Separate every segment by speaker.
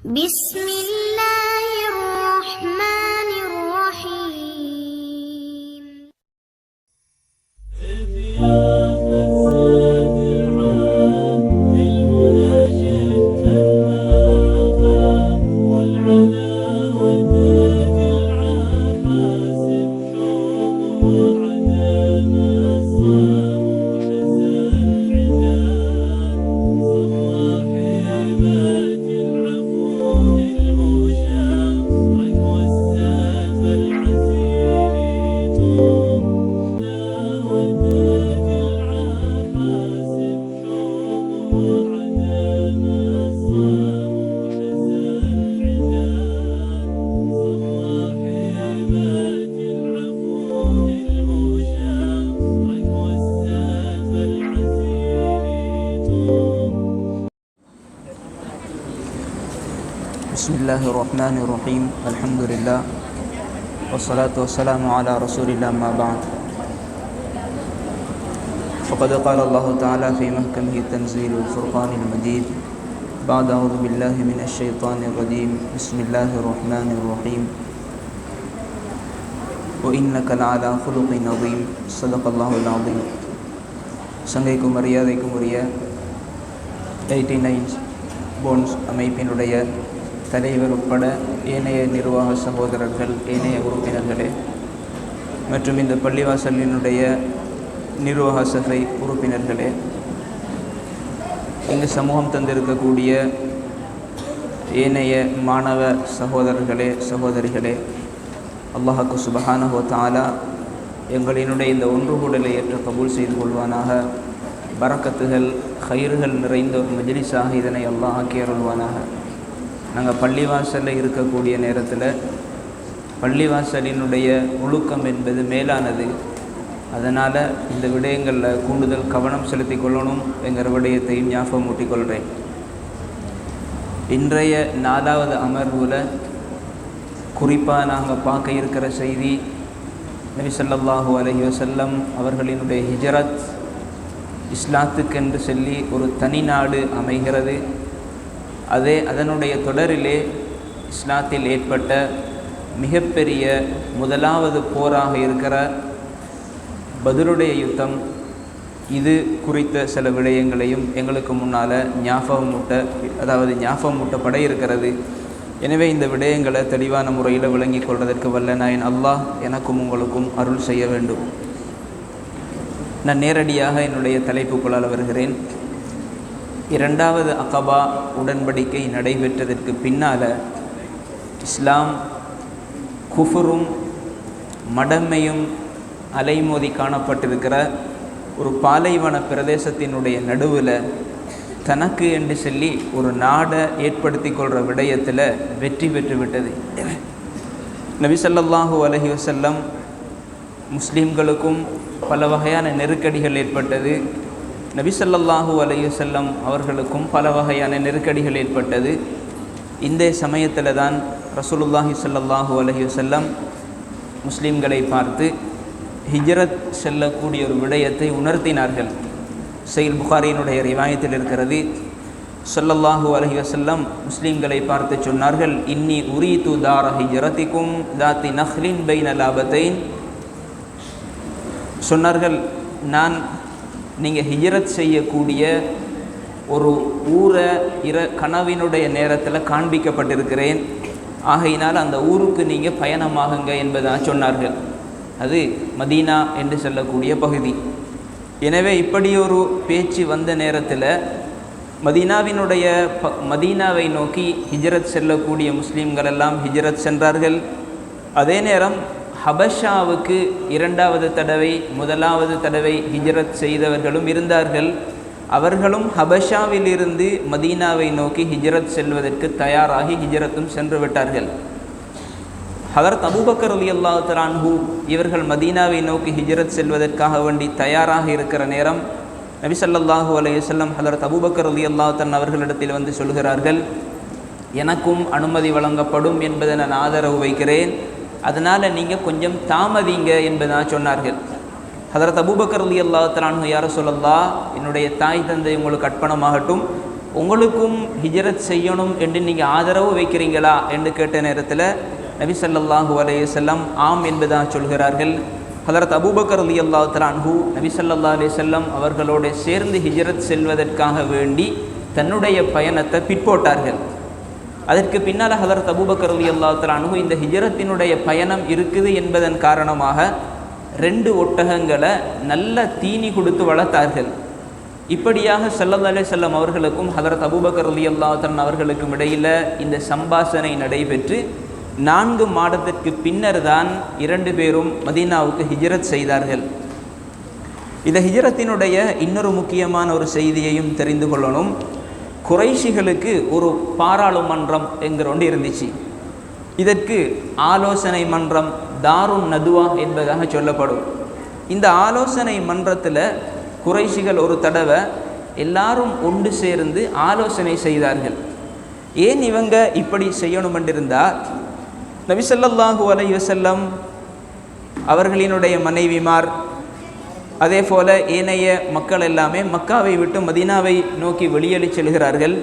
Speaker 1: بسم الله الرحمن الرحيم.
Speaker 2: بسم الله الرحمن الرحيم. الحمد لله والصلاة والسلام على رسول الله ما بعد. فقد قال الله تعالى في محكمه التنزيل الفرقان المجيد بعد أعوذ بالله من الشيطان الرجيم. بسم الله الرحمن الرحيم. وإنك لعلى خلق عظيم. صدق الله العظيم. சங்கைக்கும் மரியாதைக்கும் உரிய 89 போன்ஸ் அமைப்பினுடைய தலைவர் உட்பட ஏனைய நிர்வாக சகோதரர்கள், ஏனைய உறுப்பினர்களே மற்றும் இந்த பள்ளிவாசலினுடைய நிர்வாக சபை உறுப்பினர்களே, இங்கு சமூகம் தந்திருக்கக்கூடிய ஏனைய மாணவ சகோதரர்களே, சகோதரிகளே, அல்லாஹ்வுக்கு சுப்ஹானஹு வ தஆலா எங்களினுடைய இந்த ஒன்றுகூடலை ஏற்று கபூல் செய்து கொள்வானாக. பரக்கத்துகள் ஹைர்கள் நிறைந்த ஒரு மஜ்லிஸாக இதனை அல்லாஹ் ஆக்கி அருள்வானாக. நாங்கள் பள்ளிவாசலில் இருக்கக்கூடிய நேரத்தில் பள்ளிவாசலினுடைய ஒழுக்கம் என்பது மேலானது. அதனால் இந்த விடயங்களில் கூடுதல் கவனம் செலுத்தி கொள்ளணும் என்கிற விடயத்தையும் ஞாபகம் ஊட்டிக்கொள்கிறேன். இன்றைய 4வது அமர்வில் குறிப்பாக நாங்கள் பார்க்க இருக்கிற செய்தி, நபி ஸல்லல்லாஹு அலைஹி வஸல்லம் அவர்களினுடைய ஹிஜ்ரத், இஸ்லாத்துக்கென்று சொல்லி ஒரு தனி நாடு அமைகிறது. அதனுடைய தொடரிலே இஸ்லாத்தில் ஏற்பட்ட மிகப்பெரிய முதலாவது போராக இருக்கிற பத்ருடைய யுத்தம், இது குறித்த சில விடயங்களையும் எங்களுக்கு முன்னால் ஞாபகமூட்டப்பட இருக்கிறது. எனவே இந்த விடயங்களை தெளிவான முறையில் விளங்கி கொள்வதற்கு வல்ல நாயன் அல்லாஹ் எனக்கும் உங்களுக்கும் அருள் செய்ய வேண்டும். நான் நேரடியாக என்னுடைய தலைப்புக்குள்ளால் வருகிறேன். 2வது அகபா உடன்படிக்கை நடைபெற்றதற்கு பின்னால் இஸ்லாம் குஃபுரும் மடமையும் அலைமோதி காணப்பட்டிருக்கிற ஒரு பாலைவன பிரதேசத்தினுடைய நடுவில் தனக்கு என்று சொல்லி ஒரு நாடை ஏற்படுத்தி கொள்கிற விடயத்தில் வெற்றி பெற்று விட்டது. நபி ஸல்லல்லாஹு அலைஹி வஸல்லம் முஸ்லீம்களுக்கும் பல வகையான நெருக்கடிகள் ஏற்பட்டது. நபி ஸல்லல்லாஹு அலைஹி வஸல்லம் அவர்களுக்கும் பல வகையான நெருக்கடிகள் ஏற்பட்டது. இந்த சமயத்தில் தான் ரசூலுல்லாஹி ஸல்லல்லாஹு அலைஹி வஸல்லம் முஸ்லீம்களை பார்த்து ஹிஜ்ரத் செல்லக்கூடிய ஒரு விடயத்தை உணர்த்தினார்கள். சஹீஹ் புகாரியினுடைய ரிவாயத்தில் இருக்கிறது, ஸல்லல்லாஹு அலைஹி வஸல்லம் முஸ்லீம்களை பார்த்து சொன்னார்கள், இன்னி உரீது தார ஹிஜ்ரத்திக்கும் தாத்தி நஹ்லின் பைன லாபத்தைன். சொன்னார்கள், நான் நீங்கள் ஹிஜ்ரத் செய்யக்கூடிய ஒரு ஊரை கனவினுடைய நேரத்தில் காண்பிக்கப்பட்டிருக்கிறேன். ஆகையினால் அந்த ஊருக்கு நீங்கள் பயணமாகுங்க என்பதாக சொன்னார்கள். அது மதீனா என்று சொல்லக்கூடிய பகுதி. எனவே இப்படி ஒரு பேச்சு வந்த நேரத்தில் மதீனாவை நோக்கி ஹிஜ்ரத் செல்லக்கூடிய முஸ்லீம்கள் எல்லாம் ஹிஜ்ரத் சென்றார்கள். அதே நேரம் ஹபஷாவுக்கு 2வது தடவை 1வது தடவை ஹிஜ்ரத் செய்தவர்களும் இருந்தார்கள். அவர்களும் ஹபஷாவிலிருந்து மதீனாவை நோக்கி ஹிஜ்ரத் செல்வதற்கு தயாராகி ஹிஜ்ரத்தும் சென்று விட்டார்கள். ஹதரத் அபூபக்கர் ரலியல்லாஹு தஆலா அன்ஹு இவர்கள் மதீனாவை நோக்கி ஹிஜ்ரத் செல்வதற்காக வேண்டி தயாராக இருக்கிற நேரம் நபி ஸல்லல்லாஹு அலைஹி வஸல்லம் ஹதரத் அபூபக்கர் ரலியல்லாஹு தஆலா அவர்களிடத்தில் வந்து சொல்கிறார்கள், எனக்கும் அனுமதி வழங்கப்படும் என்பதை நான் ஆதரவு வைக்கிறேன், அதனால் நீங்கள் கொஞ்சம் தாமதிங்க என்பதாக சொன்னார்கள். ஹதரத் அபூபக்கர் ரலியல்லாஹு தஆலா அன்ஹு, யா ரசூலல்லாஹ், என்னுடைய தாய் தந்தை உங்களுக்கு அர்ப்பணமாகட்டும், உங்களுக்கும் ஹிஜ்ரத் செய்யணும் என்று நீங்கள் ஆதரவு வைக்கிறீங்களா என்று கேட்ட நேரத்தில் நபி ஸல்லல்லாஹு அலைஹி வஸல்லம் ஆம் என்பதாக சொல்கிறார்கள். ஹதரத் அபூபக்கர் ரலியல்லாஹு தஆலா அன்ஹு நபி ஸல்லல்லாஹு அலைஹி வஸல்லம் அவர்களோடு சேர்ந்து ஹிஜ்ரத் செல்வதற்காக வேண்டி தன்னுடைய பயணத்தை பிற்போட்டார்கள். அதற்கு பின்னால் ஹதரத் அபூபக்கர் ரலியல்லாஹு தஆலா அன்ஹு இந்த ஹிஜ்ரத்தினுடைய பயணம் இருக்குது என்பதன் காரணமாக 2 ஒட்டகங்களை நல்ல தீனி கொடுத்து வளர்த்தார்கள். இப்படியாக ஸல்லல்லாஹு அலைஹி வஸல்லம் அவர்களுக்கும் ஹதரத் அபூபக்கர் ரலியல்லாஹு தஆலா அவர்களுக்கும் இடையில் இந்த சம்பாஷணை நடைபெற்று 4 மாதத்திற்கு பின்னர் தான் 2 பேரும் மதீனாவுக்கு ஹிஜ்ரத் செய்தார்கள். இந்த ஹிஜ்ரத்தினுடைய இன்னொரு முக்கியமான ஒரு செய்தியையும் தெரிந்து கொள்ளணும். குறைஷிகளுக்கு ஒரு பாராளுமன்றம் என்கிற ஒன்று இருந்துச்சு. இதற்கு ஆலோசனை மன்றம் தாருன் நதுவா என்பதாக சொல்லப்படும். இந்த ஆலோசனை மன்றத்தில் குறைஷிகள் ஒரு தடவை எல்லாரும் ஒன்று சேர்ந்து ஆலோசனை செய்தார்கள். ஏன் இவங்க இப்படி செய்யணும் என்றிருந்தால், நபி ஸல்லல்லாஹு அலைஹி வஸல்லம் அவர்களினுடைய மனைவிமார் அதே போல ஏனைய மக்கள் எல்லாமே மக்காவை விட்டு மதீனாவை நோக்கி வெளியேறி செல்கிறார்கள்.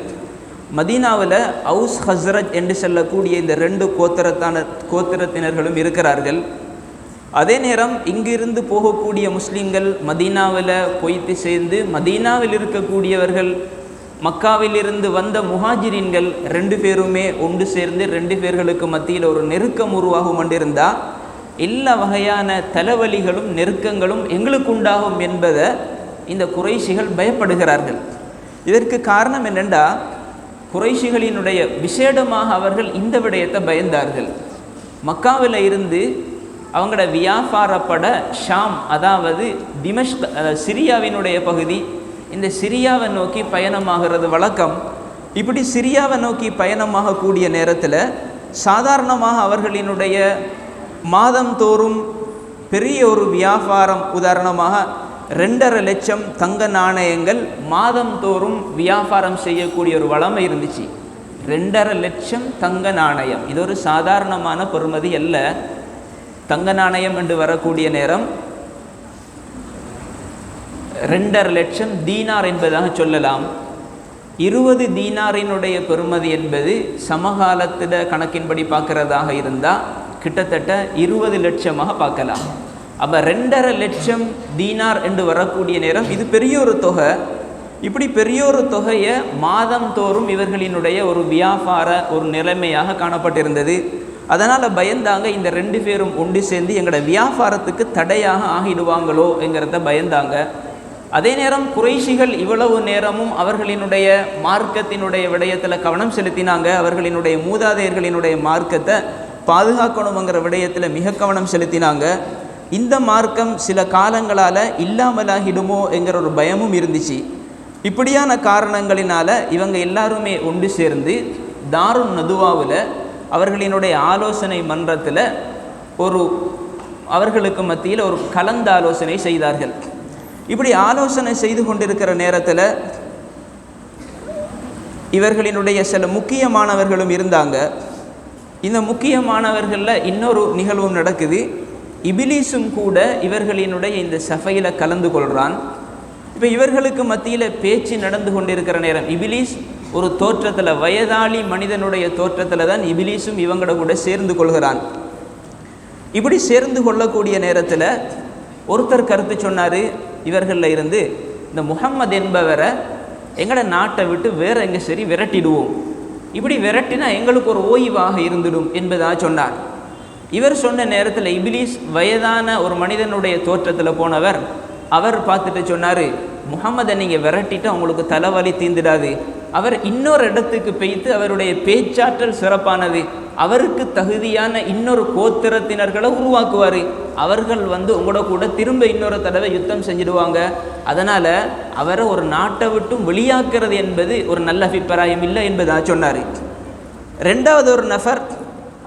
Speaker 2: மதீனாவில் அவுஸ் ஹஸ்ரஜ் என்று சொல்லக்கூடிய இந்த 2 கோத்திரத்தினர்களும் இருக்கிறார்கள். அதே நேரம் இங்கிருந்து போகக்கூடிய முஸ்லீம்கள் மதீனாவில் போய்த்து சேர்ந்து மதீனாவில் இருக்கக்கூடியவர்கள் மக்காவிலிருந்து வந்த முஹாஜிரின்கள் 2 பேருமே ஒன்று சேர்ந்து 2 பேர்களுக்கு மத்தியில் ஒரு நெருக்கம் உருவாகும் கொண்டிருந்தால் எல்லா வகையான தலைவலிகளும் நெருக்கங்களும் எங்களுக்கு உண்டாகும் என்பதை இந்த குறைஷிகள் பயப்படுகிறார்கள். இதற்கு காரணம் என்னென்றா, குறைஷிகளினுடைய விசேடமாக அவர்கள் இந்த விடயத்தை பயந்தார்கள். மக்காவில் இருந்து அவங்களோட வியாபாரப்பட ஷாம், அதாவது திமஷ்க், சிரியாவினுடைய பகுதி, இந்த சிரியாவை நோக்கி பயணமாகிறது வழக்கம். இப்படி சிரியாவை நோக்கி பயணமாகக்கூடிய நேரத்தில் சாதாரணமாக அவர்களினுடைய மாதந்தோறும் பெரிய ஒரு வியாபாரம், உதாரணமாக 2.5 லட்சம் தங்க நாணயங்கள் மாதந்தோறும் வியாபாரம் செய்யக்கூடிய ஒரு வளமை இருந்துச்சு. 2.5 லட்சம் தங்க நாணயம், இது ஒரு சாதாரணமான பெறுமதி அல்ல. தங்க நாணயம் என்று வரக்கூடிய நேரம் 2.5 லட்சம் தீனார் என்பதாக சொல்லலாம். 20 தீனாரினுடைய பெறுமதி என்பது சமகாலத்திட கணக்கின்படி பார்க்கிறதாக இருந்தால் கிட்டத்தட்ட 20 லட்சமாக பார்க்கலாம். அப்போ 2.5 லட்சம் தீனார் என்று வரக்கூடிய நேரம் இது பெரிய ஒரு தொகை. இப்படி பெரிய ஒரு தொகையை மாதந்தோறும் இவர்களினுடைய ஒரு வியாபார ஒரு நிலைமையாக காணப்பட்டிருந்தது. அதனால் பயந்தாங்க, இந்த 2 பேரும் ஒன்று சேர்ந்து எங்களோட வியாபாரத்துக்கு தடையாக ஆகிடுவாங்களோ என்கிறத பயந்தாங்க. அதே நேரம் குறைஷிகள் இவ்வளவு நேரமும் அவர்களினுடைய மார்க்கத்தினுடைய விடயத்தில் கவனம் செலுத்தினாங்க. அவர்களினுடைய மூதாதையர்களினுடைய மார்க்கத்தை பாதுகாக்கணுங்கிற விடயத்தில் மிக கவனம் செலுத்தினாங்க. இந்த மார்க்கம் சில காலங்களால் இல்லாமலாகிடுமோ என்கிற ஒரு பயமும் இருந்துச்சு. இப்படியான காரணங்களினால் இவங்க எல்லாருமே ஒன்று சேர்ந்து தாருன் நதுவாவில் அவர்களினுடைய ஆலோசனை மன்றத்தில் அவர்களுக்கு மத்தியில் ஒரு கலந்த ஆலோசனை செய்தார்கள். இப்படி ஆலோசனை செய்து கொண்டிருக்கிற நேரத்தில் இவர்களினுடைய சில முக்கியமானவர்களும் இருந்தாங்க. இந்த முக்கியமானவர்களில் இன்னொரு நிகழ்வும் நடக்குது. இபிலீஸும் கூட இவர்களினுடைய இந்த சபையில் கலந்து கொள்கிறான். இப்போ இவர்களுக்கு மத்தியில் பேச்சு நடந்து கொண்டிருக்கிற நேரம் இபிலீஸ் ஒரு தோற்றத்தில், வயதாளி மனிதனுடைய தோற்றத்தில் தான் இபிலீஸும் இவங்களோட கூட சேர்ந்து கொள்கிறான். இப்படி சேர்ந்து கொள்ளக்கூடிய நேரத்தில் ஒருத்தர் கருத்து சொன்னார், இவர்களில் இருந்து இந்த முஹம்மது என்பவரை எங்களோட நாட்டை விட்டு வேற எங்கே சரி விரட்டிடுவோம், இப்படி விரட்டினா எங்களுக்கு ஒரு ஓய்வாக இருந்துடும் என்பதாக சொன்னார். இவர் சொன்ன நேரத்தில் இபிலீஸ் வயதான ஒரு மனிதனுடைய தோற்றத்தில் போனவர் அவர் பார்த்துட்டு சொன்னார், முஹம்மதை நீங்கள் விரட்டிட்டு அவங்களுக்கு தலைவலி தீந்துடாது, அவர் இன்னொரு இடத்துக்கு பெய்து அவருடைய பேச்சாற்றல் சிறப்பானது, அவருக்கு தகுதியான இன்னொரு கோத்திரத்தினர்களை உருவாக்குவார், அவர்கள் உங்களோட கூட திரும்ப இன்னொரு தடவை யுத்தம் செஞ்சிடுவாங்க, அதனால் அவரை ஒரு நாட்டை விட்டும் வெளியாக்குறது என்பது ஒரு நல்ல அபிப்பிராயம் இல்லை என்பதாக சொன்னார். 2வது ஒரு நபர்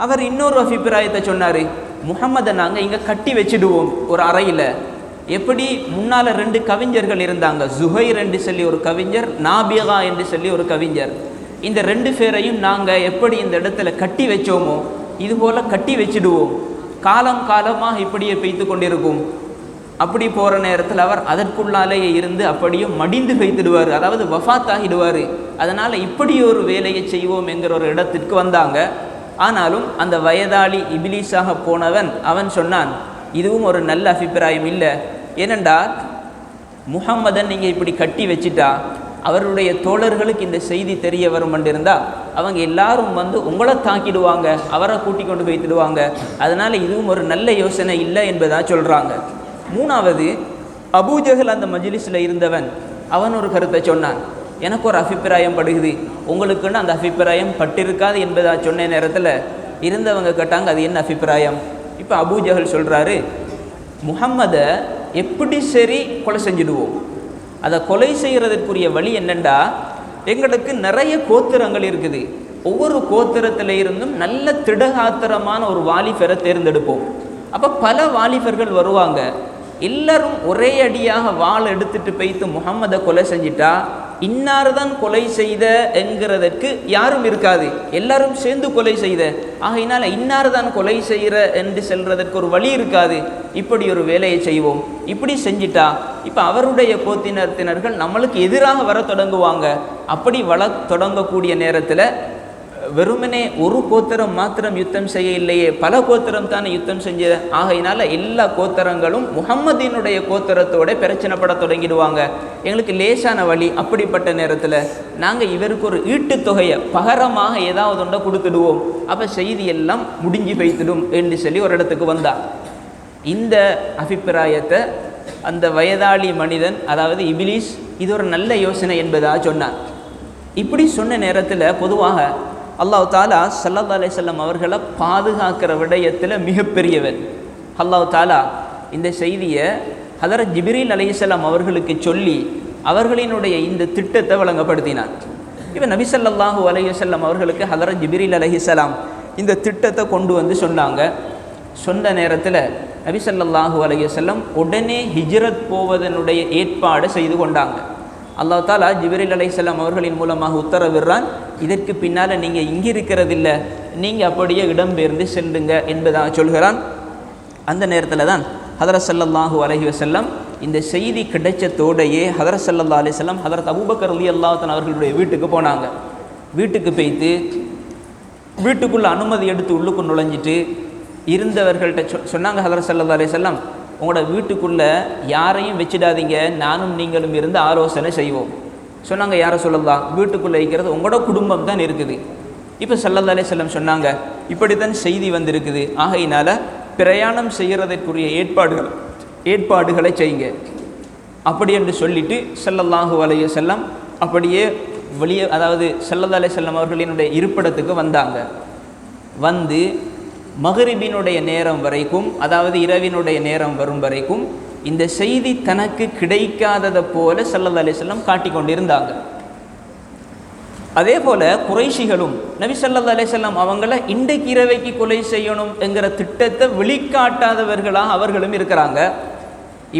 Speaker 2: அவர் இன்னொரு அபிப்பிராயத்தை சொன்னார், முஹம்மதை நாங்கள் இங்கே கட்டி வச்சிடுவோம் ஒரு அறையில். எப்படி முன்னால் 2 கவிஞர்கள் இருந்தாங்க, ஜுஹைர் என்று சொல்லி ஒரு கவிஞர், நாபிகா என்று சொல்லி ஒரு கவிஞர். இந்த 2 பேரையும் நாங்கள் எப்படி இந்த இடத்துல கட்டி வச்சோமோ இதுபோல் கட்டி வச்சிடுவோம், காலம் காலமாக இப்படியே பெய்து கொண்டிருக்கும். அப்படி போகிற நேரத்தில் அவர் அதற்குள்ளாலேயே இருந்து அப்படியே மடிந்து வைத்திடுவார், அதாவது வஃபாத் ஆகிடுவார். அதனால் இப்படி ஒரு வேலையை செய்வோம் என்கிற ஒரு இடத்திற்கு வந்தாங்க. ஆனாலும் அந்த வயதாளி இபிலீஸாக போனவன் அவன் சொன்னான், இதுவும் ஒரு நல்ல அபிப்பிராயம் இல்லை. ஏனென்றால் முஹம்மதன் நீங்கள் இப்படி கட்டி வச்சிட்டா அவருடைய தோழர்களுக்கு இந்த செய்தி தெரிய வரும் இருந்தால் அவங்க எல்லாரும் வந்து உங்களை தாக்கிடுவாங்க, அவரை கூட்டி கொண்டு போய்த்திடுவாங்க. அதனால் இதுவும் ஒரு நல்ல யோசனை இல்லை என்பதாக சொல்கிறாங்க. மூணாவது, அபூஜஹல் அந்த மஜ்லிஸில் இருந்தவன் அவன் ஒரு கருத்தை சொன்னான், எனக்கு ஒரு அபிப்பிராயம் படுகுது, உங்களுக்குன்னு அந்த அபிப்பிராயம் பட்டிருக்காது என்பதாக சொன்ன நேரத்தில் இருந்தவங்க கேட்டாங்க அது என்ன அபிப்பிராயம். இப்போ அபூஜஹல் சொல்கிறாரு, முஹம்மதை எப்படி சரி கொலை செஞ்சுடுவோம். அதை கொலை செய்கிறதுக்குரிய வழி என்னென்னா, எங்களுக்கு நிறைய கோத்திரங்கள் இருக்குது, ஒவ்வொரு கோத்திரத்தில் இருந்தும் நல்ல திடகாத்திரமான ஒரு வாலிபரை தேர்ந்தெடுப்போம். அப்போ பல வாலிபர்கள் வருவாங்க, எல்லாரும் ஒரே அடியாக வாள் எடுத்துட்டு போய்த்து முஹம்மதை கொலை செஞ்சிட்டா இன்னார் தான் கொலை செய்த என்கிறதற்கு யாரும் இருக்காது, எல்லாரும் சேர்ந்து கொலை செய்த, ஆகையினால இன்னார் தான் கொலை செய்கிற என்று செல்றதற்கு ஒரு வழி இருக்காது. இப்படி ஒரு வேலையை செய்வோம். இப்படி செஞ்சிட்டா இப்போ அவருடைய கோத்தினத்தினர்கள் நம்மளுக்கு எதிராக வர தொடங்குவாங்க. அப்படி தொடங்கக்கூடிய நேரத்தில் வெறுமனே ஒரு கோத்திரம் மாத்திரம் யுத்தம் செய்ய இல்லையே, பல கோத்திரம் தானே யுத்தம் செஞ்ச, ஆகையினால எல்லா கோத்திரங்களும் முஹம்மதினுடைய கோத்திரத்தோட பிரச்சனைப்பட தொடங்கிடுவாங்க. எங்களுக்கு லேசான வழி. அப்படிப்பட்ட நேரத்தில் நாங்கள் இவருக்கு ஒரு ஈட்டு தொகையை பகரமாக ஏதாவது ஒன்றை கொடுத்துடுவோம், அப்போ செய்தி எல்லாம் முடிஞ்சு வைத்திடும் என்று சொல்லி ஒரு இடத்துக்கு வந்தார். இந்த அபிப்பிராயத்தை அந்த வயதாளி மனிதன், அதாவது இபிலீஸ், இது ஒரு நல்ல யோசனை என்பதாக சொன்னார். இப்படி சொன்ன நேரத்தில் பொதுவாக அல்லாஹ் தாலா ஸல்லல்லாஹு அலைஹி வஸல்லம் அவர்களை பாதுகாக்கிற விடயத்தில் மிகப்பெரியவர். அல்லாஹ் தாலா இந்த செய்தியை ஹதரத் ஜிப்ரீல் அலைஹிஸ்ஸலாம் அவர்களுக்கு சொல்லி அவர்களினுடைய இந்த திட்டத்தை வழங்கப்படுத்தினார். இப்போ நபி ஸல்லல்லாஹு அலைஹி வஸல்லம் அவர்களுக்கு ஹதரத் ஜிப்ரீல் அலைஹிஸ்ஸலாம் இந்த திட்டத்தை கொண்டு வந்து சொன்னாங்க. சொன்ன நேரத்தில் நபி ஸல்லல்லாஹு அலைஹி வஸல்லம் உடனே ஹிஜ்ரத் போவதனுடைய ஏற்பாடு செய்து கொண்டாங்க. அல்லாஹ் தாலா ஜிப்ரீல் அலைஹிஸ்ஸலாம் அவர்களின் மூலமாக உத்தரவிடுறான், இதற்கு பின்னால் நீங்கள் இங்கே இருக்கிறதில்லை, நீங்கள் அப்படியே இடம்பெயர்ந்து செல்லுங்க என்பதாக சொல்கிறான். அந்த நேரத்தில் தான் ஹதரத் ஸல்லல்லாஹு அலைஹி வஸல்லம் இந்த செய்தி கிடைச்சதோடையே ஹதரத் ஸல்லல்லாஹு அலைஹி வஸல்லம் ஹதரத் அபூபக்கர் ரலியல்லாஹு தஆலா அவர்களுடைய வீட்டுக்கு போனாங்க. வீட்டுக்கு போய்த்து வீட்டுக்குள்ளே அனுமதி எடுத்து உள்ளுக்கு நுழைஞ்சிட்டு இருந்தவர்கள்ட்ட சொன்னாங்க, ஹதரத் ஸல்லல்லாஹு அலைஹி வஸல்லம் உங்களோட வீட்டுக்குள்ளே யாரையும் வச்சிடாதீங்க, நானும் நீங்களும் இருந்து ஆலோசனை செய்வோம். சொன்னாங்க, யாரை சொல்லலாம், வீட்டுக்குள்ளே இருக்கிறது உங்களோட குடும்பம் தான் இருக்குது. இப்போ ஸல்லல்லாஹு அலைஹி வஸல்லம் சொன்னாங்க, இப்படித்தான் செய்தி வந்திருக்குது, ஆகையினால பிரயாணம் செய்கிறதற்குரிய ஏற்பாடுகளை செய்யுங்க அப்படி என்று சொல்லிட்டு ஸல்லல்லாஹு அலைஹி வஸல்லம் அப்படியே வெளியே, அதாவது ஸல்லல்லாஹு அலைஹி வஸல்லம் அவர்களினுடைய இருப்பிடத்துக்கு வந்தாங்க. வந்து மகரிபினுடைய நேரம் வரைக்கும், அதாவது இரவினுடைய நேரம் வரும் வரைக்கும் இந்த செய்தி தனக்கு கிடைக்காததை போல ஸல்லல்லாஹு அலைஹி வஸல்லம் காட்டி கொண்டிருந்தாங்க. அதே போல குறைஷிகளும் நபி ஸல்லல்லாஹு அலைஹி வஸல்லம் அவங்கள இன்றைக்கு இரவைக்கு கொலை செய்யணும் என்கிற திட்டத்தை வெளிக்காட்டாதவர்களாக அவர்களும் இருக்கிறாங்க.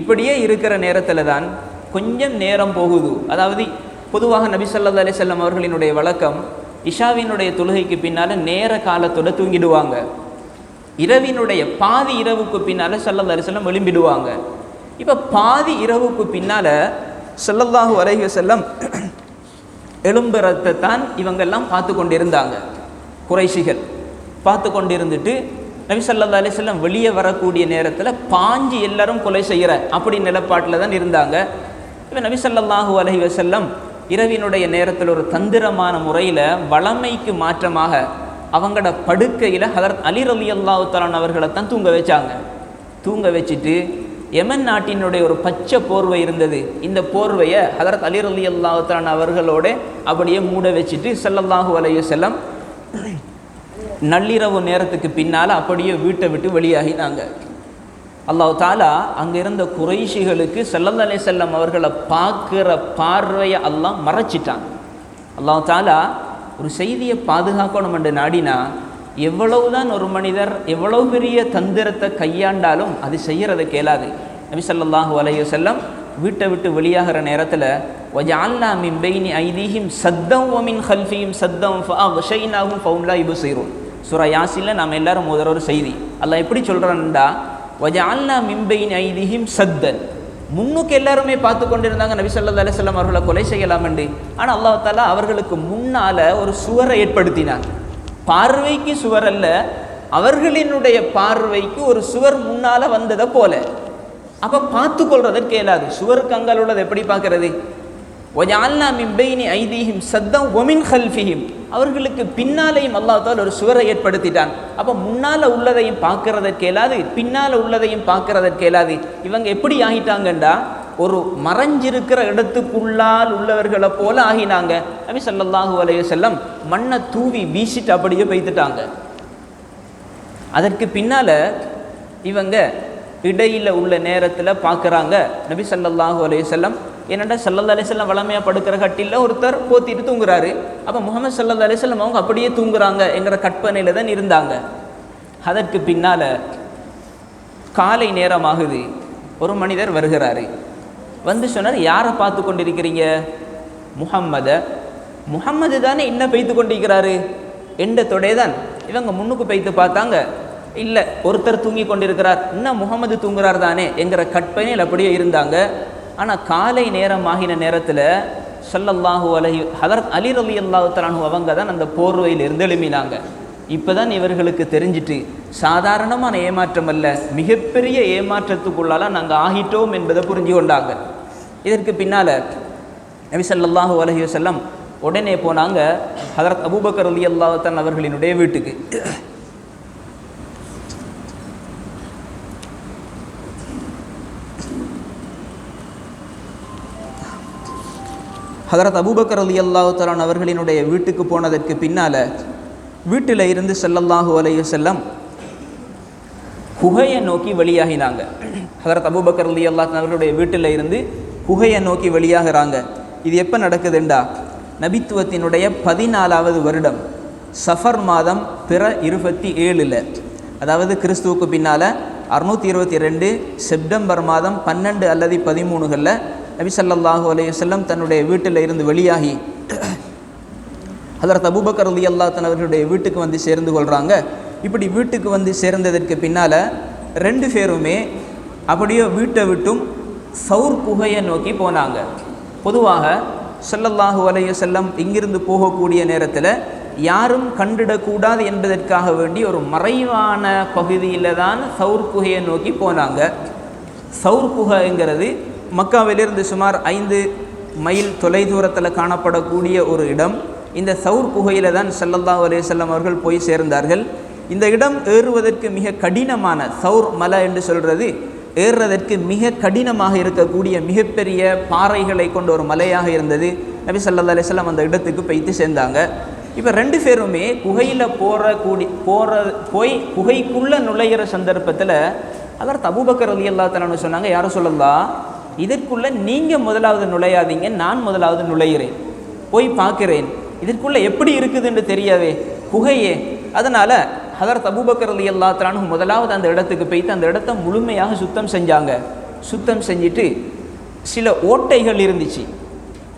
Speaker 2: இப்படியே இருக்கிற நேரத்தில் தான் கொஞ்சம் நேரம் போகுது. அதாவது பொதுவாக நபி ஸல்லல்லாஹு அலைஹி வஸல்லம் அவர்களினுடைய வழக்கம் இஷாவினுடைய தொழுகைக்கு பின்னால் நேர காலத்தோட தூங்கிடுவாங்க. இரவினுடைய பாதி இரவுக்கு பின்னால் ஸல்லல்லாஹு அலைஹி வஸல்லம் எழும்பிடுவாங்க. இப்போ பாதி இரவுக்கு பின்னால் ஸல்லல்லாஹு அலைஹி வஸல்லம் எழும்புறத்தை தான் இவங்கெல்லாம் பார்த்து கொண்டிருந்தாங்க. குறைஷிகள் பார்த்து கொண்டிருந்துட்டு நபி ஸல்லல்லாஹு அலைஹி வஸல்லம் வெளியே வரக்கூடிய நேரத்தில் பாஞ்சு எல்லாரும் கொலை செய்கிற அப்படி நிலப்பாட்டில் தான் இருந்தாங்க. இப்போ நபி ஸல்லல்லாஹு அலைஹி வஸல்லம் இரவினுடைய நேரத்தில் ஒரு தந்திரமான முறையில் வளமைக்கு மாற்றமாக அவங்களோட படுக்கையில் ஹதரத் அலி ரலியல்லாஹு தஆலா அவர்களை தான் தூங்க வச்சாங்க. தூங்க வச்சுட்டு யமன் நாட்டினுடைய ஒரு பச்சை போர்வை இருந்தது, இந்த போர்வையை ஹதரத் அலி ரலியல்லாஹு தஆலா அவர்களோட அப்படியே மூட வச்சுட்டு ஸல்லல்லாஹு அலைஹி வஸல்லம் நள்ளிரவு நேரத்துக்கு பின்னால் அப்படியே வீட்டை விட்டு வெளியாகினாங்க. அல்லாஹ் தாலா அங்கே இருந்த குறைஷிகளுக்கு ஸல்லல்லாஹு அலைஹி வஸல்லம் அவர்களை பார்க்குற பார்வையை அல்லாஹ் மறைச்சிட்டான். அல்லாஹ் தாலா ஒரு செய்தியை பாதுகாக்கணும் என்று நாடினா எவ்வளவுதான் ஒரு மனிதர் எவ்வளவு பெரிய தந்திரத்தை கையாண்டாலும் அது செய்கிறத கேளாது. நபி ஸல்லல்லாஹு அலைஹி வஸல்லம் வீட்டை விட்டு வெளியாகிற நேரத்தில் வஜஅல்னா மின் பைனி ஐதீஹிம் சத்தம் வ மின் கல்ஃபிஹிம் சத்தம் ஃபஅக்ஷைனாஹும் ஃபஹும் லா யுப்ஸிரூன். சூரா யாசின்ல நாம் எல்லாரும் முதல்ல ஒரு செய்தி அல்லாஹ் எப்படி சொல்கிறான்டா, வஜஅல்னா மின் பைனி ஐதிஹிம் சத்தன், முன்னுக்கு எல்லாருமே பார்த்து கொண்டிருந்தாங்க நபி ஸல்லல்லாஹு அலைஹி வஸல்லம் அவர்களை கொலை செய்யலாம் என்று. ஆனால் அல்லாஹ் தஆலா அவர்களுக்கு முன்னால ஒரு சுவரை ஏற்படுத்தினார். பார்வைக்கு சுவர் அல்ல, அவர்களினுடைய பார்வைக்கு ஒரு சுவர் முன்னால வந்ததை போல. அப்போ பார்த்து கொள்றதற்கு இயலாது. சுவருக்கு அங்கால் உள்ளது எப்படி பார்க்கறது? வஜஅல்னா மின் பைனி ஐதிஹிம் சத்தன் வமின் கல்ஃபிஹிம், அவர்களுக்கு பின்னாலையும் அல்லாஹ் தஆலா ஒரு சுவரை ஏற்படுத்திட்டான். அப்போ முன்னால் உள்ளதையும் பார்க்கறதற்கு இயலாது, பின்னால் உள்ளதையும் பார்க்கறதற்கு இயலாது. இவங்க எப்படி ஆகிட்டாங்கண்டா ஒரு மறைஞ்சிருக்கிற இடத்துக்குள்ளால் உள்ளவர்களை போல ஆகினாங்க. நபி ஸல்லல்லாஹு அலைஹி வஸல்லம் மண்ணை தூவி வீசிட்டு அப்படியே பெய்துட்டாங்க. அதற்கு பின்னால் இவங்க இடையில் உள்ள நேரத்தில் பார்க்குறாங்க நபி ஸல்லல்லாஹு அலைஹி வஸல்லம். ஏனெண்டா ஸல்லல்லாஹு அலைஹி வஸல்லம் வளமையாக படுக்கிற கட்டில ஒருத்தர் போத்திட்டு தூங்குறாரு. அப்போ முஹம்மது ஸல்லல்லாஹு அலைஹி வஸல்லம் அவங்க அப்படியே தூங்குறாங்க என்கிற கற்பனையில் தான் இருந்தாங்க. அதற்கு பின்னால் காலை நேரமாகுது, ஒரு மனிதர் வருகிறாரு. வந்து சொன்னார், யாரை பார்த்து கொண்டிருக்கிறீங்க? முஹம்மது தானே இன்னும் பெய்து கொண்டிருக்கிறாரு என்ற தொடைதான். இவங்க முன்னுக்கு பெய்து பார்த்தாங்க, இல்லை ஒருத்தர் தூங்கி கொண்டிருக்கிறார், இன்னும் முகமது தூங்குறார் தானே என்கிற கற்பனையில் அப்படியே இருந்தாங்க. ஆனால் காலை நேரம் ஆகின நேரத்தில் ஸல்லல்லாஹு அலைஹி ஹதரத் அலி ரலியல்லாஹு தஆலா அன்ஹு அவங்க தான் அந்த போர்வையிலிருந்து எழுப்பினாங்க. இப்போ தான் இவர்களுக்கு தெரிஞ்சிட்டு சாதாரணமான ஏமாற்றம் அல்ல, மிகப்பெரிய ஏமாற்றத்துக்குள்ளால நாங்கள் ஆகிட்டோம் என்பதை புரிஞ்சு கொண்டாங்க. இதற்கு பின்னால் நபி ஸல்லல்லாஹு அலைஹி வஸல்லம் உடனே போனாங்க ஹதரத் அபூபக்கர் ரலியல்லாஹு தஆலா அவர்களினுடைய வீட்டுக்கு. ஹதரத் அபூபக்கர் ரலியல்லாஹு தஆலா அவர்களினுடைய வீட்டுக்கு போனதற்கு பின்னால் வீட்டில் இருந்து ஸல்லல்லாஹு அலைஹி வஸல்லம் குகையை நோக்கி வெளியாகினாங்க. ஹதரத் அபூபக்கர் ரலியல்லாஹு தஆலா அவர்களுடைய வீட்டில் இருந்து குகையை நோக்கி வெளியாகிறாங்க. இது எப்போ நடக்குதுண்டா நபித்துவத்தினுடைய 14வது வருடம் சஃபர் மாதம் பிற 27, அதாவது கிறிஸ்துவுக்கு பின்னால் 622 செப்டம்பர் மாதம் 12 அல்லது 13களில் நபி ஸல்லல்லாஹு அலைஹி வஸல்லம் தன்னுடைய வீட்டில் இருந்து வெளியாகி ஹதரத் அபூபக்கர் ரலியல்லாஹு தஆலா அவர்களுடைய வீட்டுக்கு வந்து சேர்ந்து கொள்கிறாங்க. இப்படி வீட்டுக்கு வந்து சேர்ந்ததற்கு பின்னால் 2 பேருமே அப்படியே வீட்டை விட்டும் சௌர் குகையை நோக்கி போனாங்க. பொதுவாக ஸல்லல்லாஹு அலைஹி வஸல்லம் இங்கிருந்து போகக்கூடிய நேரத்தில் யாரும் கண்டிடக்கூடாது என்பதற்காக வேண்டி ஒரு மறைவான பகுதியில் தான் சௌர் குகையை நோக்கி போனாங்க. சௌர் குகைங்கிறது மக்காவிலிருந்து சுமார் 5 மைல் தொலைதூரத்தில் காணப்படக்கூடிய ஒரு இடம். இந்த சௌர் குகையில் தான் ஸல்லல்லாஹு அலைஹி வஸல்லம் அவர்கள் போய் சேர்ந்தார்கள். இந்த இடம் ஏறுவதற்கு மிக கடினமான, சௌர் மலை என்று சொல்கிறது ஏறுறதற்கு மிக கடினமாக இருக்கக்கூடிய மிகப்பெரிய பாறைகளை கொண்ட ஒரு மலையாக இருந்தது. நபி ஸல்லல்லாஹு அலைஹி வஸல்லம் அந்த இடத்துக்கு போய்த்து சேர்ந்தாங்க. இப்போ 2 பேருமே குகையில் போய் குகைக்குள்ளே நுழையிற சந்தர்ப்பத்தில் ஹதரத் அபூபக்கர் ரலியல்லாஹு தஆலா சொன்னாங்க, யாரை சொல்லலாம், இதற்குள்ளே நீங்கள் முதலாவது நுழையாதீங்க, நான் முதலாவது நுழைகிறேன், போய் பார்க்குறேன், இதற்குள்ளே எப்படி இருக்குதுன்னு தெரியாவே குகையே. அதனால் ஹதரத் அபூபக்கர் ரலியல்லாஹு தஆலா முதலாவது அந்த இடத்துக்கு போய்த்து அந்த இடத்த முழுமையாக சுத்தம் செஞ்சாங்க. சுத்தம் செஞ்சுட்டு சில ஓட்டைகள் இருந்துச்சு,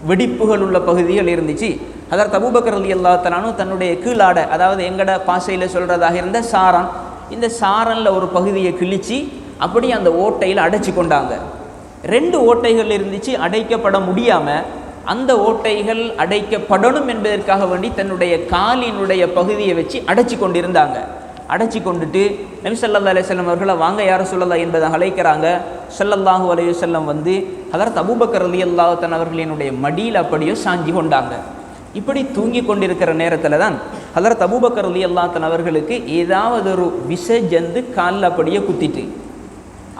Speaker 2: வெடிப்புகள் உள்ள பகுதிகள் இருந்துச்சு. ஹதரத் அபூபக்கர் ரலியல்லாஹு தஆலா தன்னுடைய கீழாடை, அதாவது எங்கட பாசையில் சொல்கிறதாக இருந்த சாரன், இந்த சாரனில் ஒரு பகுதியை கிழிச்சு அப்படி அந்த ஓட்டையில் அடைச்சி கொண்டாங்க. 2 ஓட்டைகள் இருந்துச்சு, அடைக்கப்பட முடியாமல் அந்த ஓட்டைகள் அடைக்கப்படணும் என்பதற்காக வேண்டி தன்னுடைய காலினுடைய பகுதியை வச்சு அடைச்சி கொண்டிருந்தாங்க. அடைச்சி கொண்டுட்டு நபி ஸல்லல்லாஹு அலைஹி வஸல்லம் அவர்களை வாங்க யார சொல்லலாம் என்பதை அழைக்கிறாங்க. ஸல்லல்லாஹு அலைஹி வஸல்லம் வந்து ஹதரத் அபூபக்கர் ரலியல்லாஹு தஆலா அவர்களினுடைய மடியில் அப்படியே சாஞ்சி கொண்டாங்க. இப்படி தூங்கி கொண்டிருக்கிற நேரத்தில் தான் ஹதரத் அபூபக்கர் ரலியல்லாஹு தஆலா அவர்களுக்கு ஏதாவது ஒரு விஷ ஜந்து காலில் அப்படியே குத்திட்டு,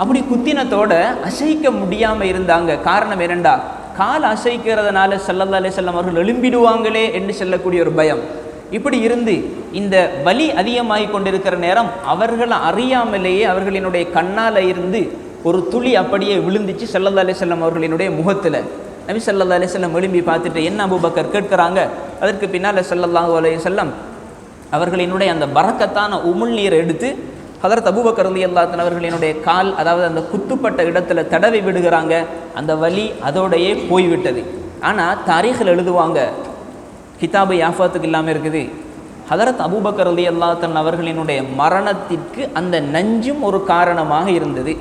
Speaker 2: அப்படி குத்தினத்தோட அசைக்க முடியாமல் இருந்தாங்க. காரணம் என்னண்டா, கால் அசைக்கிறதுனால ஸல்லல்லாஹு அலைஹி வஸல்லம் அவர்கள் எழும்பிடுவாங்களே என்று சொல்லக்கூடிய ஒரு பயம். இப்படி இருந்து இந்த வலி அதிகமாகி கொண்டிருக்கிற நேரம் அவர்கள் அறியாமலேயே அவர்களினுடைய கண்ணால் இருந்து ஒரு துளி அப்படியே விழுந்துச்சு ஸல்லல்லாஹு அலைஹி வஸல்லம் அவர்களினுடைய முகத்தில். நபி ஸல்லல்லாஹு அலைஹி வஸல்லம் எழும்பி பார்த்துட்டு என்ன அபூபக்கர் கேட்குறாங்க. அதற்கு பின்னால் ஸல்லல்லாஹு அலைஹி வஸல்லம் அவர்களினுடைய அந்த பரக்கத்தான உமிழ் நீரை எடுத்து ஹதரத் அபூபக்கர் ரலியல்லாஹு தஆலா அவர்களினுடைய கால், அதாவது அந்த குத்துப்பட்ட இடத்துல தடவி விடுகிறாங்க. அந்த வலி அதோடையே போய்விட்டது. ஆனால் தாரீഖில் எழுதுவாங்க, கிதாபு யாஃபாத்துக்கு இல்லாமல் இருக்குது, ஹதரத் அபூபக்கர் ரலியல்லாஹு தஆலா அவர்களினுடைய மரணத்திற்கு அந்த நஞ்சும் ஒரு காரணமாக இருந்தது.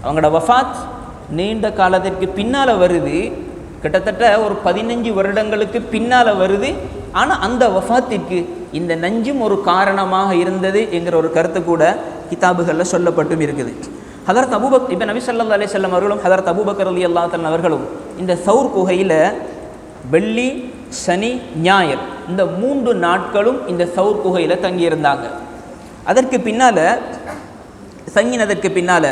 Speaker 2: அவங்களோட வஃபாத் நீண்ட காலத்திற்கு பின்னால் வருது, கிட்டத்தட்ட ஒரு 15 வருடங்களுக்கு பின்னால் வருது. ஆனால் அந்த வஃபாத்திற்கு இந்த நஞ்சும் ஒரு காரணமாக இருந்தது என்கிற ஒரு கருத்து கூட கிதாபுகளில் சொல்லப்பட்டும் இருக்குது. ஹதரத் அபூபக்கர் இப்போ நபி ஸல்லல்லாஹு அலைஹி வஸல்லம் அவர்களும் ஹதரத் அபூபக்கர் ரலியல்லாஹு தஆலா அவர்களும் இந்த சௌர் குகையில் வெள்ளி, சனி, ஞாயிறு இந்த 3 நாட்களும் இந்த சௌர் குகையில் தங்கியிருந்தாங்க. அதற்கு பின்னால் தங்கினதற்கு பின்னால்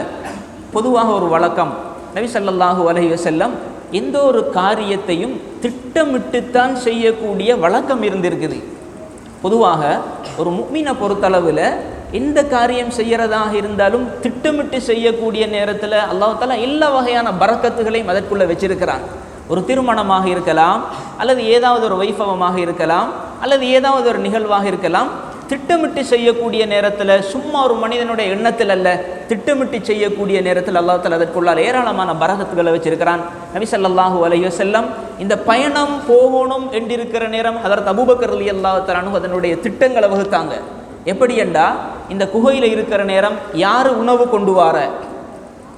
Speaker 2: பொதுவாக ஒரு வழக்கம், நபி ஸல்லல்லாஹு அலைஹி வஸல்லம் எந்த ஒரு காரியத்தையும் திட்டமிட்டுத்தான் செய்யக்கூடிய வழக்கம் இருந்திருக்குது. பொதுவாக ஒரு முஃமினை பொறுத்தளவில் எந்த காரியம் செய்கிறதாக இருந்தாலும் திட்டமிட்டு செய்யக்கூடிய நேரத்தில் அல்லாஹ் தஆலா எல்லா வகையான பரக்கத்துகளையும் அதற்குள்ளே வச்சிருக்கிறான். ஒரு திருமணமாக இருக்கலாம், அல்லது ஏதாவது ஒரு வைபவமாக இருக்கலாம், அல்லது ஏதாவது ஒரு நிகழ்வாக இருக்கலாம். திட்டமிட்டு செய்யக்கூடிய நேரத்தில், சும்மா ஒரு மனிதனுடைய எண்ணத்தில் அல்ல, திட்டமிட்டு செய்யக்கூடிய நேரத்தில் அல்லாஹ் தஆலா அதற்குள்ளால் ஏராளமான பரக்கத்துகளை வச்சிருக்கிறான். நபி ஸல்லல்லாஹு அலைஹி வஸல்லம் இந்த பயணம் போகணும் என்றிருக்கிற நேரம் ஹதரத் அபூபக்கர் ரலியல்லாஹு தஆலா அன்ஹு அதனுடைய திட்டங்களை வகுத்தாங்க. எப்படி என்றா, இந்த குகையில் இருக்கிற நேரம் யார் உணவு கொண்டு வார?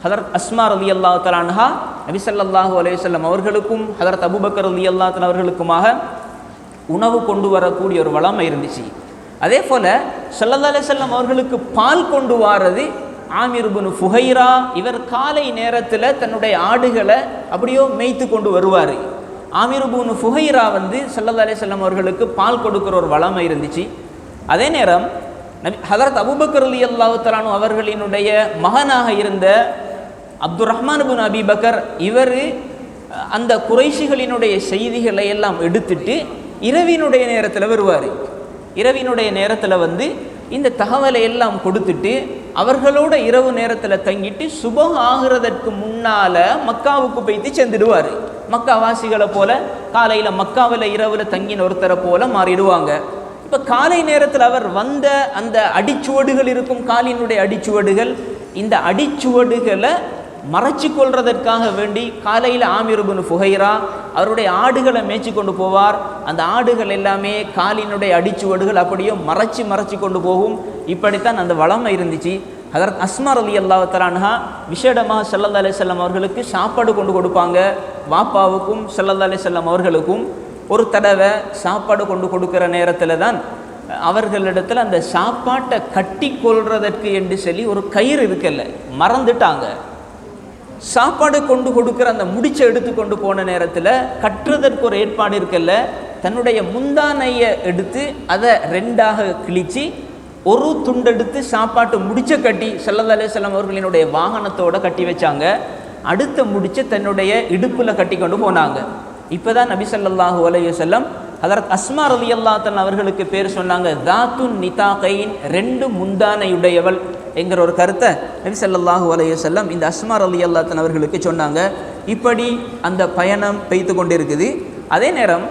Speaker 2: ஹதரத் அஸ்மா ரலியல்லாஹு தஆலா அன்ஹா நபி ஸல்லல்லாஹு அலைஹி வஸல்லம் அவர்களுக்கும் ஹதரத் அபூபக்கர் ரலியல்லாஹு தஆலா அவர்களுக்குமாக உணவு கொண்டு வரக்கூடிய ஒரு வளமை இருந்துச்சு. அதே போல் ஸல்லல்லாஹு அலைஹி வஸல்லம் அவர்களுக்கு பால் கொண்டு வாரது ஆமிர் இப்னு ஃபுஹைரா. இவர் காலை நேரத்தில் தன்னுடைய ஆடுகளை அப்படியோ மேய்த்து கொண்டு வருவார். ஆமிர் இப்னு ஃபுஹைரா ஸல்லல்லாஹு அலைஹி வஸல்லம் அவர்களுக்கு பால் கொடுக்குற ஒரு வளமை இருந்துச்சு. அதே நேரம் ஹதரத் அபூபக்கர் ரலியல்லாஹு தஆலா அன்ஹு அவர்களினுடைய மகனாக இருந்த அப்துர் ரஹ்மான் இப்னு அபி பக்கர், இவர் அந்த குறைஷிகளினுடைய செய்திகளை எல்லாம் எடுத்துட்டு இரவினுடைய நேரத்தில் வருவார். இரவினுடைய நேரத்தில் இந்த தகவலை எல்லாம் கொடுத்துட்டு அவர்களோட இரவு நேரத்தில் தங்கிட்டு சுபஹ் ஆகிறதற்கு முன்னால் மக்காவுக்கு போய்த்து சென்றுடுவார். மக்காவாசிகளை போல காலையில் மக்காவில் இரவில் தங்கின ஒருத்தரை போல மாறிடுவாங்க. இப்போ காலை நேரத்தில் அவர் வந்த அந்த அடிச்சுவடுகள் இருக்கும், காலினுடைய அடிச்சுவடுகள், இந்த அடிச்சுவடுகளை மறைச்சி கொள்றதற்காக வேண்டி காலையில் ஆமிர் இப்னு ஃபுஹைரா அவருடைய ஆடுகளை மேய்ச்சி கொண்டு போவார். அந்த ஆடுகள் எல்லாமே காலினுடைய அடிச்சுவடுகள் அப்படியே மறைச்சி கொண்டு போகும். இப்படித்தான் அந்த வளமை இருந்துச்சு. ஹதரத் அஸ்மா ரலியல்லாஹு தஆலா அன்ஹா விசேடமாக ஸல்லல்லாஹு அலைஹி வஸல்லம் அவர்களுக்கு சாப்பாடு கொண்டு கொடுப்பாங்க. வாப்பாவுக்கும் ஸல்லல்லாஹு அலைஹி வஸல்லம் அவர்களுக்கும் ஒரு தடவை சாப்பாடு கொண்டு கொடுக்குற நேரத்தில் தான் அவர்களிடத்தில் அந்த சாப்பாட்டை கட்டி கொள்றதற்கு என்று சொல்லி ஒரு கயிறு இருக்கல்ல, மறந்துட்டாங்க. சாப்பாடு கொண்டு கொடுக்குற அந்த முடிச்சை எடுத்து கொண்டு போன நேரத்தில் கட்டுறதற்கு ஒரு ஏற்பாடு இருக்கல்ல, தன்னுடைய முந்தானையை எடுத்து அதை 2ஆக கிழிச்சு ஒரு துண்டெடுத்து சாப்பாட்டு முடிச்ச கட்டி ஸல்லல்லாஹு அலைஹி வஸல்லம் அவர்களினுடைய வாகனத்தோடு கட்டி வச்சாங்க. அடுத்த முடிச்ச தன்னுடைய இடுப்பில் கட்டி கொண்டு போனாங்க. இப்போ தான் நபி ஸல்லல்லாஹு அலைஹி வஸல்லம் ஹதரத் அஸ்மா ரலியல்லாஹு தஆலா அவர்களுக்கு பேர் சொன்னாங்க, தாத்துன் நிதாகைன், 2 முந்தானையுடையவள் என்கிற ஒரு கருத்தை நபி ஸல்லல்லாஹு அலைஹி வஸல்லம் இந்த அஸ்மா ரலியல்லாஹு தஆலா அவர்களுக்கு சொன்னாங்க. இப்படி அந்த பயணம் பெய்து கொண்டிருக்குது. அதே நேரம்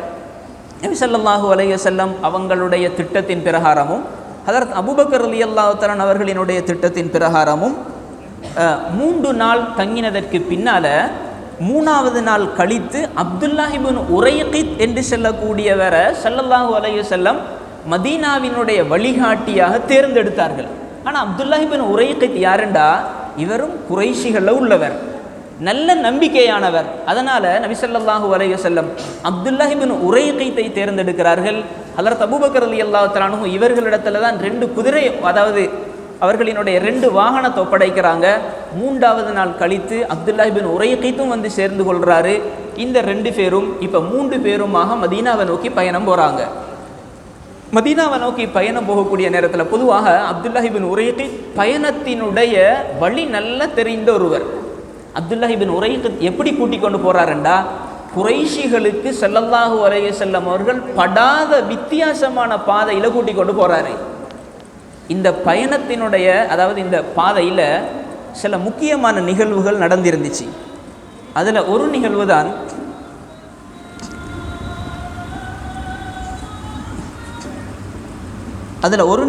Speaker 2: நபி ஸல்லல்லாஹு அலைஹி வஸல்லம் அவங்களுடைய திட்டத்தின் பிரகாரமும் ஹதரத் அபூபக்கர் ரலியல்லாஹு தஆலா அவர்களினுடைய திட்டத்தின் பிரகாரமும் 3 நாள் தங்கினதற்கு பின்னால் 3வது நாள் கழித்து அப்துல்லாஹ் இப்னு உரைகித் என்று சொல்லக்கூடியவரை ஸல்லல்லாஹு அலைஹி வஸல்லம் மதீனாவினுடைய வழிகாட்டியாக தேர்ந்தெடுத்தார்கள். ஆனால் அப்துல்லாஹ் இப்னு உரைகித் யாருண்டா, இவரும் குறைஷிகளில் உள்ளவர், நல்ல நம்பிக்கையானவர். அதனால் நபி ஸல்லல்லாஹு அலைஹி வஸல்லம் அப்துல்லாஹ் இப்னு உரைகித்தை தேர்ந்தெடுக்கிறார்கள். ஹதரத் அபூபக்கர் ரலியல்லாஹு தஆலா அன்ஹு இவர்களிடத்தில் தான் 2 குதிரை, அதாவது அவர்களினுடைய 2 வாகனத்தை ஒப்படைக்கிறாங்க. 3வது நாள் கழித்து அப்துல்லாஹ் இப்னு உரைகித்தும் சேர்ந்து கொள்கிறாரு. இந்த 2 பேரும் இப்போ 3 பேருமாக மதீனாவை நோக்கி பயணம் போகிறாங்க. மதீனாவை நோக்கி பயணம் போகக்கூடிய நேரத்தில் பொதுவாக அப்துல்லாஹ் இப்னு உரைகித் பயணத்தினுடைய வழி நல்லா தெரிந்த ஒருவர். அப்துல்லாஹ் இப்னு உரைகித் எப்படி கூட்டிக் கொண்டு போகிறாருண்டா, குறைஷிகளுக்கு ஸல்லல்லாஹு அலைஹி வஸல்லம் அவர்கள் படாத வித்தியாசமான பாதையில் கூட்டிக் கொண்டு போகிறாரு. இந்த பயணத்தினுடைய, அதாவது இந்த பாதையில் சில முக்கியமான நிகழ்வுகள் நடந்திருந்துச்சு. அதில் ஒரு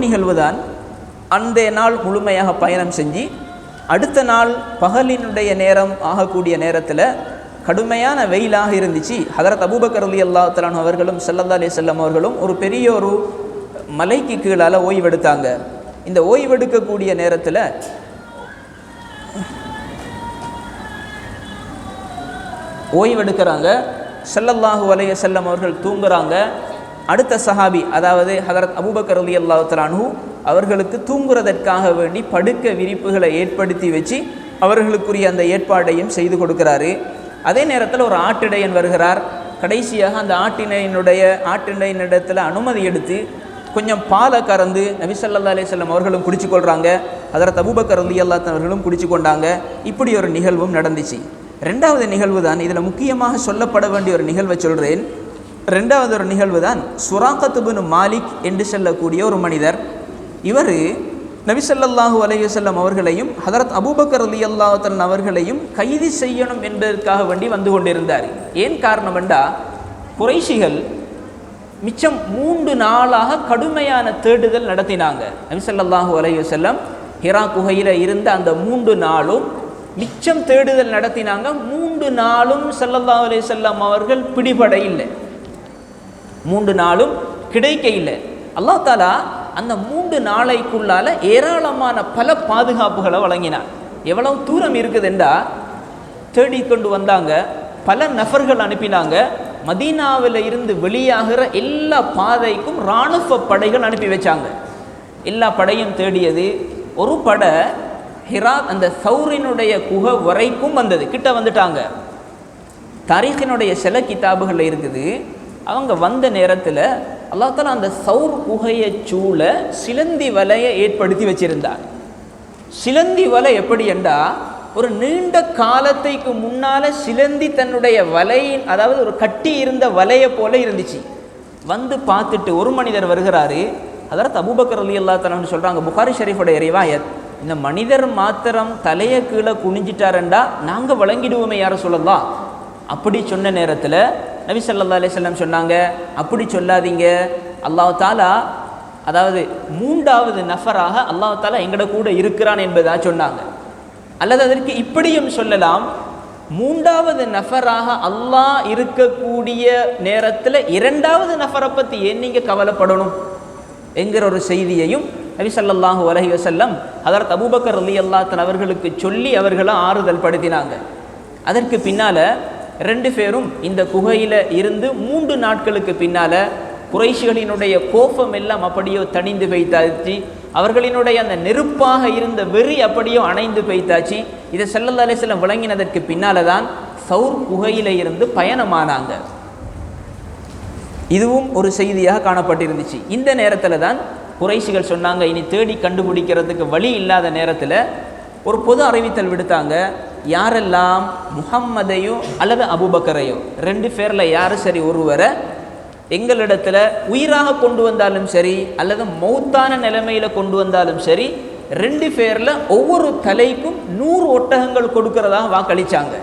Speaker 2: நிகழ்வு தான் அந்த நாள் முழுமையாக பயணம் செஞ்சு அடுத்த நாள் பகலினுடைய நேரம் ஆகக்கூடிய நேரத்தில் கடுமையான வெயிலாக இருந்துச்சு. ஹதரத் அபூபக்கர் ரலியல்லாஹு தஆலா அவர்களும் ஸல்லல்லாஹு அலைஹி வஸல்லம் அவர்களும் ஒரு பெரிய ஒரு மலைக்கு கீழால் ஓய்வெடுத்தாங்க. இந்த ஓய்வெடுக்கக்கூடிய நேரத்தில் ஓய்வெடுக்கிறாங்க. ஸல்லல்லாஹு அலைஹி வஸல்லம் அவர்கள் தூங்குறாங்க. அடுத்த சஹாபி, அதாவது ஹதரத் அபூபக்கர் ரலியல்லாஹு தஆலா அன்ஹு அவர்களுக்கு தூங்குறதற்காக வேண்டி படுக்க விரிப்புகளை ஏற்படுத்தி வச்சு அவர்களுக்குரிய அந்த ஏற்பாடையும் செய்து கொடுக்கிறாரு. அதே நேரத்தில் ஒரு ஆட்டிடையன் வருகிறார். கடைசியாக அந்த ஆட்டிடையனிடத்தில் அனுமதி எடுத்து கொஞ்சம் பாலை கறந்து நபி ஸல்லல்லாஹு அலைஹி வஸல்லம் அவர்களும் குடிச்சு கொள்கிறாங்க. ஹதரத் அபூபக்கர் ரலியல்லாஹு தஆலா அவர்களும் குடிச்சு கொண்டாங்க. இப்படி ஒரு நிகழ்வும் நடந்துச்சு. ரெண்டாவது நிகழ்வு தான் இதில் முக்கியமாக சொல்லப்பட வேண்டிய ஒரு நிகழ்வை சொல்கிறேன். ரெண்டாவது ஒரு நிகழ்வு தான் சுராக்கத் இப்னு மாலிக் என்று சொல்லக்கூடிய ஒரு மனிதர். இவர் நபி ஸல்லல்லாஹு அலைஹி வஸல்லம் அவர்களையும் ஹதரத் அபூபக்கர் ரலியல்லாஹு தஆலா அவர்களையும் கைது செய்யணும் என்பதற்காக வேண்டி வந்து கொண்டிருந்தார். ஏன் காரணம் என்றால், குறைஷிகள் மிச்சம் 3 நாளாக கடுமையான தேடுதல் நடத்தினாங்க. நபி ஸல்லல்லாஹு அலைஹி வஸல்லம் ஹிரா குகையில் இருந்த அந்த 3 நாளும் மிச்சம் தேடுதல் நடத்தினாங்க. 3 நாளும் ஸல்லல்லாஹு அலைஹி வஸல்லம் அவர்கள் பிடிபட இல்லை, 3 நாளும் கிடைக்க இல்லை. அல்லாஹ் தாலா அந்த 3 நாளைக்குள்ளால ஏராளமான பல பாதுகாப்புகளை வழங்கினான். எவ்வளவு தூரம் இருக்குதுண்டா, தேடிக்கொண்டு வந்தாங்க, பல நபர்கள் அனுப்பினாங்க. மதீனாவில் இருந்து வெளியாகிற எல்லா பாதைக்கும் இராணுவ படைகள் அனுப்பி வச்சாங்க. எல்லா படையும் தேடியது. ஒரு படை ஹிரா அந்த சௌரினுடைய குகை வரைக்கும் வந்தது, கிட்ட வந்துட்டாங்க. தாரீഖினுடைய சில கிதாபுகள் இருக்குது. அவங்க வந்த நேரத்தில் அல்லாஹ் தஆலா அந்த சௌர் குகையை சூழ சிலந்தி வலையை ஏற்படுத்தி வச்சிருந்தார். சிலந்தி வலை எப்படி என்றா, ஒரு நீண்ட காலத்துக்கு முன்னால சிலந்தி தன்னுடைய வலையின், அதாவது ஒரு கட்டி இருந்த வலையை போல இருந்துச்சு. வந்து பார்த்துட்டு ஒரு மனிதர் வருகிறாரு. ஹதரத் அபூபக்கர் ரலியல்லாஹு தஆலா சொல்றாங்க, புகாரி ஷரீஃபுடைய ரிவாயத், இந்த மனிதர் மாத்திரம் தலையை கீழே குனிஞ்சிட்டாருண்டா நாங்கள் வழங்கிடுவோமே யார சொல்லலாம். அப்படி சொன்ன நேரத்தில் நபி ஸல்லல்லாஹு அலைஹி வஸல்லம் சொன்னாங்க, அப்படி சொல்லாதீங்க, அல்லாஹ் தாலா அதாவது 3வது நஃபராக அல்லாஹ் தாலா எங்கட கூட இருக்கிறான் என்பதாக சொன்னாங்க. அல்லது அதற்கு இப்படியும் சொல்லலாம், 3வது நஃபராக அல்லாஹ் இருக்கக்கூடிய நேரத்தில் 2வது நஃபரை பற்றி ஏன் நீங்கள் கவலைப்படணும் என்கிற ஒரு செய்தியையும் நபி ஸல்லல்லாஹு அலைஹி வஸல்லம் ஹதரத் அபூபக்கர் ரலியல்லாஹு தஆலா அவர்களுக்கு சொல்லி அவர்களை ஆறுதல் படுத்தினாங்க. அதற்கு பின்னால் 2 பேரும் இந்த குகையில் இருந்து 3 நாட்களுக்கு பின்னால் குறைஷிகளினுடைய கோபம் எல்லாம் அப்படியோ தணிந்து பெய்தாச்சு. அவர்களினுடைய அந்த நெருப்பாக இருந்த வெறி அப்படியோ அணைந்து பெய்தாச்சு. இதை ஸல்லல்லாஹு அலைஹி வஸல்லம் விளங்கினதற்கு பின்னால் தான் சௌர் குகையில் இருந்து பயணமானாங்க. இதுவும் ஒரு செய்தியாக காணப்பட்டிருந்துச்சு. இந்த நேரத்தில் தான் குறைஷிகள் சொன்னாங்க, இனி தேடி கண்டுபிடிக்கிறதுக்கு வழி இல்லாத நேரத்தில் ஒரு பொது அறிவித்தல் விடுத்தாங்க. யாரெல்லாம் முஹம்மதையோ அல்லது அபூபக்கரையோ 2 பேரில் யார் சரி ஒருவரை எங்களிடத்தில் உயிராக கொண்டு வந்தாலும் சரி அல்லது மௌத்தான நிலைமையில் கொண்டு வந்தாலும் சரி, 2 பேரில் ஒவ்வொரு தலைக்கும் 100 ஒட்டகங்கள் கொடுக்கிறதாக வாக்களித்தாங்க.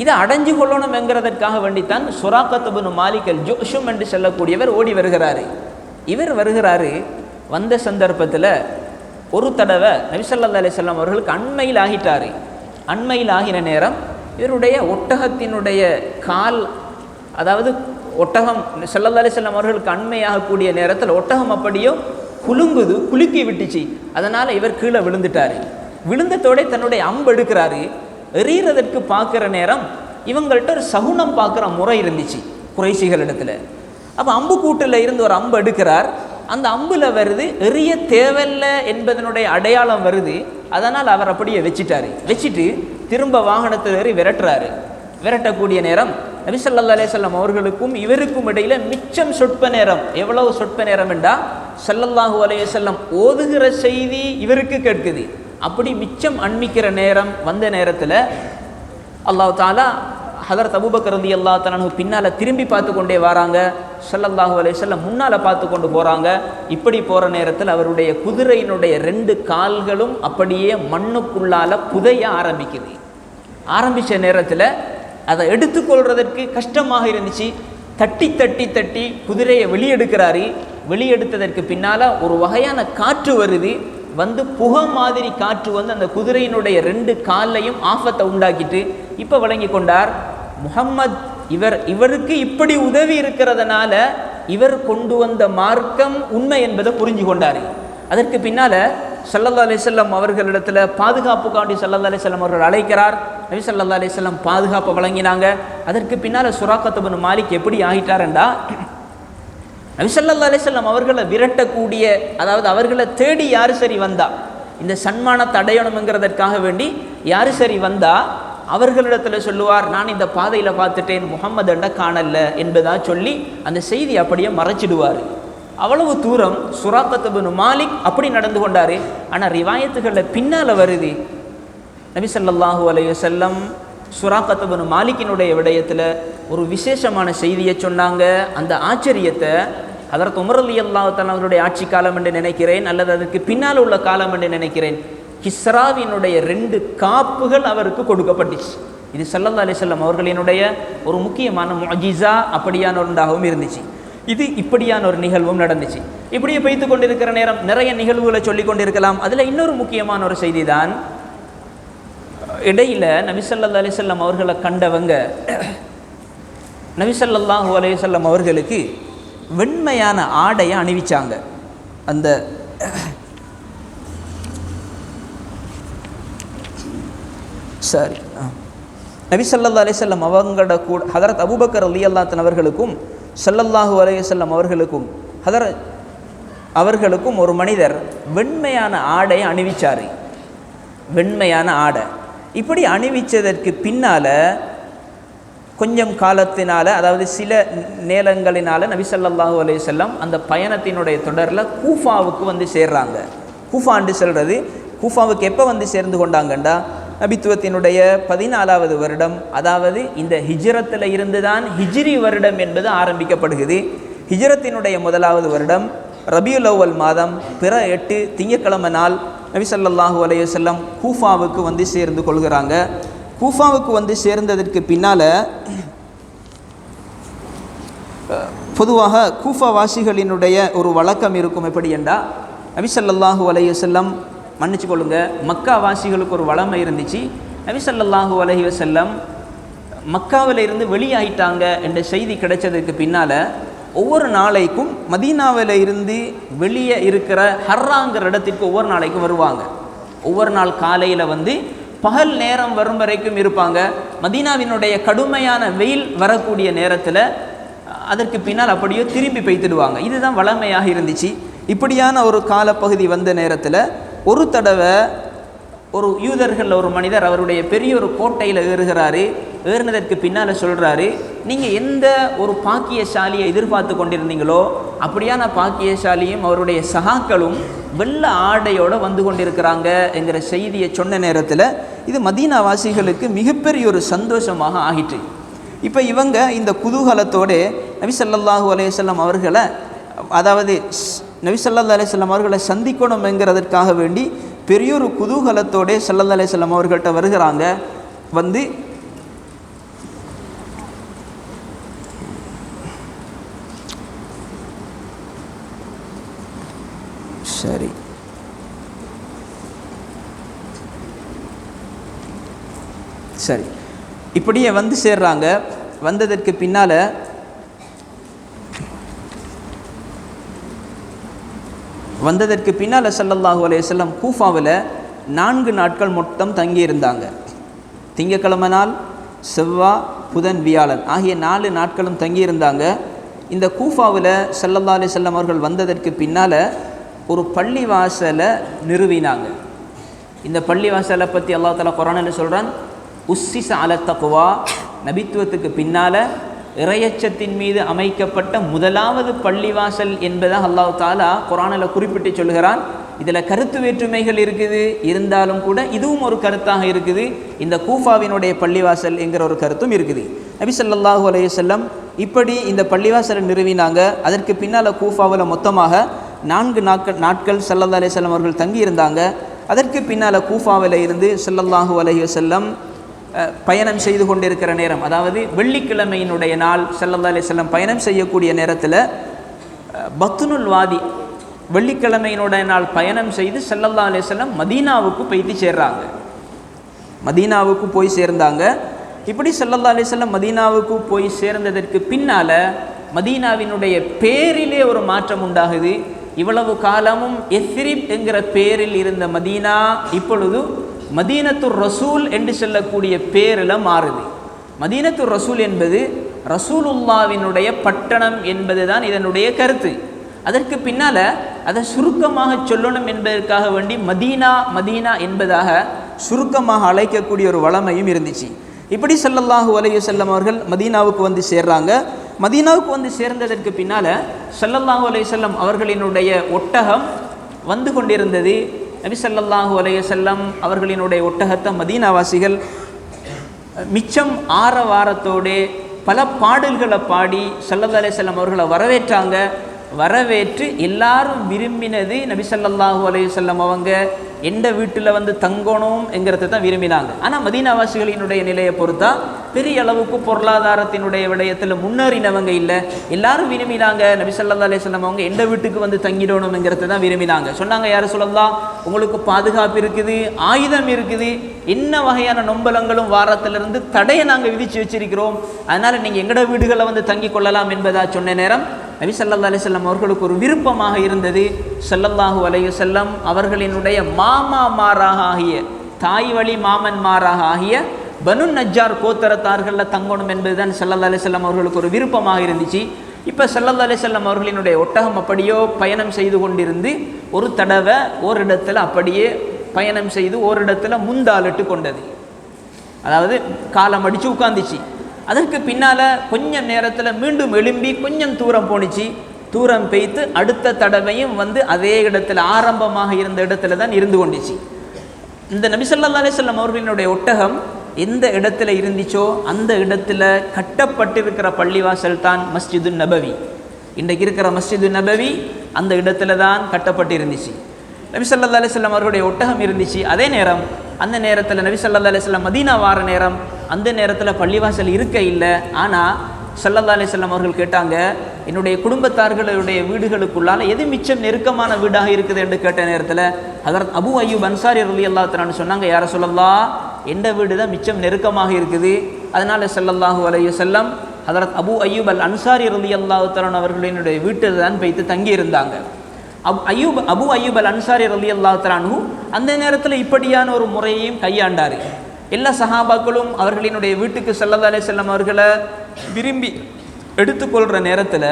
Speaker 2: இதை அடைஞ்சு கொள்ளணும் என்கிறதற்காக வேண்டித்தான் சுராக்கத் இப்னு மாலிக் அல் ஜுஷும் என்று சொல்லக்கூடியவர் ஓடி வருகிறாரு. இவர் வருகிறாரு. வந்த சந்தர்ப்பத்தில் ஒரு தடவை நபி ஸல்லல்லாஹு அலைஹி வஸல்லம் அவர்களுக்கு அண்மையில் ஆகிட்டார். அண்மையில் ஆகிற நேரம் இவருடைய ஒட்டகத்தினுடைய கால், அதாவது ஒட்டகம் ஸல்லல்லாஹு அலைஹி வஸல்லம் அவர்களுக்கு அண்மையாகக்கூடிய நேரத்தில் ஒட்டகம் அப்படியோ குலுக்கி விட்டுச்சு. அதனால் இவர் கீழே விழுந்துட்டார். விழுந்ததோட தன்னுடைய அம்பு எடுக்கிறாரு. எறிகிறதற்கு பார்க்குற நேரம் இவங்கள்ட்ட ஒரு சகுனம் பார்க்குற முறை இருந்துச்சு குறைஷிகளிடத்தில். அப்போ அம்பு கூட்டில் இருந்து ஒரு அம்பு எடுக்கிறார். அந்த அம்பில் வருது, எறிய தேவையில்லை என்பதனுடைய அடையாளம் வருது. அதனால் அவர் அப்படியே வச்சுட்டு திரும்ப வாகனத்தில் ஏறி விரட்டுறாரு. விரட்டக்கூடிய நேரம் நபி ஸல்லல்லாஹு அலைஹி வஸல்லம் அவர்களுக்கும் இவருக்கும் இடையில் மிச்சம் சொற்ப நேரம். எவ்வளவு சொற்ப நேரம் என்றால், ஸல்லல்லாஹு அலைஹி வஸல்லம் ஓதுகிற செய்தி இவருக்கு கேட்குது. அப்படி மிச்சம் அண்மிக்கிற நேரம் வந்த நேரத்தில் அல்லாஹ் தாலா ஹதரத் அபூபக்கர் ரலியல்லாஹு தஆலா பின்னால் திரும்பி பார்த்து கொண்டே வராங்க. ஸல்லல்லாஹு அலைஹி வஸல்லம் முன்னால் பார்த்து கொண்டு போகிறாங்க. இப்படி போகிற நேரத்தில் அவருடைய குதிரையினுடைய 2 கால்களும் அப்படியே மண்ணுக்குள்ளால் புதைய ஆரம்பித்த நேரத்தில் அதை எடுத்துக்கொள்வதற்கு கஷ்டமாக இருந்துச்சு. தட்டி குதிரையை வெளியெடுத்ததற்கு பின்னால் ஒரு வகையான காற்று வருது. வந்து புகை மாதிரி காற்று வந்து அந்த குதிரையினுடைய 2 காலையும் ஆபத்தை உண்டாக்கிட்டு இப்போ விளங்கி கொண்டார், முஹம்மத் இவருக்கு இப்படி உதவி இருக்கிறதுனால இவர் கொண்டு வந்த மார்க்கம் உண்மை என்பதை புரிஞ்சு கொண்டார். அதற்கு பின்னால் ஸல்லல்லாஹு அலைஹி வஸல்லம் அவர்களிடத்தில் பாதுகாப்புக்காண்டி ஸல்லல்லாஹு அலைஹி வஸல்லம் அவர்கள் அழைக்கிறார். நபி ஸல்லல்லாஹு அலைஹி வஸல்லம் பாதுகாப்பை வழங்கினாங்க. அதற்கு பின்னால் சுராக்கத் இப்னு மாலிக் எப்படி ஆகிட்டாருண்டா, நபி ஸல்லல்லாஹு அலைஹி வஸல்லம் அவர்களை விரட்டக்கூடிய, அதாவது அவர்களை தேடி யார் சரி வந்தா, இந்த சன்மானத்தை அடையணுங்கிறதற்காக வேண்டி யார் சரி வந்தா அவர்களிடத்தில் சொல்லுவார், நான் இந்த பாதையில் பார்த்துட்டேன், முகம்மது அண்ட காணல என்பதா சொல்லி அந்த செய்தி அப்படியே மறைச்சிடுவார். அவ்வளவு தூரம் சுராக்கத் இப்னு மாலிக் அப்படி நடந்து கொண்டார். ஆனால் ரிவாயத்துகளில் பின்னால் வருது, நபி ஸல்லல்லாஹு அலைஹி வஸல்லம் சுராக்கத் இப்னு மாலிக்கினுடைய விடயத்தில் ஒரு விசேஷமான செய்தியை சொன்னாங்க. அந்த ஆச்சரியத்தை ஹதரத் உமர் ரலியல்லாஹு தஆலா அவருடைய ஆட்சி காலம் என்று நினைக்கிறேன், அல்லது அதற்கு பின்னால் உள்ள காலம் என்று நினைக்கிறேன், கிஸ்ராவினுடைய 2 காப்புகள் அவருக்கு கொடுக்கப்பட்டுச்சு. இது ஸல்லல்லாஹு அலைஹி வஸல்லம் அவர்களினுடைய ஒரு முக்கியமான முஅஜிஸா அப்படியான ஒன்றாகவும் இருந்துச்சு. இது இப்படியான ஒரு நிகழ்வும் நடந்துச்சு. இப்படியே வைத்து கொண்டிருக்கிற நேரம் நிறைய நிகழ்வுகளை சொல்லி கொண்டிருக்கலாம். அதில் இன்னொரு முக்கியமான ஒரு செய்தி தான், இடையில நபி ஸல்லல்லாஹு அலைஹி வஸல்லம் அவர்களை கண்டவங்க நபி ஸல்லல்லாஹு அலைஹி வஸல்லம் அவர்களுக்கு வெண்மையான ஆடையை அணிவிச்சாங்க. அந்த சரி நபி ஸல்லல்லாஹு அலைஹி வஸல்லம் அவங்களோட கூட ஹதரத் அபூபக்கர் ரலியல்லாஹு அன்ஹு அவர்களுக்கும் ஸல்லல்லாஹு அலைஹி வஸல்லம் அவர்களுக்கும் ஒரு மனிதர் வெண்மையான ஆடையை அணிவிச்சார். வெண்மையான ஆடை இப்படி அணிவிச்சதற்கு பின்னால் கொஞ்சம் காலத்தினால, அதாவது சில நேரங்களினால நபி ஸல்லல்லாஹு அலைஹி வஸல்லம் அந்த பயணத்தினுடைய தொடரில் கூஃபாவுக்கு வந்து சேர்றாங்க. கூஃபான்னு சொல்கிறது, கூஃபாவுக்கு எப்போ வந்து சேர்ந்து கொண்டாங்கண்டா, நபித்துவத்தினுடைய 14வது வருடம், அதாவது இந்த ஹிஜ்ரத்தில் இருந்து தான் ஹிஜ்ரி வருடம் என்பது ஆரம்பிக்கப்படுகிறது. ஹிஜ்ரத்தினுடைய 1வது வருடம் ரபியுல் அவ்வல் மாதம் பிற 8 திங்கட்கிழமை நாள் நபி ஸல்லல்லாஹு அலைஹி வஸல்லம் கூஃபாவுக்கு வந்து சேர்ந்து கொள்கிறாங்க. கூஃபாவுக்கு வந்து சேர்ந்ததற்கு பின்னால் பொதுவாக கூஃபாவாசிகளினுடைய ஒரு வழக்கம் இருக்கும். எப்படி என்றால், நபி ஸல்லல்லாஹு அலைஹி வஸல்லம், மன்னிச்சு கொள்ளுங்க, மக்கா வாசிகளுக்கு ஒரு வளமை இருந்துச்சு. நபி ஸல்லல்லாஹு அலைஹி வஸல்லம் மக்காவில் இருந்து வெளியாகிட்டாங்க என்ற செய்தி கிடைச்சதுக்கு பின்னால் ஒவ்வொரு நாளைக்கும் மதீனாவில் இருந்து வெளியே இருக்கிற ஹர்ராங்கிற இடத்திற்கு ஒவ்வொரு நாளைக்கும் வருவாங்க. ஒவ்வொரு நாள் காலையில் வந்து பகல் நேரம் வரும் வரைக்கும் இருப்பாங்க. மதீனாவினுடைய கடுமையான வெயில் வரக்கூடிய நேரத்தில் அதற்கு பின்னால் அப்படியே திரும்பி பெய்திடுவாங்க. இதுதான் வளமையாக இருந்துச்சு. இப்படியான ஒரு காலப்பகுதி வந்த நேரத்தில் ஒரு தடவை ஒரு யூதர்களில் ஒரு மனிதர் அவருடைய பெரிய ஒரு கோட்டையில் ஏறுகிறாரு. ஏறினதற்கு பின்னால் சொல்கிறாரு, நீங்கள் எந்த ஒரு பாக்கியசாலியை எதிர்பார்த்து கொண்டிருந்தீங்களோ அப்படியான பாக்கியசாலியும் அவருடைய சகாக்களும் வெள்ளை ஆடையோடு வந்து கொண்டிருக்கிறாங்க என்கிற செய்தியை சொன்ன நேரத்தில் இது மதீனாவாசிகளுக்கு மிகப்பெரிய ஒரு சந்தோஷமாக ஆகிட்டு. இப்போ இவங்க இந்த குதூகலத்தோடு நபி ஸல்லல்லாஹு அலைஹி வஸல்லம் அவர்களை, அதாவது நபி ஸல்லல்லாஹு அலைஹி வஸல்லம் அவர்களை சந்திக்கணும் என்கிறதற்காக வேண்டி பெரியொரு குதூகலத்தோடே ஸல்லல்லாஹு அலைஹி வஸல்லம் அவர்கள்ட்ட வருகிறாங்க. வந்து சரி சரி இப்படியே வந்து சேர்றாங்க. வந்ததற்கு பின்னால் ஸல்லல்லாஹு அலைஹி வஸல்லம் கூஃபாவில் 4 நாட்கள் மொத்தம் தங்கியிருந்தாங்க. திங்கக்கிழமை நாள், செவ்வாய், புதன், வியாழன் ஆகிய 4 நாட்களும் தங்கியிருந்தாங்க. இந்த கூஃபாவில் ஸல்லல்லாஹு அலைஹி வஸல்லம் அவர்கள் வந்ததற்கு பின்னால் ஒரு பள்ளிவாசலை நிறுவினாங்க. இந்த பள்ளிவாசலை பற்றி அல்லாஹ் தஆலா குர்ஆனில் சொல்கிறான், உஸ்ஸிஸ அல தக்வா, நபித்துவத்துக்கு பின்னால் இறையச்சத்தின் மீது அமைக்கப்பட்ட முதலாவது பள்ளிவாசல் என்பதாக அல்லாஹ் தஆலா குர்ஆனில் குறிப்பிட்டு சொல்கிறான். இதில் கருத்து வேற்றுமைகள் இருக்குது, இருந்தாலும் கூட இதுவும் ஒரு கருத்தாக இருக்குது. இந்த கூஃபாவினுடைய பள்ளிவாசல் என்கிற ஒரு கருத்தும் இருக்குது. நபி ஸல்லல்லாஹு அலைஹி வஸல்லம் இப்படி இந்த பள்ளிவாசலை நிறுவினாங்க. அதற்கு பின்னால் கூஃபாவில் மொத்தமாக 4 நாட்கள் ஸல்லல்லாஹு அலைஹி வஸல்லம் அவர்கள் தங்கியிருந்தாங்க. அதற்கு பின்னால் கூஃபாவில் இருந்து ஸல்லல்லாஹு அலைஹி வஸல்லம் பயணம் செய்து கொண்டிருக்கிற நேரம், அதாவது வெள்ளிக்கிழமையினுடைய நாள் ஸல்லல்லாஹு அலைஹி வஸல்லம் பயணம் செய்யக்கூடிய நேரத்தில் பத்னுல் வாதி, வெள்ளிக்கிழமையினுடைய நாள் பயணம் செய்து ஸல்லல்லாஹு அலைஹி வஸல்லம் மதீனாவுக்கு போய்த்து சேர்றாங்க. மதீனாவுக்கு போய் சேர்ந்தாங்க. இப்படி ஸல்லல்லாஹு அலைஹி வஸல்லம் மதீனாவுக்கு போய் சேர்ந்ததற்கு பின்னால் மதீனாவினுடைய பேரிலே ஒரு மாற்றம் உண்டாகுது. இவ்வளவு காலமும் எஸ்ரிப் என்கிற பேரில் இருந்த மதீனா இப்பொழுது மதீனத்துர் ரசூல் என்று சொல்லக்கூடிய பேரில் மாறுது. மதீனத்துர் ரசூல் என்பது ரசூலுல்லாவினுடைய பட்டணம் என்பதுதான் இதனுடைய கருத்து. அதற்கு பின்னால் அதை சுருக்கமாக சொல்லணும் என்பதற்காக வேண்டி மதீனா மதீனா என்பதாக சுருக்கமாக அழைக்கக்கூடிய ஒரு வளமையும் இருந்துச்சு. இப்படி ஸல்லல்லாஹு அலைஹி வஸல்லம் அவர்கள் மதீனாவுக்கு வந்து சேர்றாங்க. மதீனாவுக்கு வந்து சேர்ந்ததற்கு பின்னால் ஸல்லல்லாஹு அலைஹி வஸல்லம் அவர்களினுடைய ஒட்டகம் வந்து கொண்டிருந்தது. நபி ஸல்லல்லாஹு அலைஹி வஸல்லம் அவர்களினுடைய ஒட்டகத்தை மதீனாவாசிகள் மிச்சம் ஆரவாரத்தோடு பல பாடல்களை பாடி ஸல்லல்லாஹு அலைஹி வஸல்லம் அவர்களை வரவேற்றாங்க. வரவேற்று எல்லாரும் விரும்பினது நபி ஸல்லல்லாஹு அலைஹி வஸல்லம் அவங்க எந்த வீட்டில் வந்து தங்கணும் என்கிறத தான் விரும்பினாங்க. ஆனால் மதீனாவாசிகளினுடைய நிலையை பொறுத்தா பெரிய அளவுக்கு பொருளாதாரத்தினுடைய விடயத்தில் முன்னேறினவங்க இல்லை. எல்லாரும் விரும்பினாங்க நபி ஸல்லல்லாஹு அலைஹி வஸல்லம் அவங்க எந்த வீட்டுக்கு வந்து தங்கிடணும் என்கிறத தான் விரும்பினாங்க. சொன்னாங்க, யார் சொல்லலாம், உங்களுக்கு பாதுகாப்பு இருக்குது, ஆயுதம் இருக்குது, என்ன வகையான நொம்பலங்களும் வாரத்திலிருந்து தடையை நாங்கள் விதித்து வச்சிருக்கிறோம், அதனால் நீங்கள் எங்கட வீடுகளை வந்து தங்கி கொள்ளலாம் என்பதா சொன்ன நேரம் நபி ஸல்லல்லாஹு அலைஹி வஸல்லம் அவர்களுக்கு ஒரு விருப்பமாக இருந்தது. ஸல்லல்லாஹு அலைஹி வஸல்லம் அவர்களினுடைய மாமாமாராக ஆகிய தாய் வழி மாமன்மாராக ஆகிய பனு நஜ்ஜார் கோத்தரத்தார்களில் தங்கணும் என்பதுதான் ஸல்லல்லாஹு அலைஹி வஸல்லம் அவர்களுக்கு ஒரு விருப்பமாக இருந்துச்சு. இப்போ ஸல்லல்லாஹு அலைஹி வஸல்லம் அவர்களினுடைய ஒட்டகம் அப்படியோ பயணம் செய்து கொண்டிருந்து ஒரு தடவை ஓரிடத்தில் அப்படியே பயணம் செய்து ஓரிடத்தில் முந்தாலிட்டு கொண்டது. அதாவது காலம் அடித்து உட்காந்துச்சு. அதற்கு பின்னால் கொஞ்சம் நேரத்தில் மீண்டும் எழும்பி கொஞ்சம் தூரம் போணுச்சு. தூரம் பெய்த்து அடுத்த தடவையும் வந்து அதே இடத்துல ஆரம்பமாக இருந்த இடத்துல தான் இருந்து கொண்டுச்சு. இந்த நபி ஸல்லல்லாஹு அலைஹி வஸல்லம் அவர்களினுடைய ஒட்டகம் எந்த இடத்துல இருந்துச்சோ அந்த இடத்துல கட்டப்பட்டிருக்கிற பள்ளிவாசல் தான் மஸ்ஜிது நபவி. இன்றைக்கு இருக்கிற மஸ்ஜிது நபவி அந்த இடத்துல தான் கட்டப்பட்டிருந்துச்சு. நபி ஸல்லல்லாஹு அலைஹி வஸல்லம் அவர்களுடைய ஒட்டகம் இருந்துச்சு. அதே நேரம் அந்த நேரத்தில் நபி ஸல்லல்லாஹு அலைஹி வஸல்லம் மதீனா வார நேரம் அந்த நேரத்தில் பள்ளிவாசல் இருக்க இல்லை. ஆனால் ஸல்லல்லாஹு அலைஹி வஸல்லம் அவர்கள் கேட்டாங்க, என்னுடைய குடும்பத்தார்களுடைய வீடுகளுக்குள்ளால் எது மிச்சம் நெருக்கமான வீடாக இருக்குது என்று கேட்ட நேரத்தில் ஹதரத் அபு அய்யூப் அன்சாரி ரலியல்லாஹு தஆலா சொன்னாங்க, யார சொல்லலாம், எந்த வீடு தான் மிச்சம் நெருக்கமாக இருக்குது. அதனால் ஸல்லல்லாஹு அலைஹி வஸல்லம் ஹதரத் அபு அய்யூப் அல் அன்சாரி ரலியல்லாஹு தஆலா அவர்களினுடைய வீட்டில் தான் வைத்து தங்கி இருந்தாங்க. அபு அய்யூப் அல் அன்சாரி ரலியல்லாஹு தஆலா அந்த நேரத்தில் இப்படியான ஒரு முறையையும் கையாண்டார். எல்லா சஹாபாக்களும் அவர்களினுடைய வீட்டுக்கு ஸல்லல்லாஹு அலைஹி வஸல்லம் அவர்களை விரும்பி எடுத்துக்கொள்கிற நேரத்தில்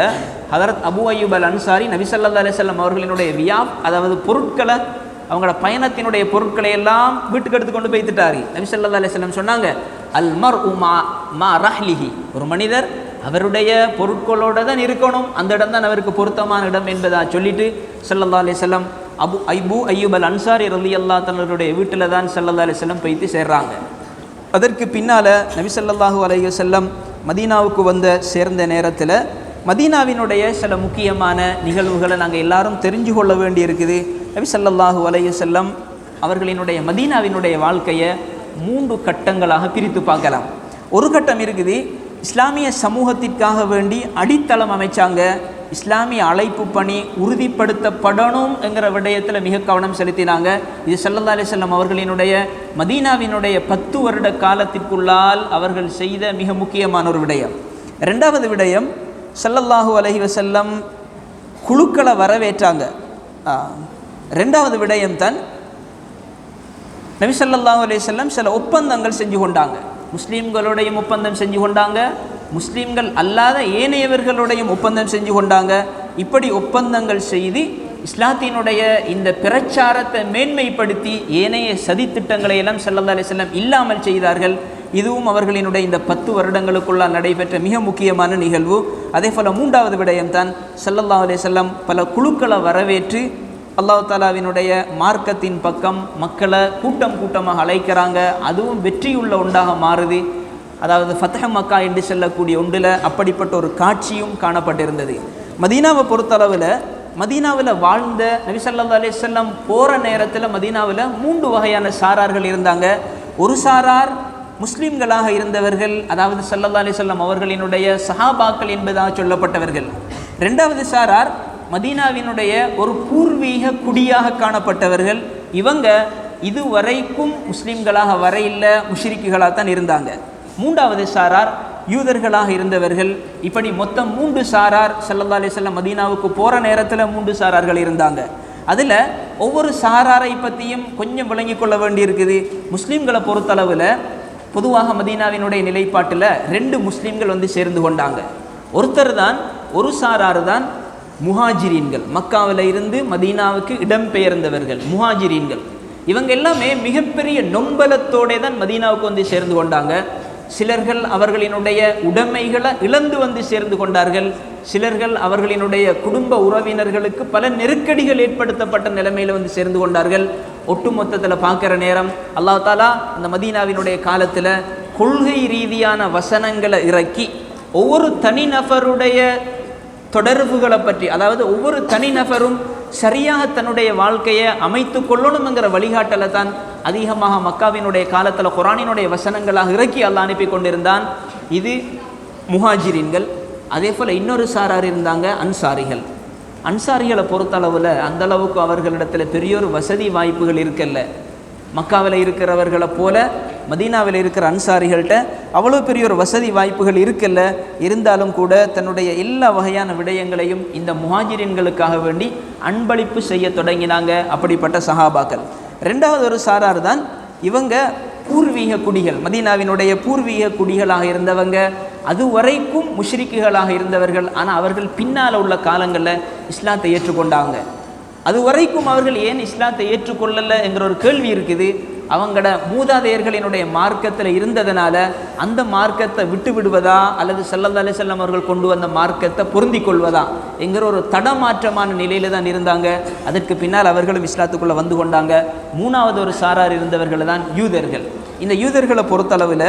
Speaker 2: ஹதரத் அபு அய்யூப் அல் அன்சாரி நபி ஸல்லல்லாஹு அலைஹி வஸல்லம் அவர்களினுடைய அதாவது பொருட்களை, அவங்களோட பயணத்தினுடைய பொருட்களை எல்லாம் வீட்டுக்கு எடுத்துக்கொண்டு போய்த்துட்டாரு. நபி ஸல்லல்லாஹு அலைஹி வஸல்லம் சொன்னாங்க, அல் மர்உ மா ரஹ்லிஹி, ஒரு மனிதர் அவருடைய பொருட்களோடு தான் இருக்கணும், அந்த இடம் தான் அவருக்கு பொருத்தமான இடம் என்பதா சொல்லிட்டு ஸல்லல்லாஹு அலைஹி வஸல்லம் அபு அய்யூப் அல் அன்சாரி ரலியல்லாஹு தஆலாவுடைய வீட்டில் தான் ஸல்லல்லாஹு அலைஹி வஸல்லம் போய்த்து சேர்றாங்க. அதற்கு பின்னால் நபி ஸல்லல்லாஹு அலைஹி வஸல்லம் மதீனாவுக்கு சேர்ந்த நேரத்தில் மதீனாவினுடைய சில முக்கியமான நிகழ்வுகளை நாங்கள் எல்லாரும் தெரிஞ்சு கொள்ள வேண்டி இருக்குது. நபி ஸல்லல்லாஹு அலைஹி வஸல்லம் அவர்களினுடைய மதீனாவினுடைய வாழ்க்கையை 3 கட்டங்களாக பிரித்து பார்க்கலாம். ஒரு கட்டம் இருக்குது, இஸ்லாமிய சமூகத்திற்காக வேண்டி அடித்தளம் அமைச்சாங்க. இஸ்லாமிய அழைப்பு பணி உறுதிப்படுத்தப்படணும் என்கிற விடயத்தில் மிக கவனம் செலுத்தினாங்க. இது ஸல்லல்லாஹு அலைஹி வஸல்லம் அவர்களினுடைய மதீனாவினுடைய 10 வருட காலத்திற்குள்ளால் அவர்கள் செய்த மிக முக்கியமான ஒரு விடயம். 2வது விடயம், ஸல்லல்லாஹு அலைஹி வஸல்லம் குழுக்களை வரவேற்றாங்க. 2வது விடயம் தான் நபி ஸல்லல்லாஹு அலைஹி வஸல்லம் சில ஒப்பந்தங்கள் செஞ்சு கொண்டாங்க. முஸ்லீம்களோடையும் ஒப்பந்தம் செஞ்சு கொண்டாங்க, முஸ்லீம்கள் அல்லாத ஏனையவர்களுடையும் ஒப்பந்தம் செஞ்சு கொண்டாங்க. இப்படி ஒப்பந்தங்கள் செய்து இஸ்லாத்தினுடைய இந்த பிரச்சாரத்தை மேன்மைப்படுத்தி ஏனைய சதித்திட்டங்களை எல்லாம் ஸல்லல்லாஹு அலைஹி வஸல்லம் இல்லாமல் செய்தார்கள். இதுவும் அவர்களினுடைய இந்த 10 வருடங்களுக்குள்ளால் நடைபெற்ற மிக முக்கியமான நிகழ்வு. அதே போல் 3வது விடயம் தான் ஸல்லல்லாஹு அலைஹி வஸல்லம் பல குழுக்களை வரவேற்று அல்லாஹ் தாலாவினுடைய மார்க்கத்தின் பக்கம் மக்களை கூட்டம் கூட்டமாக அழைக்கிறாங்க. அதுவும் வெற்றியுள்ள ஒன்றாக மாறுது. அதாவது ஃபத்ஹ் மக்கா என்று சொல்லக்கூடிய ஒன்றில் அப்படிப்பட்ட ஒரு காட்சியும் காணப்பட்டிருந்தது. மதீனாவை பொறுத்தளவில் மதீனாவில் வாழ்ந்த நபி ஸல்லல்லாஹு அலைஹி வஸல்லம் போகிற நேரத்தில் மதீனாவில் 3 வகையான சாரார்கள் இருந்தாங்க. ஒரு சாரார் முஸ்லீம்களாக இருந்தவர்கள், அதாவது ஸல்லல்லாஹு அலைஹி வஸல்லம் அவர்களினுடைய சஹாபாக்கள் என்பதாக சொல்லப்பட்டவர்கள். 2வது சாரார் மதீனாவினுடைய ஒரு பூர்வீக குடியாக காணப்பட்டவர்கள். இவங்க இதுவரைக்கும் முஸ்லீம்களாக வரையில் முஷ்ரிக்குகளாக தான் இருந்தாங்க. 3வது சாரார் யூதர்களாக இருந்தவர்கள். இப்படி மொத்தம் 3 சாரார் ஸல்லல்லாஹு அலைஹி வஸல்லம் மதீனாவுக்கு போகிற நேரத்தில் 3 சாரார்கள் இருந்தாங்க. அதில் ஒவ்வொரு சாராரை பற்றியும் கொஞ்சம் விளங்கி கொள்ள வேண்டியிருக்குது. முஸ்லீம்களை பொறுத்தளவில் பொதுவாக மதீனாவினுடைய நிலைப்பாட்டில் 2 முஸ்லீம்கள் வந்து சேர்ந்து கொண்டாங்க. ஒரு சாரார் தான் முஹாஜிரீன்கள், மக்காவில் இருந்து மதீனாவுக்கு இடம்பெயர்ந்தவர்கள் முஹாஜிரீன்கள். இவங்க எல்லாமே மிகப்பெரிய நொம்பலத்தோടെ தான் மதீனாவுக்கு வந்து சேர்ந்து கொண்டாங்க. சிலர்கள் அவர்களினுடைய உடைமைகளை இழந்து வந்து சேர்ந்து கொண்டார்கள். சிலர்கள் அவர்களினுடைய குடும்ப உறவினர்களுக்கு பல நெருக்கடிகள் ஏற்படுத்தப்பட்ட நிலைமையில் வந்து சேர்ந்து கொண்டார்கள். ஒட்டுமொத்தத்தில் பார்க்குற நேரம் அல்லாஹ் தாலா அந்த மதீனாவினுடைய காலத்தில் கொள்கை ரீதியான வசனங்களை இறக்கி ஒவ்வொரு தனிநபருடைய தொடர்புகளை பற்றி, அதாவது ஒவ்வொரு தனிநபரும் சரியாக தன்னுடைய வாழ்க்கையை அமைத்து கொள்ளணுங்கிற வழிகாட்டலை தான் அதிகமாக மக்காவினுடைய காலத்தில் குர்ஆனினுடைய வசனங்களாக இறக்கி அல்லாஹ் அனுப்பி கொண்டிருந்தான். இது முஹாஜிரீன்கள். அதே போல் இன்னொரு சாரார் இருந்தாங்க, அன்சாரிகள். அன்சாரிகளை பொறுத்தளவில் அந்தளவுக்கு அவர்களிடத்தில் பெரியோரு வசதி வாய்ப்புகள் இருக்கல்ல. மக்காவில் இருக்கிறவர்களை போல மதீனாவில் இருக்கிற அன்சாரிகள்கிட்ட அவ்வளோ பெரிய ஒரு வசதி வாய்ப்புகள் இருக்கல்ல. இருந்தாலும் கூட தன்னுடைய எல்லா வகையான விடயங்களையும் இந்த முஹாஜிரீன்களுக்காக வேண்டி அன்பளிப்பு செய்ய தொடங்கினாங்க அப்படிப்பட்ட சஹாபாக்கள். 2வது ஒரு சாரார் தான் இவங்க பூர்வீக குடிகள், மதீனாவினுடைய பூர்வீக குடிகளாக இருந்தவங்க, அதுவரைக்கும் முஷ்ரிக்குகளாக இருந்தவர்கள். ஆனால் அவர்கள் பின்னால் உள்ள காலங்களில் இஸ்லாத்தை ஏற்றுக்கொண்டாங்க. அதுவரைக்கும் அவர்கள் ஏன் இஸ்லாத்தை ஏற்றுக்கொள்ளலை என்கிற ஒரு கேள்வி இருக்குது. அவங்களோட மூதாதையர்களினுடைய மார்க்கத்தில் இருந்ததுனால அந்த மார்க்கத்தை விட்டு விடுவதா அல்லது ஸல்லல்லாஹு அலைஹி வஸல்லம் அவர்கள் கொண்டு வந்த மார்க்கத்தை பொருந்தி கொள்வதா என்கிற ஒரு தடமாற்றமான நிலையில் தான் இருந்தாங்க. அதற்கு பின்னால் அவர்களும் இஸ்லாத்துக்குள்ளே வந்து கொண்டாங்க. 3வது ஒரு சாரார் இருந்தவர்கள் தான் யூதர்கள். இந்த யூதர்களை பொறுத்தளவில்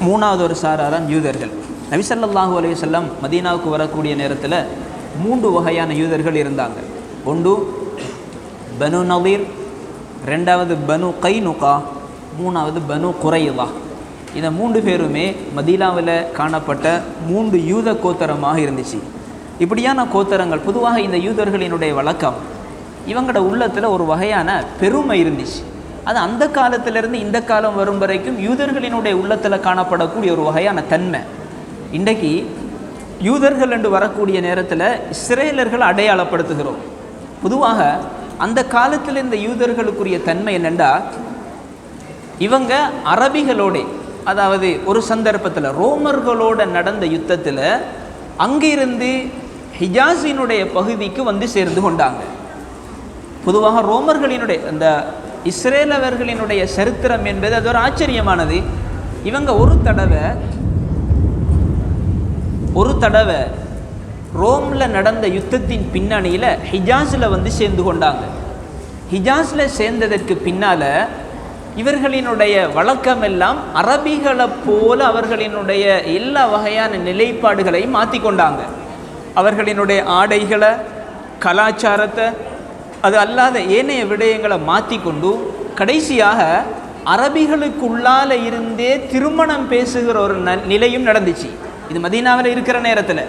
Speaker 2: மூணாவது ஒரு சாராரான் யூதர்கள். நபி ஸல்லல்லாஹு அலைஹி வஸல்லம் மதீனாவுக்கு வரக்கூடிய நேரத்தில் 3 வகையான யூதர்கள் இருந்தாங்க. ஒன்று பனு நதீர், 2வது பனு கைனுகா, 3வது பனு குரைலா. இந்த 3 பேருமே மதீனாவில் காணப்பட்ட 3 யூத கோத்தரமாக இருந்துச்சு. இப்படியான கோத்தரங்கள் பொதுவாக இந்த யூதர்களினுடைய வழக்கம், இவங்களோட உள்ளத்தில் ஒரு வகையான பெருமை இருந்துச்சு. அது அந்த காலத்திலிருந்து இந்த காலம் வரும் வரைக்கும் யூதர்களினுடைய உள்ளத்தில் காணப்படக்கூடிய ஒரு வகையான தன்மை. இன்றைக்கு யூதர்கள் என்று வரக்கூடிய நேரத்தில் இஸ்ரேலர்கள் அடையாளப்படுத்துகிறோம். பொதுவாக அந்த காலத்தில் இந்த யூதர்களுக்குரிய தன்மை என்னென்னா, இவங்க அரபிகளோட, அதாவது ஒரு சந்தர்ப்பத்தில் ரோமர்களோட நடந்த யுத்தத்தில் அங்கிருந்து ஹிஜாஸினுடைய பகுதிக்கு வந்து சேர்ந்து கொண்டாங்க. பொதுவாக ரோமர்களினுடைய அந்த இஸ்ரேலவர்களினுடைய சரித்திரம் என்பது அது ஒரு ஆச்சரியமானது. இவங்க ஒரு தடவை ரோமில் நடந்த யுத்தத்தின் பின்னணியில் ஹிஜாஸில் வந்து சேர்ந்து கொண்டாங்க. ஹிஜாஸில் சேர்ந்ததற்கு பின்னால் இவர்களினுடைய வழக்கமெல்லாம் அரபிகளை போல அவர்களினுடைய எல்லா வகையான நிலைப்பாடுகளையும் மாற்றி கொண்டாங்க. அவர்களினுடைய ஆடைகளை, கலாச்சாரத்தை, அது அல்லாத ஏனைய விடயங்களை மாற்றி கொண்டு கடைசியாக அரபிகளுக்குள்ளால் இருந்தே திருமணம் பேசுகிற ஒரு நிலையும் நடந்துச்சு. இது மதீனாவில் இருக்கிற நேரத்தில்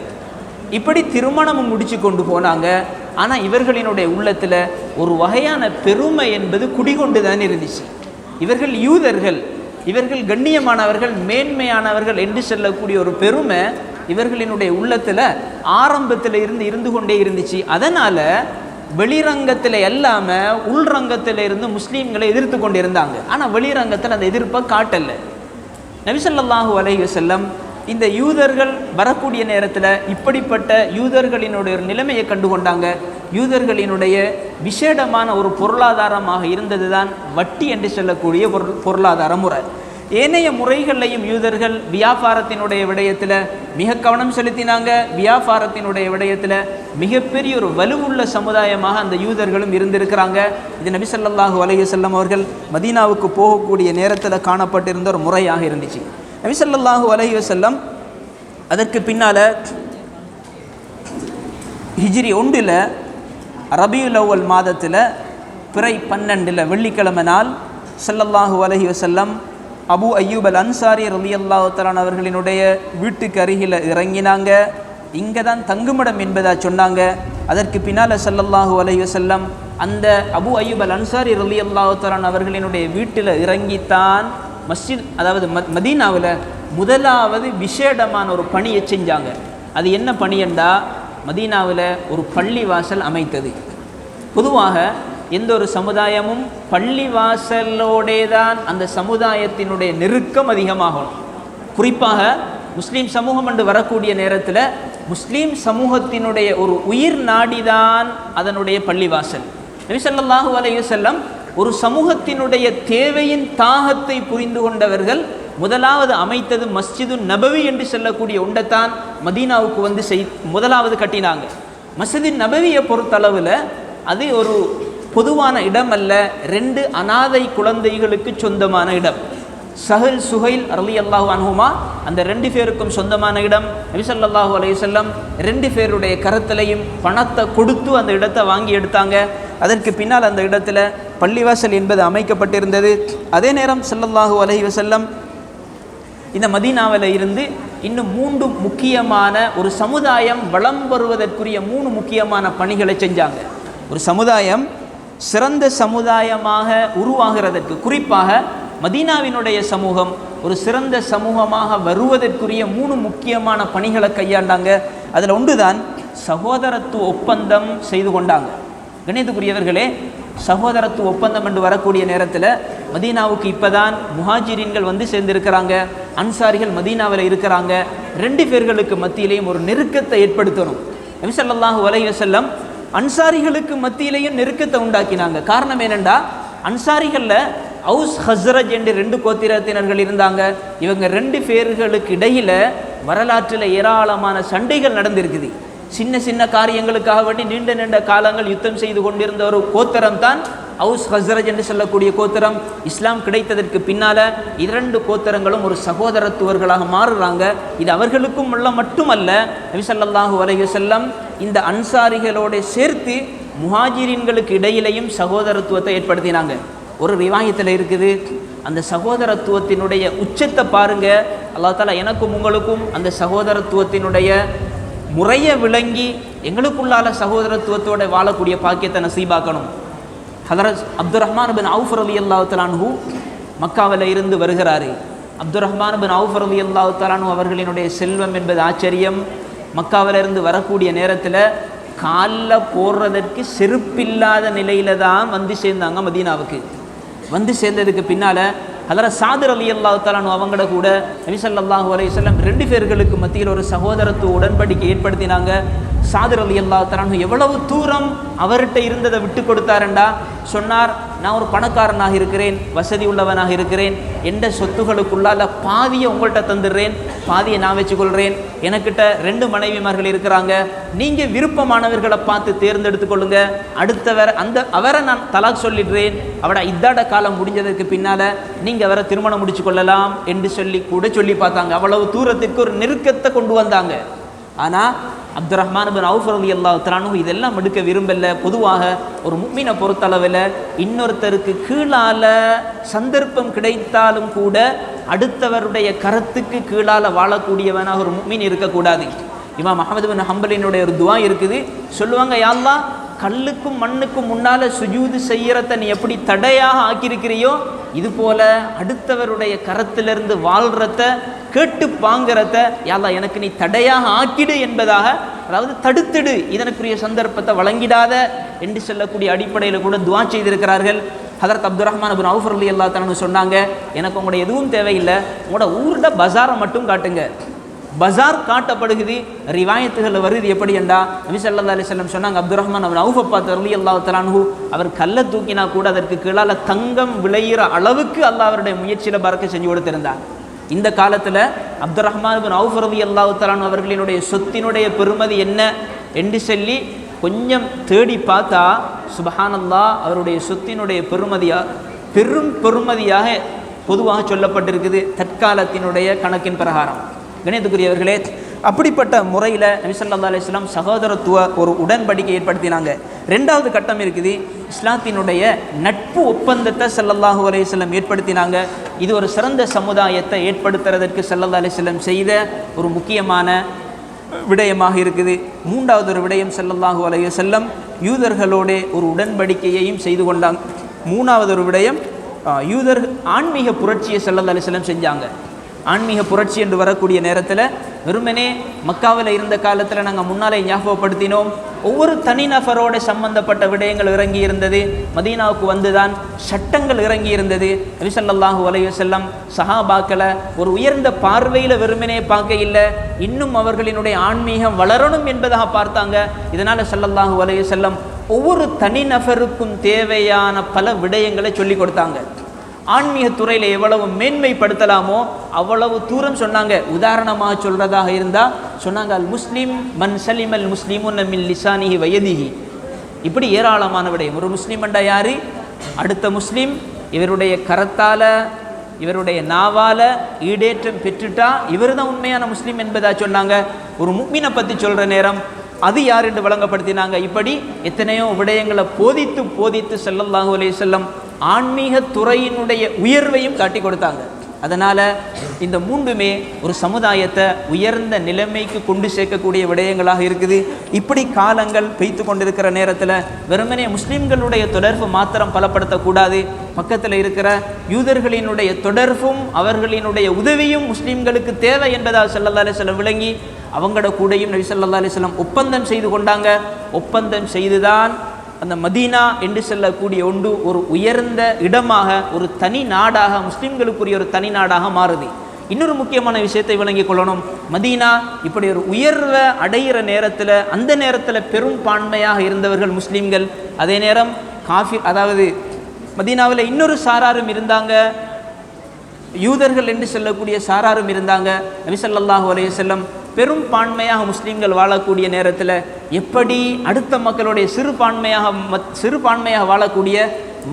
Speaker 2: இப்படி திருமணமும் முடித்து கொண்டு போனாங்க. ஆனால் இவர்களினுடைய உள்ளத்தில் ஒரு வகையான பெருமை என்பது குடிகொண்டு தான் இருந்துச்சு. இவர்கள் யூதர்கள், இவர்கள் கண்ணியமானவர்கள், மேன்மையானவர்கள் என்று சொல்லக்கூடிய ஒரு பெருமை இவர்களினுடைய உள்ளத்தில் ஆரம்பத்தில் இருந்து கொண்டே இருந்துச்சு. அதனால் வெளிரங்கத்தில் இல்லாமல் உள்ரங்கத்தில் இருந்து முஸ்லீம்களை எதிர்த்து கொண்டு இருந்தாங்க. ஆனால் வெளிரங்கத்தில் அந்த எதிர்ப்பை காட்டலை. நபி ஸல்லல்லாஹு அலைஹி வஸல்லம் இந்த யூதர்கள் வரக்கூடிய நேரத்தில் இப்படிப்பட்ட யூதர்களினுடைய ஒரு நிலைமையை கண்டு கொண்டாங்க. யூதர்களினுடைய விசேடமான ஒரு பொருளாதாரமாக இருந்தது தான் வட்டி என்று சொல்லக்கூடிய பொருளாதார முறை. ஏனைய முறைகளையும் யூதர்கள் வியாபாரத்தினுடைய விடயத்தில் மிக கவனம் செலுத்தினாங்க. வியாபாரத்தினுடைய விடயத்தில் மிகப்பெரிய ஒரு வலுவுள்ள சமுதாயமாக அந்த யூதர்களும் இருந்திருக்கிறாங்க. இது நபி ஸல்லல்லாஹு அலைஹி வஸல்லம் அவர்கள் மதீனாவுக்கு போகக்கூடிய நேரத்தில் காணப்பட்டிருந்த ஒரு முறையாக இருந்துச்சு. நபி ஸல்லல்லாஹு அலைஹி வஸல்லம் அதற்கு பின்னால் ஹிஜ்ரி 1 ரபியுல் அவ்வல் மாதத்தில் பிறை 12 வெள்ளிக்கிழமை நாள் ஸல்லல்லாஹு அலைஹி வஸல்லம் அபு அய்யூப் அல் அன்சாரி ரலியல்லாஹு தஆலா அவர்களினுடைய வீட்டுக்கு அருகில் இறங்கினாங்க. இங்கே தான் தங்குமிடம் என்பதா சொன்னாங்க. அதற்கு பின்னால் ஸல்லல்லாஹு அலைஹி வஸல்லம் அந்த அபு அய்யூப் அல் அன்சாரி ரலியல்லாஹு தஆலா அவர்களினுடைய வீட்டில் இறங்கித்தான் மஸ்ஜித், அதாவது மதீனாவில் முதலாவது விசேடமான ஒரு பணியை செஞ்சாங்க. அது என்ன பணியண்டா, மதீனாவில் ஒரு பள்ளி வாசல் அமைத்தது. பொதுவாக எந்த ஒரு சமுதாயமும் பள்ளி வாசலோடே தான் அந்த சமுதாயத்தினுடைய நெருக்கம் அதிகமாகும். குறிப்பாக முஸ்லீம் சமூகம் என்று வரக்கூடிய நேரத்தில் முஸ்லீம் சமூகத்தினுடைய ஒரு உயிர் நாடிதான் அதனுடைய பள்ளிவாசல். நபி ஸல்லல்லாஹு அலைஹி வஸல்லம் ஒரு சமூகத்தினுடைய தேவையின் தாகத்தை புரிந்து கொண்டவர்கள் முதலாவது அமைத்தது மஸ்ஜிது நபவி என்று சொல்லக்கூடிய ஒன்றைத்தான் மதீனாவுக்கு வந்து முதலாவது கட்டினாங்க. மஸ்ஜிது நபவியை பொறுத்தளவில் அது ஒரு பொதுவான இடம் அல்ல, 2 அனாதை குழந்தைகளுக்கு சொந்தமான இடம். சஹல் சுஹைல் ரலியல்லாஹு அன்ஹுமா அந்த 2 பேருக்கும் சொந்தமான இடம். நபி ஸல்லல்லாஹு அலைஹி வஸல்லம் 2 பேருடைய கரத்திலையும் பணத்தை கொடுத்து அந்த இடத்தை வாங்கி எடுத்தாங்க. அதற்கு பின்னால் அந்த இடத்துல பள்ளிவாசல் என்பது அமைக்கப்பட்டிருந்தது. அதே நேரம் ஸல்லல்லாஹு அலைஹி வஸல்லம் இந்த மதீனாவில் இருந்து இன்னும் 3 முக்கியமான ஒரு சமுதாயம் வளம் வருவதற்குரிய 3 முக்கியமான பணிகளை செஞ்சாங்க. ஒரு சமுதாயம் சிறந்த சமுதாயமாக உருவாகிறதற்கு, குறிப்பாக மதீனாவினுடைய சமூகம் ஒரு சிறந்த சமூகமாக வருவதற்குரிய 3 முக்கியமான பணிகளை கையாண்டாங்க. அதில் ஒன்றுதான் சகோதரத்துவ ஒப்பந்தம் செய்து கொண்டாங்க. கணியத்துக்குரியவர்களே, சகோதரத்துவ ஒப்பந்தம் என்று வரக்கூடிய நேரத்தில் மதீனாவுக்கு இப்போதான் முஹாஜிரின்கள் வந்து சேர்ந்திருக்கிறாங்க, அன்சாரிகள் மதீனாவில் இருக்கிறாங்க. 2 பேர்களுக்கு மத்தியிலேயும் ஒரு நெருக்கத்தை ஏற்படுத்தணும். நபி ஸல்லல்லாஹு அலைஹி வஸல்லம் அன்சாரிகளுக்கு மத்தியிலேயும் நெருக்கத்தை உண்டாக்கினாங்க. காரணம் என்னென்னா, அன்சாரிகளில் அவுஸ் ஹஸ்ரஜ் என்று 2 கோத்திரத்தினர்கள் இருந்தாங்க. இவங்க 2 பேர்களுக்கு இடையில் வரலாற்றில் ஏராளமான சண்டைகள் நடந்திருக்குது. சின்ன சின்ன காரியங்களுக்காக வேண்டி நீண்ட நீண்ட காலங்கள் யுத்தம் செய்து கொண்டிருந்த ஒரு கோத்திரம் தான் அவுஸ் ஹஸ்ரஜ் என்று சொல்லக்கூடிய கோத்திரம். இஸ்லாம் கிடைத்ததற்கு பின்னால் 2 கோத்திரங்களும் ஒரு சகோதரத்துவர்களாக மாறுறாங்க. இது அவர்களுக்கும் உள்ள மட்டுமல்ல, நபி ஸல்லல்லாஹு அலைஹி வஸல்லம் இந்த அன்சாரிகளோடு சேர்த்து முஹாஜிரின்களுக்கு இடையிலையும் சகோதரத்துவத்தை ஏற்படுத்தினாங்க. ஒரு ரிவாயத்தில் இருக்குது, அந்த சகோதரத்துவத்தினுடைய உச்சத்தை பாருங்க. அல்லாஹ் தஆலா எனக்கும் உங்களுக்கும் அந்த சகோதரத்துவத்தினுடைய முறையை விளங்கி எங்களுக்குள்ளால சகோதரத்துவத்தோடு வாழக்கூடிய பாக்கியத்தை நசீபாக்கணும். ஹதரத் அப்துர் ரஹ்மான் பின் அவுஃப் ரலியல்லாஹு தஆலா அன்ஹு மக்காவில் இருந்து வருகிறாரு. அப்துர் ரஹ்மான் பின் அவுஃப் ரலியல்லாஹு தஆலா அன்ஹு அவர்களினுடைய செல்வம் என்பது ஆச்சரியம். மக்காவில் இருந்து வரக்கூடிய நேரத்தில் காலில் போடுறதற்கு செருப்பில்லாத நிலையில தான் வந்து சேர்ந்தாங்க மதீனாவுக்கு. வந்து சேர்ந்ததுக்கு பின்னால் ஹதரத் சாத் ரலியல்லாஹு தஆலா அன்ஹு அவங்கள கூட நபி ஸல்லல்லாஹு அலைஹி வஸல்லம் 2 பேர்களுக்கு மத்தியில் ஒரு சகோதரத்துவ உடன்படிக்கை ஏற்படுத்தினாங்க. சாத் ரலியல்லாஹு தஆலா அன்ஹு எவ்வளவு தூரம் அவர்கிட்ட இருந்ததை விட்டு கொடுத்தாருண்டா சொன்னார், நான் ஒரு பணக்காரனாக இருக்கிறேன், வசதி உள்ளவனாக இருக்கிறேன், எந்த சொத்துகளுக்குள்ளால பாதியை உங்கள்கிட்ட தந்துடுறேன், பாதியை நான் வச்சுக்கொள்கிறேன். எனக்கிட்ட 2 மனைவிமார்கள் இருக்கிறாங்க, நீங்கள் விருப்பமானவர்களை பார்த்து தேர்ந்தெடுத்துக்கொள்ளுங்க, அடுத்தவர் அவரை நான் தலாக் சொல்லிடுறேன், அவட இதாட காலம் முடிஞ்சதுக்கு பின்னால் நீங்கள் அவரை திருமணம் முடிச்சு கொள்ளலாம் என்று சொல்லி பார்த்தாங்க. அவ்வளவு தூரத்திற்கு ஒரு நெருக்கத்தை கொண்டு வந்தாங்க. ஆனால் அப்துர் ரஹ்மான் பின் அவுஃப் ரலியல்லாஹு தஆலா அன்ஹு இதெல்லாம் எடுக்க விரும்பல. பொதுவாக ஒரு முஃமினை பொறுத்தளவில் இன்னொருத்தருக்கு கீழால சந்தர்ப்பம் கிடைத்தாலும் கூட அடுத்தவருடைய கரத்துக்கு கீழால வாழக்கூடியவனாக ஒரு முஃமின் இருக்கக்கூடாது. இமாம் அஹ்மத் பின் ஹம்பலினுடைய ஒரு துஆ இருக்குது. சொல்லுவாங்க, யா அல்லாஹ், கல்லுக்கும் மண்ணுக்கும் முன்னால் சுஜூது செய்யறத நீ எப்படி தடையாக ஆக்கியிருக்கிறியோ, இது போல அடுத்தவருடைய கரத்திலிருந்து வாழ்கிறத கேட்டு பாங்கிறத யா அல்லாஹ் எனக்கு நீ தடையாக ஆக்கிடு என்பதாக, அதாவது தடுத்திடு, இதனுக்குரிய சந்தர்ப்பத்தை வழங்கிடாத என்று சொல்லக்கூடிய அடிப்படையில் கூட துஆ செய்திருக்கிறார்கள். ஹதரத் அப்துர் ரஹ்மான் பின் அவுஃப் ரலியல்லாஹு தஆலா சொன்னாங்க, எனக்கு உங்களோட எதுவும் தேவையில்லை, உங்களோட ஊரில் பஜாரை மட்டும் காட்டுங்க. பஜார் காட்டப்படுகிறது. ரிவாயத்துகள் வருது எப்படி என்றா, நபி ஸல்லல்லாஹு அலைஹி வஸல்லம் சொன்னாங்க, அப்துர் ரஹ்மான் பின் அவுஃப் ரலியல்லாஹு தஆலா அன்ஹு அவர் கல்லை தூக்கினா கூட அதற்கு கீழால தங்கம் விளையிற அளவுக்கு அல்லாஹ் அவருடைய முயற்சியில் பறக்க செஞ்சு கொடுத்திருந்தார். இந்த காலத்தில் அப்துர் ரஹ்மான் பின் அவுஃப் ரலியல்லாஹு தஆலா அன்ஹு அவர்களினுடைய சொத்தினுடைய பெருமதி என்ன என்று சொல்லி கொஞ்சம் தேடி பார்த்தா சுப்ஹானல்லாஹ், அவருடைய சொத்தினுடைய பெருமதியாக பொதுவாக சொல்லப்பட்டிருக்குது தற்காலத்தினுடைய கணக்கின் பிரகாரம். கணியத்துக்குரியவர்களே, அப்படிப்பட்ட முறையில் நபி ஸல்லல்லாஹு அலைஹி வஸல்லம் சகோதரத்துவ ஒரு உடன்படிக்கை ஏற்படுத்தினாங்க. 2வது கட்டம் இருக்குது, இஸ்லாத்தினுடைய நட்பு ஒப்பந்தத்தை ஸல்லல்லாஹு அலைஹி வஸல்லம் ஏற்படுத்தினாங்க. இது ஒரு சிறந்த சமுதாயத்தை ஏற்படுத்துறதற்கு ஸல்லல்லாஹு அலைஹி வஸல்லம் செய்த ஒரு முக்கியமான விடயமாக இருக்குது. மூன்றாவது ஒரு விடயம் ஸல்லல்லாஹு அலைஹி வஸல்லம் யூதர்களோட ஒரு உடன்படிக்கையையும் செய்து கொண்டாங்க. மூணாவது ஒரு விடயம் யூதர் ஆன்மீக புரட்சியை ஸல்லல்லாஹு அலைஹி வஸல்லம் செஞ்சாங்க. ஆன்மீக புரட்சி என்று வரக்கூடிய நேரத்தில் வெறுமனே மக்காவில் இருந்த காலத்தில் நாங்கள் முன்னாலே ஞாபகப்படுத்தினோம், ஒவ்வொரு தனிநபரோட சம்பந்தப்பட்ட விடயங்கள் இறங்கி இருந்தது. மதீனாவுக்கு வந்துதான் சட்டங்கள் இறங்கி இருந்தது. நபி ஸல்லல்லாஹு அலைஹி வஸல்லம் சஹாபாக்களை ஒரு உயர்ந்த பார்வையில் வெறுமனே பார்க்க இல்லை, இன்னும் அவர்களினுடைய ஆன்மீகம் வளரணும் என்பதாக பார்த்தாங்க. இதனால் ஸல்லல்லாஹு அலைஹி வஸல்லம் ஒவ்வொரு தனிநபருக்கும் தேவையான பல விடயங்களை சொல்லி கொடுத்தாங்க. ஆன்மீக துறையில் எவ்வளவு மேன்மைப்படுத்தலாமோ அவ்வளவு தூரம் சொன்னாங்க. உதாரணமாக சொல்றதாக இருந்தால் சொன்னாங்க, அல் முஸ்லிம் மன் சலிம் அல் முஸ்லிமுன் மின் லிசானிஹி வயதிஹி. இப்படி ஏராளமான விடயம். ஒரு முஸ்லீம் என்றா யாரு? அடுத்த முஸ்லீம் இவருடைய கரத்தால் இவருடைய நாவால் ஈடேற்றம் பெற்றுட்டா இவர் தான் உண்மையான முஸ்லீம் என்பதா சொன்னாங்க. ஒரு முஃமினை பற்றி சொல்கிற நேரம் அது யார் என்று வழங்கப்படுத்தினாங்க. இப்படி எத்தனையோ விடயங்களை போதித்து ஸல்லல்லாஹு அலைஹி வஸல்லம் ஆன்மீக துறையினுடைய உயர்வையும் காட்டி கொடுத்தாங்க. அதனால் இந்த மூன்றுமே ஒரு சமுதாயத்தை உயர்ந்த நிலைமைக்கு கொண்டு சேர்க்கக்கூடிய விடயங்களாக இருக்குது. இப்படி காலங்கள் பெய்த்து கொண்டிருக்கிற நேரத்தில் வெறுமனே முஸ்லீம்களுடைய தொடர்பு மாத்திரம் பலப்படுத்தக்கூடாது. பக்கத்தில் இருக்கிற யூதர்களினுடைய தொடர்பும் அவர்களினுடைய உதவியும் முஸ்லீம்களுக்கு தேவை என்பதால் ஸல்லல்லாஹு அலைஹி வஸல்லம் விளங்கி அவங்களோட கூடையும் நபி ஸல்லல்லாஹு அலைஹி வஸல்லம் ஒப்பந்தம் செய்து கொண்டாங்க. ஒப்பந்தம் செய்துதான் அந்த மதீனா என்று சொல்லக்கூடிய ஒன்று ஒரு உயர்ந்த இடமாக, ஒரு தனி நாடாக, முஸ்லீம்களுக்குரிய ஒரு தனி நாடாக மாறுது. இன்னொரு முக்கியமான விஷயத்தை விளங்கிக் கொள்ளணும். மதீனா இப்படி ஒரு உயர்வை அடைகிற நேரத்தில், அந்த நேரத்தில் பெரும் பான்மையாக இருந்தவர்கள் முஸ்லீம்கள். அதே நேரம் காஃபிர், அதாவது மதீனாவில் இன்னொரு சாராரும் இருந்தாங்க, யூதர்கள் என்று சொல்லக்கூடிய சாராரும் இருந்தாங்க. நபி ஸல்லல்லாஹு அலைஹி வஸல்லம் பெரும் பான்மையாக முஸ்லீம்கள் வாழக்கூடிய நேரத்தில் எப்படி அடுத்த மக்களுடைய சிறுபான்மையாக வாழக்கூடிய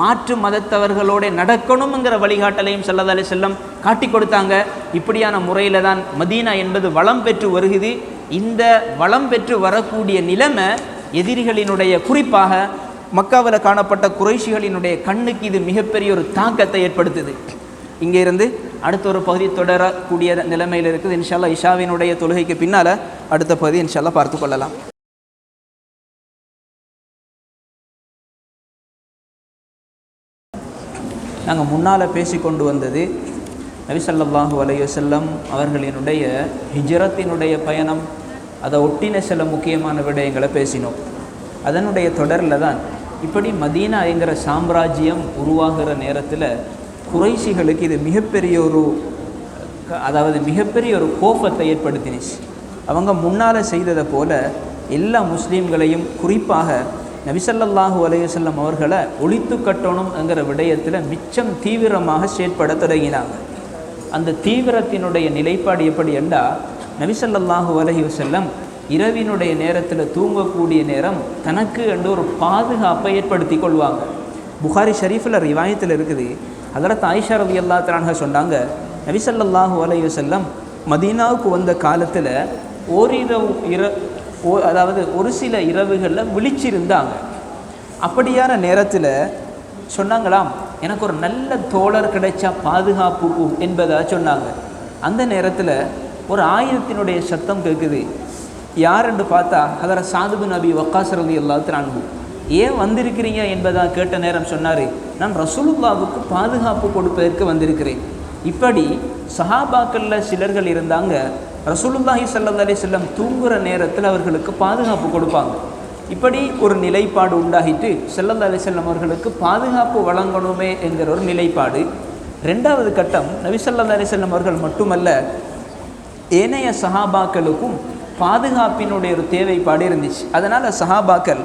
Speaker 2: மாற்று மதத்தவர்களோட நடக்கணுங்கிற வழிகாட்டலையும் ஸல்லல்லாஹு அலைஹி வஸல்லம் காட்டி கொடுத்தாங்க. இப்படியான முறையில் தான் மதீனா என்பது வளம் பெற்று வருகிறது. இந்த வளம் பெற்று வரக்கூடிய நிலைமை எதிரிகளினுடைய, குறிப்பாக மக்காவில் காணப்பட்ட குறைஷிகளினுடைய கண்ணுக்கு இது மிகப்பெரிய ஒரு தாக்கத்தை ஏற்படுத்துது. இங்கே இருந்து அடுத்த ஒரு பகுதி தொடரக்கூடிய நிலைமையில் இருக்குது. இன்ஷா அல்லாஹ் இஷாவினுடைய தொழுகைக்கு பின்னால் அடுத்த பகுதி இன்ஷா அல்லாஹ் பார்த்து கொள்ளலாம். நாங்கள் முன்னால் பேசி கொண்டு வந்தது நபி ஸல்லல்லாஹு அலைஹி வஸல்லம் அவர்களினுடைய ஹிஜ்ரத்தினுடைய பயணம், அதை ஒட்டின சில முக்கியமான விடயங்களை பேசினோம். அதனுடைய தொடரில் தான் இப்படி மதீனா என்கிற சாம்ராஜ்யம் உருவாகிற நேரத்தில் குறைஷிகளுக்கு இது மிகப்பெரிய ஒரு கோபத்தை ஏற்படுத்தினுச்சு. அவங்க முன்னால் செய்ததை போல எல்லா முஸ்லீம்களையும், குறிப்பாக நபி ஸல்லல்லாஹு அலைஹி வஸல்லம் அவர்களை ஒழித்து கட்டணும்ங்கிற விடயத்தில் மிச்சம் தீவிரமாக செயற்பட தொடங்கினாங்க. அந்த தீவிரத்தினுடைய நிலைப்பாடு எப்படி என்றால், நபி ஸல்லல்லாஹு அலைஹி வஸல்லம் இரவினுடைய நேரத்தில் தூங்கக்கூடிய நேரம் தனக்கு என்று ஒரு பாதுகாப்பை ஏற்படுத்தி கொள்வாங்க. புகாரி ஷரீஃபில் ரிவாயத்தில் இருக்குது. ஹதரத் ஆயிஷா ரலியல்லாஹு தஆலா சொன்னாங்க, நபி ஸல்லல்லாஹு அலைஹி வஸல்லம் மதீனாவுக்கு வந்த காலத்தில் ஒரு சில இரவுகளில் விழிச்சிருந்தாங்க. அப்படியான நேரத்தில் சொன்னாங்களாம், எனக்கு ஒரு நல்ல தோழர் கிடைச்சா பாதுகாப்பு என்பதாக சொன்னாங்க. அந்த நேரத்தில் ஒரு ஆயுதத்தினுடைய சத்தம் கேட்குது. யாருன்னு பார்த்தா ஹதரத் சாத் பின் அபி வக்காஸ் ரலியல்லாஹு தஆலா. ஏன் வந்திருக்கிறீங்க என்பதாக கேட்ட நேரம் சொன்னார், நான் ரசூலுல்லாவுக்கு பாதுகாப்பு கொடுப்பதற்கு வந்திருக்கிறேன். இப்படி சஹாபாக்களில் சிலர்கள் இருந்தாங்க, ரசூலுல்லாஹி ஸல்லல்லாஹு அலைஹி வஸல்லம் தூங்குகிற நேரத்தில் அவர்களுக்கு பாதுகாப்பு கொடுப்பாங்க. இப்படி ஒரு நிலைப்பாடு உண்டாகிட்டு ஸல்லல்லாஹு அலைஹி வஸல்லம் அவர்களுக்கு பாதுகாப்பு வழங்கணுமே என்கிற ஒரு நிலைப்பாடு. ரெண்டாவது கட்டம், நபி ஸல்லல்லாஹு அலைஹி வஸல்லம் அவர்கள் மட்டுமல்ல, ஏனைய சஹாபாக்களுக்கும் பாதுகாப்பினுடைய ஒரு தேவைப்பாடு இருந்துச்சு. அதனால் சஹாபாக்கள்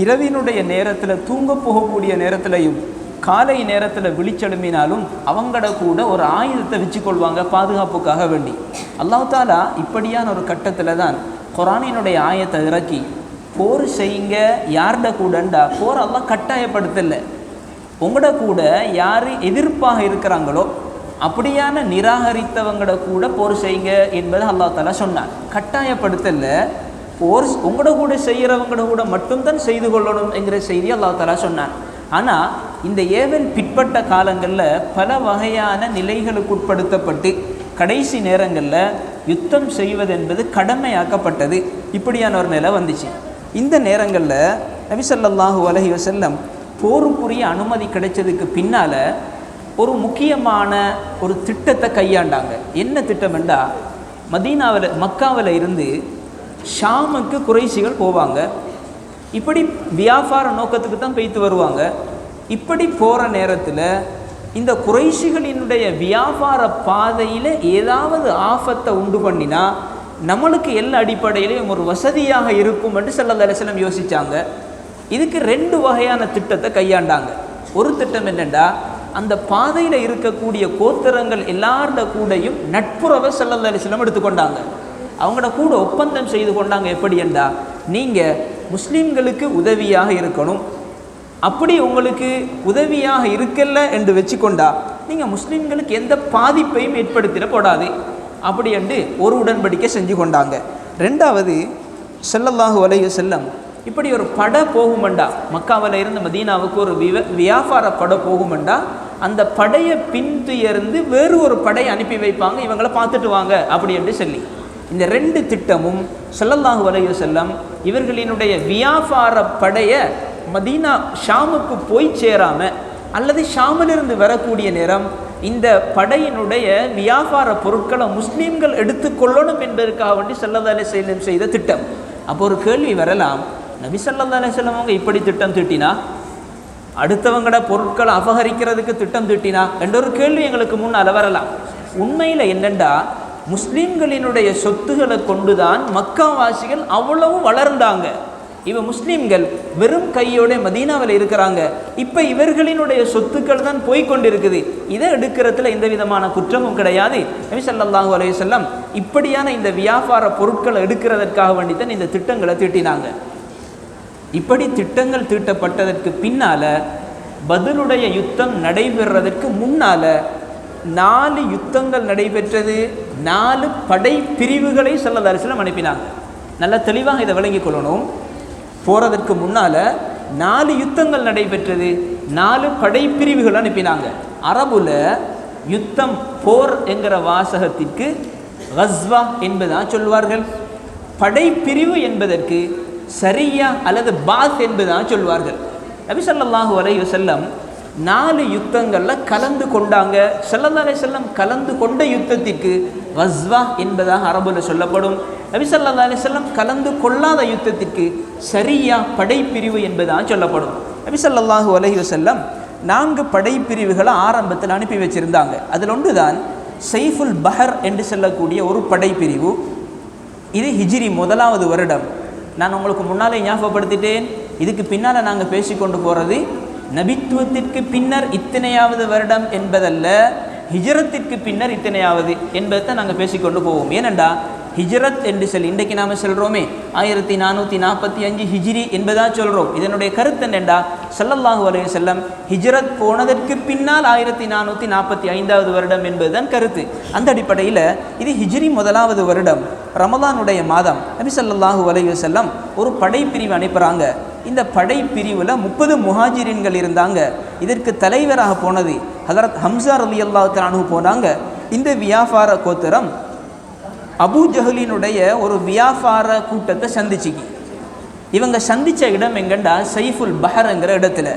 Speaker 2: இரவினுடைய நேரத்தில் தூங்க போகக்கூடிய நேரத்திலையும் காலை நேரத்தில் விழிச்செழும்பினாலும் அவங்கள கூட ஒரு ஆயுதத்தை வச்சுக்கொள்வாங்க பாதுகாப்புக்காக வேண்டி. அல்லாஹ் தாலா இப்படியான ஒரு கட்டத்தில் தான் குர்ஆனினுடைய ஆயத்தை இறக்கி, போர் செய்யுங்க யார்ட கூடண்டா, போர் அல்லாஹ் கட்டாயப்படுத்தலை. உங்களோட கூட யார் எதிர்ப்பாக இருக்கிறாங்களோ அப்படியான நிராகரித்தவங்கள கூட போர் செய்யுங்க என்பதை அல்லாஹ் தாலா சொன்னான். கட்டாயப்படுத்தலை. போர் உங்களோட கூட செய்கிறவங்களோட கூட மட்டும்தான் செய்து கொள்ளணும் என்கிற செய்தி அல்லாஹ் தாலா சொன்னான். ஆனால் இந்த ஏவல் பிற்பட்ட காலங்களில் பல வகையான நிலைகளுக்கு உட்படுத்தப்பட்டு கடைசி நேரங்களில் யுத்தம் செய்வது என்பது கடமையாக்கப்பட்டது. இப்படியான ஒரு நிலை வந்துச்சு. இந்த நேரங்களில் நபி ஸல்லல்லாஹு அலைஹி வஸல்லம் போருக்குரிய அனுமதி கிடைச்சதுக்கு பின்னால் ஒரு முக்கியமான ஒரு திட்டத்தை கையாண்டாங்க. என்ன திட்டம் என்றால், மக்காவில் இருந்து ஷாமுக்கு குறைஷிகள் போவாங்க. இப்படி வியாபார நோக்கத்துக்கு தான் போய்த்து வருவாங்க. இப்படி போகிற நேரத்தில் இந்த குறைஷிகளினுடைய வியாபார பாதையில் ஏதாவது ஆபத்தை உண்டு பண்ணினா நம்மளுக்கு எல்லா அடிப்படையிலையும் ஒரு வசதியாக இருக்கும் என்று ஸல்லல்லாஹு அலைஹி வஸல்லம் யோசித்தாங்க. இதுக்கு 2 வகையான திட்டத்தை கையாண்டாங்க. ஒரு திட்டம் என்னென்னா, அந்த பாதையில் இருக்கக்கூடிய கோத்திரங்கள் எல்லாரோட கூடையும் நட்புறவை ஸல்லல்லாஹு அலைஹி வஸல்லம் எடுத்துக்கொண்டாங்க. அவங்களோட கூட ஒப்பந்தம் செய்து கொண்டாங்க. எப்படி என்றால், நீங்கள் முஸ்லீம்களுக்கு உதவியாக இருக்கணும், அப்படி உங்களுக்கு உதவியாக இருக்கல என்று வச்சுக்கொண்டா நீங்கள் முஸ்லீம்களுக்கு எந்த பாதிப்பையும் ஏற்படுத்திடக்கூடாது அப்படி என்று ஒரு உடன்படிக்கை செஞ்சு கொண்டாங்க. 2வது, ஸல்லல்லாஹு அலைஹி வஸல்லம் இப்படி ஒரு படை போகுமெண்டா, மக்காவில் இருந்து மதீனாவுக்கு ஒரு வியாபார படை போகுமெண்டா, அந்த படையை பின்துயர்ந்து வேறு ஒரு படையை அனுப்பி வைப்பாங்க, இவங்களை பார்த்துட்டு வாங்க அப்படி என்று சொல்லி. இந்த 2 திட்டமும் ஸல்லல்லாஹு அலைஹி வஸல்லம் இவர்களினுடைய வியாபார படையை மதீனா ஷாமுக்கு போய் சேராமல் அல்லது ஷாமிலிருந்து வரக்கூடிய நேரம் இந்த படையினுடைய வியாபார பொருட்களை முஸ்லீம்கள் எடுத்துக்கொள்ளணும் என்பதற்காக வேண்டி ஸல்லல்லாஹு அலைஹி வஸல்லம் செய்த திட்டம். அப்போ ஒரு கேள்வி வரலாம், நபி ஸல்லல்லாஹு அலைஹி வஸல்லம் அவங்க இப்படி திட்டம் தீட்டினா, அடுத்தவங்களோட பொருட்களை அபகரிக்கிறதுக்கு திட்டம் தீட்டினா என்ற ஒரு கேள்வி எங்களுக்கு முன்னால் வரலாம். உண்மையில் என்னென்னா, முஸ்லீம்களினுடைய சொத்துக்களை கொண்டுதான் மக்காவாசிகள் அவ்வளவு வளர்ந்தாங்க. முஸ்லீம்கள் வெறும் கையோட மதீனாவில் இருக்கிறாங்க. இப்போ இவர்களினுடைய சொத்துக்கள் தான் போய்கொண்டிருக்குது. இதை எடுக்கிறதுல எந்த விதமான குற்றமும் கிடையாது. நபி ஸல்லல்லாஹு அலைஹி வஸல்லம் இப்படியான இந்த வியாபார பொருட்களை எடுக்கிறதற்காக வேண்டித்தான் இந்த திட்டங்களை தீட்டினாங்க. இப்படி திட்டங்கள் தீட்டப்பட்டதற்கு பின்னால், பத்ருடைய யுத்தம் நடைபெறுவதற்கு முன்னால் 4 யுத்தங்கள் நடைபெற்றது. 4 படை பிரிவுகளை ஸல்லல்லாஹு அலைஹி வஸல்லம் அனுப்பினாங்க. நல்ல தெளிவாக இதை விளங்கிக் கொள்ளணும். போகிறதற்கு முன்னால் 4 யுத்தங்கள் நடைபெற்றது, 4 படைப்பிரிவுகள் அனுப்பினாங்க. அரபுல யுத்தம் போர் என்கிற வாசகத்திற்கு கஸ்வா என்பதான் சொல்வார்கள். படைப்பிரிவு என்பதற்கு சரியா அல்லது பாத் என்பதான் சொல்வார்கள். நபி ஸல்லல்லாஹு அலைஹி வஸல்லம் 4 யுத்தங்களில் கலந்து கொண்டாங்க. ஸல்லல்லாஹு அலைஹி வஸல்லம் கலந்து கொண்ட யுத்தத்திற்கு கஸ்வா என்பதாக அரபுல சொல்லப்படும். நபி ஸல்லல்லாஹு அலைஹி வஸல்லம் கலந்து கொள்ளாத யுத்தத்திற்கு சரியா படைப்பிரிவு என்பதாக சொல்லப்படும். நபி ஸல்லல்லாஹு அலைஹி வஸல்லம் 4 படைப்பிரிவுகளை ஆரம்பத்தில் அனுப்பி வச்சிருந்தாங்க. அதில் ஒன்று தான் சைஃபுல் பஹர் என்று சொல்லக்கூடிய ஒரு படைப்பிரிவு. இது ஹிஜ்ரி 1வது வருடம். நான் உங்களுக்கு முன்னாலே ஞாபகப்படுத்திட்டேன். இதுக்கு பின்னால் நாங்கள் பேசிக்கொண்டு போகிறது நபித்துவத்திற்கு பின்னர் இத்தனையாவது வருடம் என்பதல்ல, ஹிஜ்ரத்திற்கு பின்னர் இத்தனையாவது என்பதை நாங்கள் பேசிக்கொண்டு போவோம். ஏனெண்டா ஹிஜ்ரத் என்று சொல்லி இன்றைக்கு நாம் சொல்கிறோமே 1445 ஹிஜ்ரி என்பதாக சொல்கிறோம். இதனுடைய கருத்து என்னெண்டா, ஸல்லல்லாஹு அலைஹி வஸல்லம் ஹிஜ்ரத் போனதற்கு பின்னால் 1445வது வருடம் என்பதுதான் கருத்து. அந்த அடிப்படையில் இது ஹிஜ்ரி 1வது வருடம், ரமலானுடைய மாதம். நபி ஸல்லல்லாஹு அலைஹி வஸல்லம் ஒரு படைப்பிரிவு அனுப்புகிறாங்க. இந்த படைப்பிரிவில் 30 முஹாஜிரின்கள் இருந்தாங்க. இதற்கு தலைவராக போனது ஹதரத் ஹம்ஸா ரலியல்லாஹு தஆலா அன்ஹு போனாங்க. இந்த வியாபார கோத்திரம் அபூ ஜஹலினுடைய ஒரு வியாபார கூட்டத்தை சந்திச்சுக்கி. இவங்க சந்தித்த இடம் எங்கண்டா சைஃபுல் பஹர்ங்கிற இடத்துல.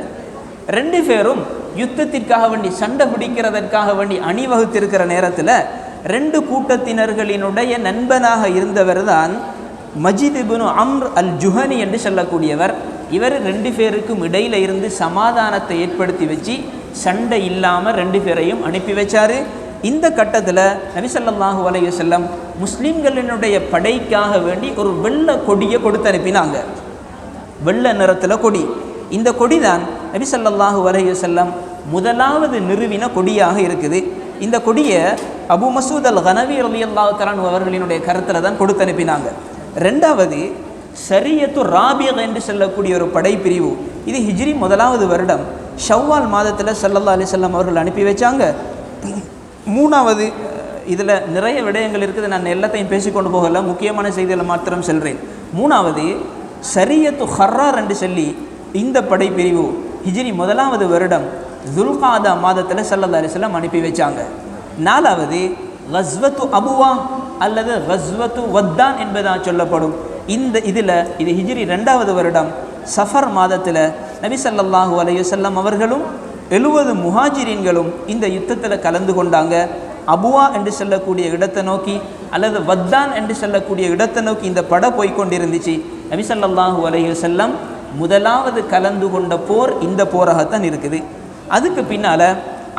Speaker 2: 2 பேரும் யுத்தத்திற்காக வேண்டி சண்டை பிடிக்கிறதற்காக வேண்டி அணிவகுத்திருக்கிற நேரத்தில் 2 கூட்டத்தினர்களினுடைய நண்பனாக இருந்தவர் தான் மஜித் இப்னு அம்ர் அல் ஜுஹனி என்று சொல்லக்கூடியவர். இவர் 2 பேருக்கும் இடையில இருந்து சமாதானத்தை ஏற்படுத்தி வச்சு சண்டை இல்லாமல் 2 பேரையும் அனுப்பி வச்சார். இந்த கட்டத்தில் நபி ஸல்லல்லாஹு அலைஹி வஸல்லம் முஸ்லீம்களினுடைய படைக்காக வேண்டி ஒரு வெள்ளை கொடியை கொடுத்து அனுப்பினாங்க. வெள்ளை நிறத்தில் கொடி. இந்த கொடி தான் நபி ஸல்லல்லாஹு அலைஹி வஸல்லம் முதலாவது நிறுவின கொடியாக இருக்குது. இந்த கொடியை அபு மசூத் அல் கனவி ரலியல்லாஹு தஆலா அவர்களினுடைய கருத்தில் தான் கொடுத்து அனுப்பினாங்க. 2வது ஷரியத்து ராபியா என்று சொல்லக்கூடிய ஒரு படைப்பிரிவு. இது ஹிஜ்ரி 1வது வருடம் ஷவ்வால் மாதத்தில் ஸல்லல்லாஹு அலைஹி வஸல்லம் அவர்கள் அனுப்பி வச்சாங்க. 3வது, இதில் நிறைய விடயங்கள் இருக்குது, நான் எல்லாத்தையும் பேசிக்கொண்டு போகல, முக்கியமான செய்திகளை மாத்திரம் சொல்கிறேன். 3வது ஷரியத்து ஹர்ரார் என்று சொல்லி இந்த படைப்பிரிவு ஹிஜ்ரி 1வது வருடம் துல்காதா மாதத்தில் ஸல்லல்லாஹு அலைஹி வஸல்லம் அனுப்பி வச்சாங்க. 4வது கஸ்வத்து அபுவா அல்லது கஸ்வத்து வத்தான் என்பதாக சொல்லப்படும். இது ஹிஜ்ரி 2வது வருடம் சஃபர் மாதத்தில் நபி ஸல்லல்லாஹு அலைஹி வஸல்லம் அவர்களும் 70 முஹாஜிரீன்களும் இந்த யுத்தத்தில் கலந்து கொண்டாங்க. அபுவா என்று சொல்லக்கூடிய இடத்தை நோக்கி அல்லது வத்தான் என்று சொல்லக்கூடிய இடத்தை நோக்கி இந்த படை போய்கொண்டிருந்துச்சு. நபி ஸல்லல்லாஹு அலைஹி வஸல்லம் முதலாவது கலந்து கொண்ட போர் இந்த போராகத்தான் இருக்குது. அதுக்கு பின்னால்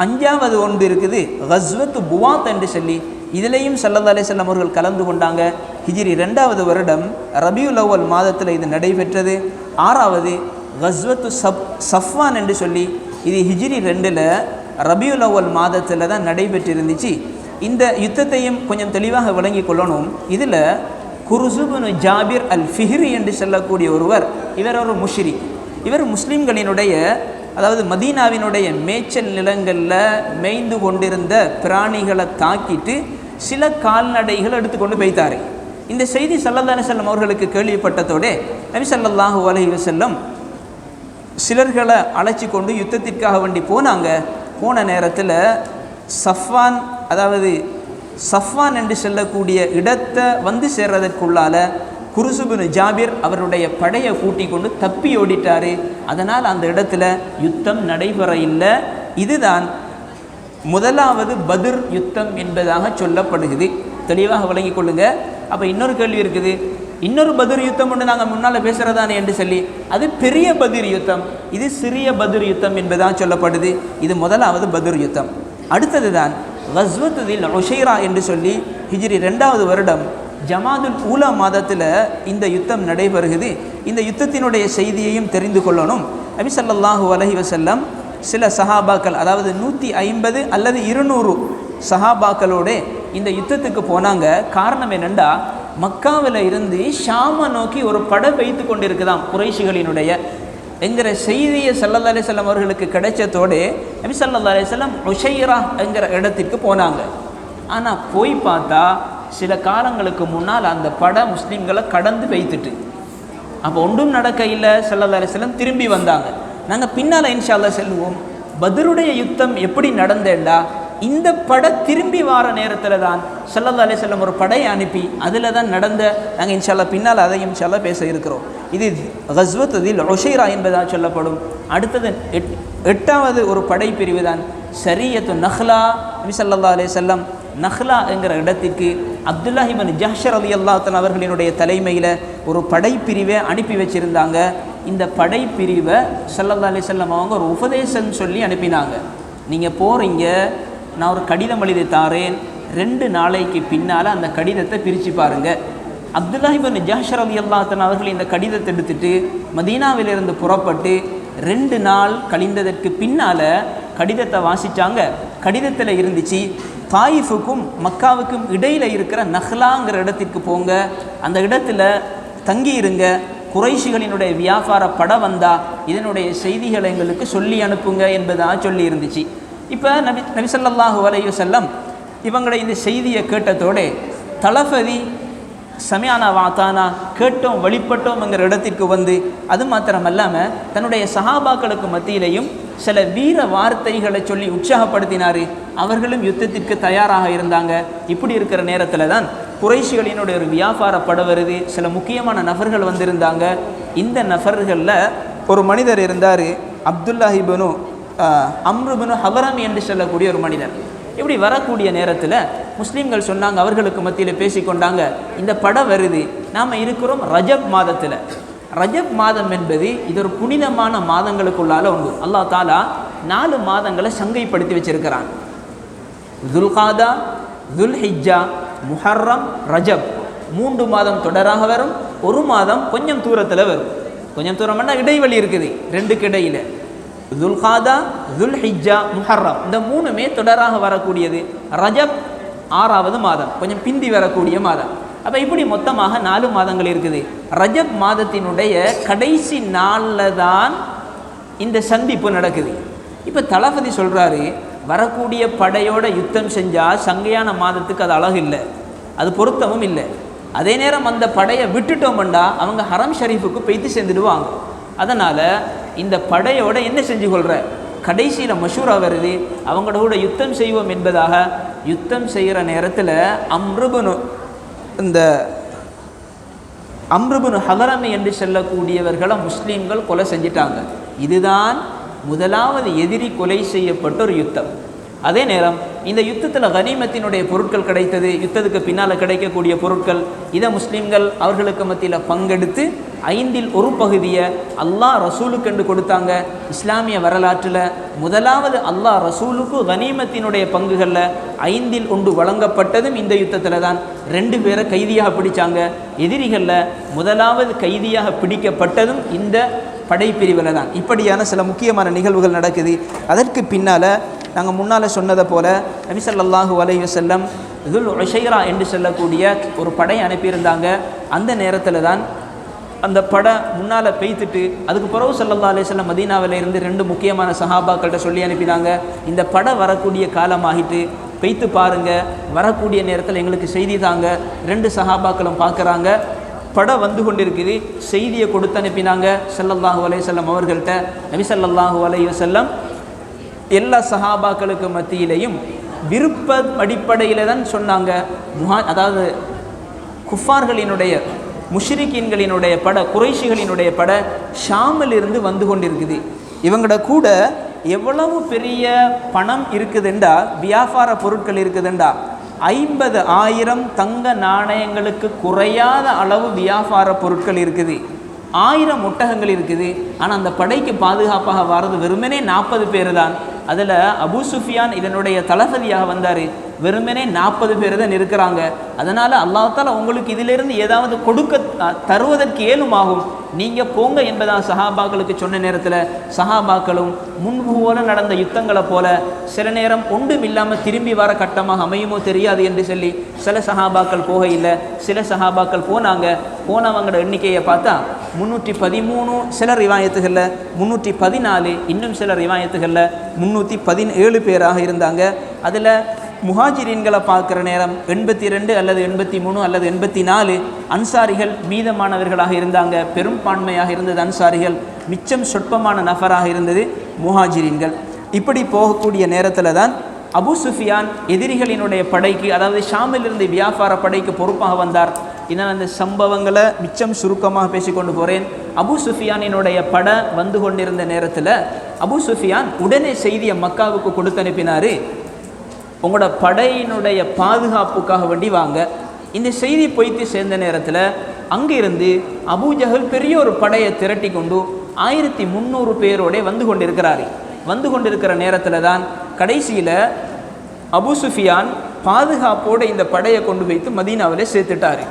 Speaker 2: 5வது ஒன்று இருக்குது, கஸ்வத்து புவாத் என்று சொல்லி. இதிலையும் ஸல்லல்லாஹு அலைஹி வஸல்லம் அவர்கள் கலந்து கொண்டாங்க. ஹிஜ்ரி 2வது வருடம் ரபியுல் அவ்வல் மாதத்தில் இது நடைபெற்றது. 6வது கஸ்வத்து சஃப்வான் என்று சொல்லி, இது ஹிஜ்ரி 2ல் ரபியுல் அவ்வல் மாதத்தில் தான் நடைபெற்றிருந்துச்சு. இந்த யுத்தத்தையும் கொஞ்சம் தெளிவாக விளங்கி கொள்ளணும். இதில் குர்ஸுபுனு ஜாபிர் அல் ஃபிஹ்ரி என்று சொல்லக்கூடிய ஒருவர், இவர் ஒரு முஷ்ரிக். இவர் முஸ்லீம்களினுடைய, அதாவது மதீனாவினுடைய மேய்ச்சல் நிலங்களில் மேய்ந்து கொண்டிருந்த பிராணிகளை தாக்கிட்டு சில கால்நடைகளை எடுத்துக்கொண்டு போய்த்தார். இந்த செய்தி ஸல்லல்லாஹு அலைஹி வஸல்லம் அவர்களுக்கு கேள்விப்பட்டதோடு நபி ஸல்லல்லாஹு அலைஹி வஸல்லம் சிலர்களை அழைச்சி கொண்டு யுத்தத்திற்காக வேண்டி போனாங்க. போன நேரத்தில் சஃப்வான், அதாவது சஃப்வான் என்று சொல்லக்கூடிய இடத்தை வந்து சேர்றதற்குள்ளால் குர்ஸுபுனு ஜாபிர் அவருடைய படையை கூட்டி கொண்டு தப்பி ஓடிட்டார். அதனால் அந்த இடத்துல யுத்தம் நடைபெற இல்லை. இதுதான் முதலாவது பத்ர் யுத்தம் என்பதாக சொல்லப்படுகிறது. தெளிவாக விளங்கி கொள்ளுங்க. அப்போ இன்னொரு கேள்வி இருக்குது, இன்னொரு பத்ர் யுத்தம் ஒன்று நாங்கள் முன்னால் பேசுகிறதானே என்று சொல்லி, அது பெரிய பத்ர் யுத்தம், இது சிறிய பத்ர் யுத்தம் என்பதாக சொல்லப்படுது. இது முதலாவது பத்ர் யுத்தம். அடுத்தது தான் கஸ்வத்து தில் உஷைரா என்று சொல்லி ஹிஜ்ரி 2வது வருடம் ஜமாதுல் ஊலா மாதத்தில் இந்த யுத்தம் நடைபெறுகிறது. இந்த யுத்தத்தினுடைய செய்தியையும் தெரிந்து கொள்ளணும். நபி ஸல்லல்லாஹு அலைஹி வஸல்லம் சில சஹாபாக்கள், அதாவது 150 அல்லது 200 சஹாபாக்களோட இந்த யுத்தத்துக்கு போனாங்க. காரணம் என்னென்னா, மக்காவில் இருந்து ஷாமை நோக்கி ஒரு படை வைத்து கொண்டிருக்குதாம் குறைஷிகளினுடைய என்கிற செய்தியை ஸல்லல்லாஹு அலைஹி வஸல்லம் அவர்களுக்கு கிடைச்சதோடு நபி ஸல்லல்லாஹு அலைஹி வஸல்லம் உஷைரா என்கிற இடத்திற்கு போனாங்க. ஆனால் போய் பார்த்தா சில காலங்களுக்கு முன்னால் அந்த படை முஸ்லீம்களை கடந்து வைத்துட்டு, அப்போ ஒன்றும் நடக்க இல்லை. ஸல்லல்லாஹு அலைஹி வஸல்லம் திரும்பி வந்தாங்க. நாங்கள் பின்னால் இன்ஷா அல்லாஹ் செல்வோம். பத்ருடைய யுத்தம் எப்படி நடந்தேண்டா, இந்த படை திரும்பி வார நேரத்தில் தான் ஸல்லல்லாஹு அலைஹி வஸல்லம் ஒரு படையை அனுப்பி அதில் தான் நடந்த. நாங்கள் இன்ஷா அல்லாஹ் பின்னால் அதையும் இன்ஷா அல்லாஹ் பேச இருக்கிறோம். இது கஸ்வத்து தில் உஷைரா என்பதாக சொல்லப்படும். அடுத்தது 8வது ஒரு படை பிரிவு தான் ஸரியத்து நஹ்லா. நபி ஸல்லல்லாஹு அலைஹி வஸல்லம் நஹ்லா என்கிற இடத்திற்கு அப்துல்லாஹ் இப்னு ஜஹ்ஷ் ரலியல்லாஹு தஆலா அவர்களினுடைய தலைமையில் ஒரு படைப்பிரிவை அனுப்பி வச்சுருந்தாங்க. இந்த படைப்பிரிவை ஸல்லல்லாஹு அலைஹி வஸல்லம் அவங்க ஒரு உபதேசம் சொல்லி அனுப்பினாங்க. நீங்கள் போகிறீங்க, நான் ஒரு கடிதம் எழுதி தாரேன், 2 நாளைக்கு பின்னால் அந்த கடிதத்தை பிரித்து பாருங்கள். அப்துல்லாஹ் இப்னு ஜஹ்ஷ் ரலியல்லாஹு தஆலா அவர்கள் இந்த கடிதத்தை எடுத்துட்டு மதீனாவிலிருந்து புறப்பட்டு 2 நாள் கழிந்ததற்கு பின்னால் கடிதத்தை வாசித்தாங்க. கடிதத்தில் இருந்துச்சு, தாயிஃபுக்கும் மக்காவுக்கும் இடையில் இருக்கிற நஹ்லாங்கிற இடத்திற்கு போங்க, அந்த இடத்துல தங்கி இருங்க, குறைஷிகளினுடைய வியாபார படம் வந்தால் இதனுடைய செய்திகளை எங்களுக்கு சொல்லி அனுப்புங்க என்பதாக சொல்லி இருந்துச்சு. இப்போ நபி ஸல்லல்லாஹு அலைஹி வஸல்லம் இவங்களை இந்த செய்தியை கேட்டதோடு தலஃபதி சமியானா வாத்தானா, கேட்டோம் வழிபட்டோம்ங்கிற இடத்திற்கு வந்து, அது மாத்திரமல்லாமல் தன்னுடைய சஹாபாக்களுக்கு மத்தியிலையும் சில வீர வார்த்தைகளை சொல்லி உற்சாகப்படுத்தினார். அவர்களும் யுத்தத்திற்கு தயாராக இருந்தாங்க. இப்படி இருக்கிற நேரத்தில் தான் குறைஷிகளினுடைய ஒரு வியாபார படம் வருது. சில முக்கியமான நபர்கள் வந்திருந்தாங்க. இந்த நபர்களில் ஒரு மனிதர் இருந்தார், அப்துல்லாஹ் இப்னு அம்ர் இப்னு ஹலரமி என்று சொல்லக்கூடிய ஒரு மனிதர். இப்படி வரக்கூடிய நேரத்தில் முஸ்லீம்கள் சொன்னாங்க, அவர்களுக்கு மத்தியில் பேசிக்கொண்டாங்க, இந்த படம் வருது, நாம் இருக்கிறோம் ரஜப் மாதத்தில். ரஜப் மாதம் என்பது இது ஒரு புனிதமான மாதங்களுக்குள்ளால உண்டு. அல்லாஹ் தாலா 4 மாதங்களை சங்கைப்படுத்தி வச்சிருக்கிறான். துல்காதா, துல்ஹிஜ்ஜா, முஹர்ரம், ரஜப். 3 மாதம் தொடராக வரும், 1 மாதம் கொஞ்சம் தூரத்தில் வரும். கொஞ்சம் தூரம்னா இடைவெளி இருக்குது 2க்கு இடையில். துல்காதா, துல்ஹிஜ்ஜா, முஹர்ரம், இந்த 3மே தொடராக வரக்கூடியது. ரஜப் 6வது மாதம், கொஞ்சம் பிந்தி வரக்கூடிய மாதம். அப்போ இப்படி மொத்தமாக 4 மாதங்கள் இருக்குது. ரஜப் மாதத்தினுடைய கடைசி நாளில் தான் இந்த சந்திப்பு நடக்குது. இப்போ தளபதி சொல்கிறாரு, வரக்கூடிய படையோட யுத்தம் செஞ்சால் சங்கையான மாதத்துக்கு அது அழகு இல்லை, அது பொருத்தமும் இல்லை. அதே நேரம் அந்த படையை விட்டுட்டோம்டா அவங்க ஹரம் ஷரீஃபுக்கு போய்த்து சேர்ந்துடுவாங்க. அதனால் இந்த படையோட என்ன செஞ்சு கொள்கிற, கடைசியில் மஷூரா வருது, அவங்களோட யுத்தம் செய்வோம் என்பதாக யுத்தம் செய்கிற நேரத்தில் அம்ருபுனு ஹலரமி என்று சொல்லக்கூடியவர்களை முஸ்லீம்கள் கொலை செஞ்சிட்டாங்க. இதுதான் முதலாவது எதிரி கொலை செய்யப்பட்ட ஒரு யுத்தம். அதே நேரம் இந்த யுத்தத்தில் கனிமத்தினுடைய பொருட்கள் கிடைத்தது, யுத்தத்துக்கு பின்னால் கிடைக்கக்கூடிய பொருட்கள், இதை முஸ்லீம்கள் அவர்களுக்கு மத்தியில் பங்கெடுத்து 1/5 பகுதியை அல்லாஹ் ரசூலுக்கு என்று கொடுத்தாங்க. இஸ்லாமிய வரலாற்றில் முதலாவது அல்லாஹ் ரசூலுக்கு கனிமத்தினுடைய பங்குகளில் 1/5 வழங்கப்பட்டதும் இந்த யுத்தத்தில் தான். 2 பேரை கைதியாக பிடிச்சாங்க. எதிரிகளில் முதலாவது கைதியாக பிடிக்கப்பட்டதும் இந்த படைப்பிரிவில் தான். இப்படியான சில முக்கியமான நிகழ்வுகள் நடக்குது. அதற்கு பின்னால் நாங்கள் முன்னால் சொன்னதை போல் நபி ஸல்லல்லாஹு அலைஹி வஸல்லம் துல் உஷைரா என்று சொல்லக்கூடிய ஒரு படை அனுப்பியிருந்தாங்க. அந்த நேரத்தில் தான் அந்த படை முன்னால் பெய்த்துட்டு அதுக்கு பிறகு ஸல்லல்லாஹு அலைஹி வஸல்லம் மதீனாவில் இருந்து 2 முக்கியமான சஹாபாக்கள்கிட்ட சொல்லி அனுப்பினாங்க, இந்த படை வரக்கூடிய காலமாகிட்டு பெய்த்து பாருங்கள், வரக்கூடிய நேரத்தில் எங்களுக்கு செய்தி தாங்க. 2 சஹாபாக்களும் பார்க்குறாங்க, படம் வந்து கொண்டிருக்குது. செய்தியை கொடுத்து அனுப்பினாங்க ஸல்லல்லாஹு அலைஹி வஸல்லம் அவர்கள்ட்ட. நபி ஸல்லல்லாஹு அலைஹி வஸல்லம் எல்லா சஹாபாக்களுக்கு மத்தியிலையும் விருப்ப அடிப்படையில் தான் சொன்னாங்க. அதாவது குஃபார்களினுடைய முஷ்ரிக்கீன்களினுடைய படை, குறைஷிகளினுடைய படை ஷாமிலிருந்து வந்து கொண்டிருக்குது. இவங்களோட கூட எவ்வளவு பெரிய பணம் இருக்குதுண்டா, வியாபார பொருட்கள் இருக்குதுண்டா, 50,000 தங்க நாணயங்களுக்கு குறையாத அளவு வியாபார பொருட்கள் இருக்குது, 1000 ஒட்டகங்கள் இருக்குது. ஆனால் அந்த படைக்கு பாதுகாப்பாக வர்றது வெறுமனே 40 பேர் தான். அதில் அபூ சுஃபியான் இதனுடைய தளபதியாக வந்தார். வெறுமனே 40 பேர் தான் இருக்கிறாங்க. அதனால் அல்லாஹ் தஆலா உங்களுக்கு இதிலிருந்து ஏதாவது தருவதற்கு ஏலுமாகும், நீங்கள் போங்க என்பதான் சஹாபாக்களுக்கு சொன்ன நேரத்தில் சஹாபாக்களும் முன்பு போல நடந்த யுத்தங்களை போல சில நேரம் ஒன்றும் இல்லாமல் திரும்பி வர கட்டமாக அமையுமோ தெரியாது என்று சொல்லி சில சஹாபாக்கள் போக இல்லை, சில சஹாபாக்கள் போனாங்க. போனவங்களோட எண்ணிக்கையை பார்த்தா 313, சில ரிவாயத்துகளில் 314, இன்னும் சில ரிவாயத்துகளில் 317 பேராக இருந்தாங்க. அதில் முஹாஜிரீன்களை பார்க்குற நேரம் 82 அல்லது 83 அல்லது 84 அன்சாரிகள் மீதமானவர்களாக இருந்தாங்க. பெரும்பான்மையாக இருந்தது அன்சாரிகள், மிச்சம் சொற்பமான நபராக இருந்தது முஹாஜிரீன்கள். இப்படி போகக்கூடிய நேரத்தில் தான் அபூ சுஃபியான் எதிரிகளினுடைய படைக்கு, அதாவது ஷாமிலிருந்து வியாபார படைக்கு பொறுப்பாக வந்தார். இதனால் அந்த சம்பவங்களை மிச்சம் சுருக்கமாக பேசிக்கொண்டு போகிறேன். அபூ சுஃபியானினுடைய படை வந்து கொண்டிருந்த நேரத்தில் அபூ சுஃபியான் உடனே செய்தியை மக்காவுக்கு கொடுத்து அனுப்பினார், உங்களோட படையினுடைய பாதுகாப்புக்காக வேண்டி வாங்க. இந்த செய்தி போய்த்து சேர்ந்த நேரத்தில் அங்கிருந்து அபூ ஜஹல் பெரிய ஒரு படையை திரட்டி கொண்டு 1300 பேரோட வந்து கொண்டிருக்கிற நேரத்தில் தான் கடைசியில் அபூ சுஃபியான் பாதுகாப்போடு இந்த படையை கொண்டு வைத்து மதீனாவில் சேர்த்துட்டார்.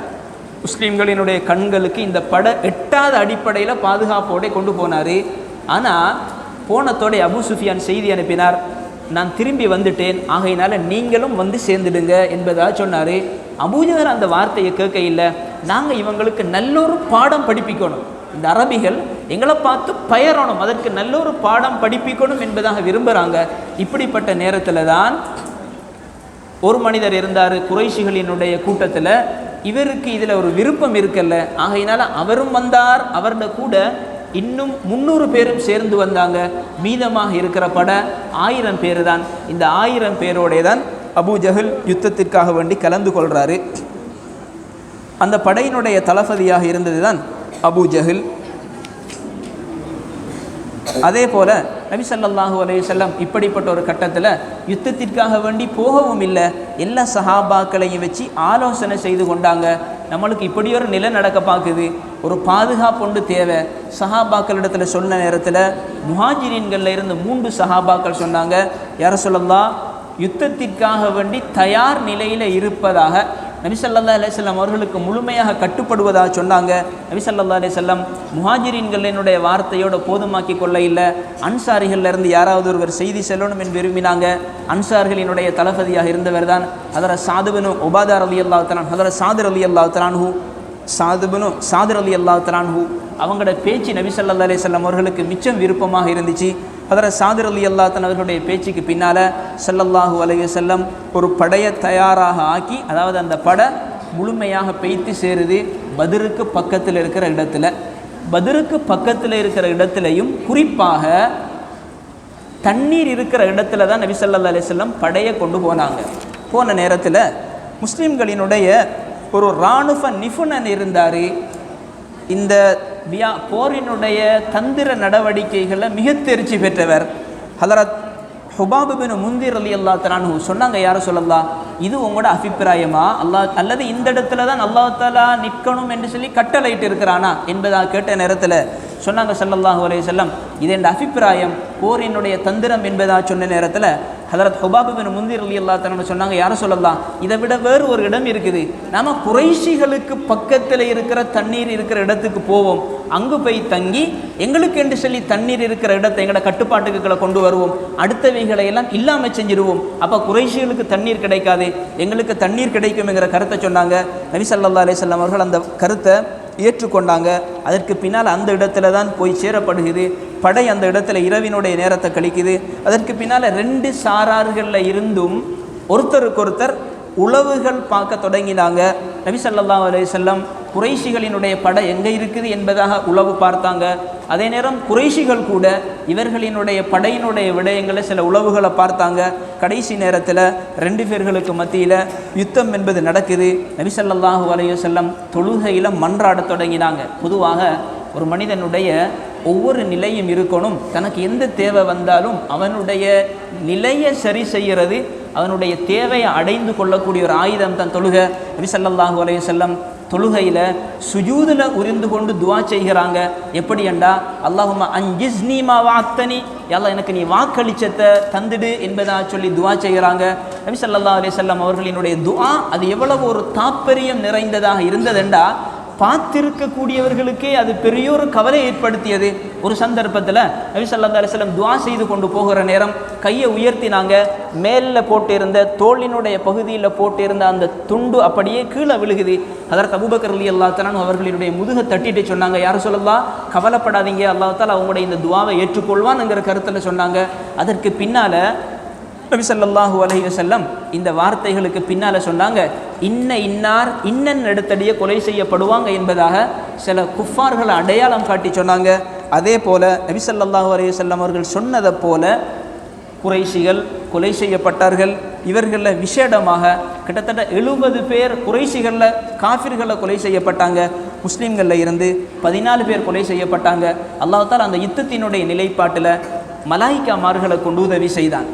Speaker 2: முஸ்லீம்களினுடைய கண்களுக்கு இந்த படை எட்டாத அடிப்படையில் பாதுகாப்போடு கொண்டு போனார். ஆனால் போனத்தோட அபூ சுஃபியான் செய்தி அனுப்பினார், நான் திரும்பி வந்துட்டேன், ஆகையினால நீங்களும் வந்து சேர்ந்துடுங்க என்பதாக சொன்னார். அபூ ஜஹல் அந்த வார்த்தையை கேட்க இல்லை, நாங்கள் இவங்களுக்கு நல்லொரு பாடம் படிப்பிக்கணும், இந்த அரபிகள் எங்களை பார்த்து பயறணும், அதற்கு நல்லொரு பாடம் படிப்பிக்கணும் என்பதாக விரும்புகிறாங்க. இப்படிப்பட்ட நேரத்தில் தான் ஒரு மனிதர் இருந்தார் குறைஷிகளினுடைய கூட்டத்தில், இவருக்கு இதில் ஒரு விருப்பம் இருக்கல்ல, ஆகையினால அவரும் வந்தார். அவரோட கூட இன்னும் 300 பேரும் சேர்ந்து வந்தாங்க. மீதமாக இருக்கிற படை 1000 பேர் தான். இந்த 1000 பேரோடே தான் அபூ ஜஹல் யுத்தத்திற்காக வேண்டி கலந்து கொள்கிறாரு. அந்த படையினுடைய தளபதியாக இருந்தது தான் அபூ ஜஹல். அதே போல் நபி ஸல்லல்லாஹு அலைஹி வஸல்லம் இப்படிப்பட்ட ஒரு கட்டத்தில் யுத்தத்திற்காக வேண்டி போகவும் இல்லை, எல்லா சஹாபாக்களையும் வச்சு ஆலோசனை செய்து கொண்டாங்க. நம்மளுக்கு இப்படி ஒரு நிலை நடக்க பார்க்குது, ஒரு பாதுகாப்பு ஒன்று தேவை. சஹாபாக்களிடத்தில் சொன்ன நேரத்தில் முஹாஜிரீன்களில் இருந்து 3 சஹாபாக்கள் சொன்னாங்க, யா ரசூலல்லாஹ், யுத்தத்திற்காக வேண்டி தயார் நிலையில் இருப்பதாக நபி ஸல்லல்லாஹு அலைஹி வஸல்லம் அவர்களுக்கு முழுமையாக கட்டுப்படுவதாக சொன்னாங்க. நபி ஸல்லல்லாஹு அலைஹி வஸல்லம் முஹாஜிரீன்களினுடைய வார்த்தையோட போதுமாக்கி கொள்ள இல்லை, அன்சாரிகளிலிருந்து யாராவது ஒருவர் செய்தி செல்லணும் என்று விரும்பினாங்க. அன்சார்களினுடைய தளபதியாக இருந்தவர் தான் ஹதரத் சாத் பின் உபாதா ரலியல்லாஹு தஆலா, ஹதரத் சாத் ரலியல்லாஹு தஆலா அன்ஹு, சாத் ரலியல்லாஹு தஆலா அன்ஹு. அவங்களோட பேச்சு நபி ஸல்லல்லாஹு அலைஹி வஸல்லம் அவர்களுக்கு மிச்சம் விருப்பமாக இருந்துச்சு. ஹதரத் சாத் ரலியல்லாஹு தஆலா அவர்களுடைய பேச்சுக்கு பின்னால் ஸல்லல்லாஹு அலைஹி வஸல்லம் ஒரு படையை தயாராக ஆக்கி, அதாவது அந்த படை முழுமையாக பெய்த்து சேருது பத்ருக்கு பக்கத்தில் இருக்கிற இடத்துல. பத்ருக்கு பக்கத்தில் இருக்கிற இடத்துலையும் குறிப்பாக தண்ணீர் இருக்கிற இடத்துல தான் நபி ஸல்லல்லாஹு அலைஹி வஸல்லம் படையை கொண்டு போனாங்க. போன நேரத்தில் முஸ்லீம்களினுடைய ஒரு இராணுவ நிபுணன் இருந்தார். இந்த போரினுடைய தந்திர நடவடிக்கைகளை மிக தேர்ச்சி பெற்றவர். ஹதரத் ஹுபாப் பின் முந்திர் ரலியல்லாஹு தஆலா அன்ஹு சொன்னாங்க, யார சொல்லலாம், இது உங்களோட அபிப்பிராயமா அல்லது இந்த இடத்துல தான் அல்லாஹ் தஆலா நிற்கணும் என்று சொல்லி கட்டளையிட்டு இருக்கிறானா என்பதாக கேட்ட நேரத்தில் சொன்னாங்க ஸல்லல்லாஹு அலைஹி வஸல்லம், இது என் அபிப்பிராயம், போரினுடைய தந்திரம் என்பதாக சொன்ன நேரத்தில் ஹதரத் ஹுபாப் பின் முந்திர் ரலியல்லாஹு தஆலா சொன்னாங்க, யார சொல்லலாம், இதை விட வேறு ஒரு இடம் இருக்குது, நாம குறைஷிகளுக்கு பக்கத்தில் இருக்கிற தண்ணீர் இருக்கிற இடத்துக்கு போவோம், அங்கு போய் தங்கி எங்களுக்கு என்று சொல்லி தண்ணீர் இருக்கிற இடத்தை எங்களோட கட்டுப்பாட்டுகளை கொண்டு வருவோம், அடுத்தவைகளை எல்லாம் இல்லாமல் செஞ்சிடுவோம், அப்போ குறைஷிகளுக்கு தண்ணீர் கிடைக்காது, எங்களுக்கு தண்ணீர் கிடைக்கும்ங்கிற கருத்தை சொன்னாங்க. நபி ஸல்லல்லாஹு அலைஹி வஸல்லம் அவர்கள் அந்த கருத்தை ஏற்றுக்கொண்டாங்க. அதற்கு பின்னால் அந்த இடத்துல தான் போய் சேரப்படுகிறது. படை அந்த இடத்துல இரவினுடைய நேரத்தை கழிக்குது. அதற்கு பின்னால் 2 சாரார்களில் இருந்தும் ஒருத்தருக்கொருத்தர் உளவுகள் பார்க்க தொடங்கினாங்க. நபி ஸல்லல்லாஹு அலைஹி வஸல்லம் குறைஷிகளினுடைய படை எங்கே இருக்குது என்பதாக உளவு பார்த்தாங்க. அதே நேரம் குறைஷிகள் கூட இவர்களினுடைய படையினுடைய விடயங்களை சில உளவுகளை பார்த்தாங்க. கடைசி நேரத்தில் 2 பேர்களுக்கு மத்தியில் யுத்தம் என்பது நடக்குது. நபி ஸல்லல்லாஹு அலைஹி வஸல்லம் தொழுகையில் மன்றாட தொடங்கினாங்க. பொதுவாக ஒரு மனிதனுடைய ஒவ்வொரு நிலையும் இருக்கணும், தனக்கு எந்த தேவை வந்தாலும் அவனுடைய நிலையை சரி செய்கிறது, அவனுடைய தேவையை அடைந்து கொள்ளக்கூடிய ஒரு ஆயுதம் தான் தொழுகை. நபி ஸல்லல்லாஹு அலைஹி வஸல்லம் தொழுகையில் சுஜூதில் உரிந்து கொண்டு துவா செய்கிறாங்க. எப்படி என்றா, அல்லாஹும்ம அன்ஜிஸ்னி மா வஅத்தனி, யல்லா எனக்கு நீ வாக்களிச்சத்தை தந்துடு என்பதாக சொல்லி துவா செய்கிறாங்க. நபி ஸல்லல்லாஹு அலைஹி வஸல்லம் அவர்களினுடைய துஆ அது எவ்வளவு ஒரு தாற்பயம் நிறைந்ததாக இருந்ததெண்டா, பார்த்திருக்கக்கூடியவர்களுக்கே அது பெரிய ஒரு கவலை ஏற்படுத்தியது. ஒரு சந்தர்ப்பத்தில் நபி ஸல்லல்லாஹு அலைஹி வஸல்லம் துஆ செய்து கொண்டு போகிற நேரம் கையை உயர்த்தினாங்க. மேலில் போட்டிருந்த தோளினுடைய பகுதியில் போட்டிருந்த அந்த துண்டு அப்படியே கீழே விழுகுது. ஹதரத் அபூபக்கர் ரலியல்லாஹு தஆலா அவர்களினுடைய முதுகை தட்டிட்டு சொன்னாங்க, யார் சொல்லலாம், கவலைப்படாதீங்க, அல்லாஹ் தஆலா அவங்களுடைய இந்த துஆவை ஏற்றுக்கொள்வான்ங்கிற கருத்தில் சொன்னாங்க. அதற்கு பின்னால் நபி ஸல்லல்லாஹு அலைஹி வஸல்லம் இந்த வார்த்தைகளுக்கு பின்னால் சொன்னாங்க, இன்னார் இன்னன் இடத்தடியே கொலை செய்யப்படுவாங்க என்பதாக சில குஃபார்களை அடையாளம் காட்டி சொன்னாங்க. அதே போல நபி ஸல்லல்லாஹு அலைஹி வஸல்லம் அவர்கள் சொன்னதை போல குறைஷிகள் கொலை செய்யப்பட்டார்கள். இவர்களில் விசேடமாக கிட்டத்தட்ட 70 பேர் குறைஷிகளில் காஃபிர்களில் கொலை செய்யப்பட்டாங்க. முஸ்லீம்களில் இருந்து 14 பேர் கொலை செய்யப்பட்டாங்க. அல்லாஹ் தஆலா அந்த யுத்தத்தினுடைய நிலைப்பாட்டில் மலாயிக்காமார்களை கொண்டு உதவி செய்தான்.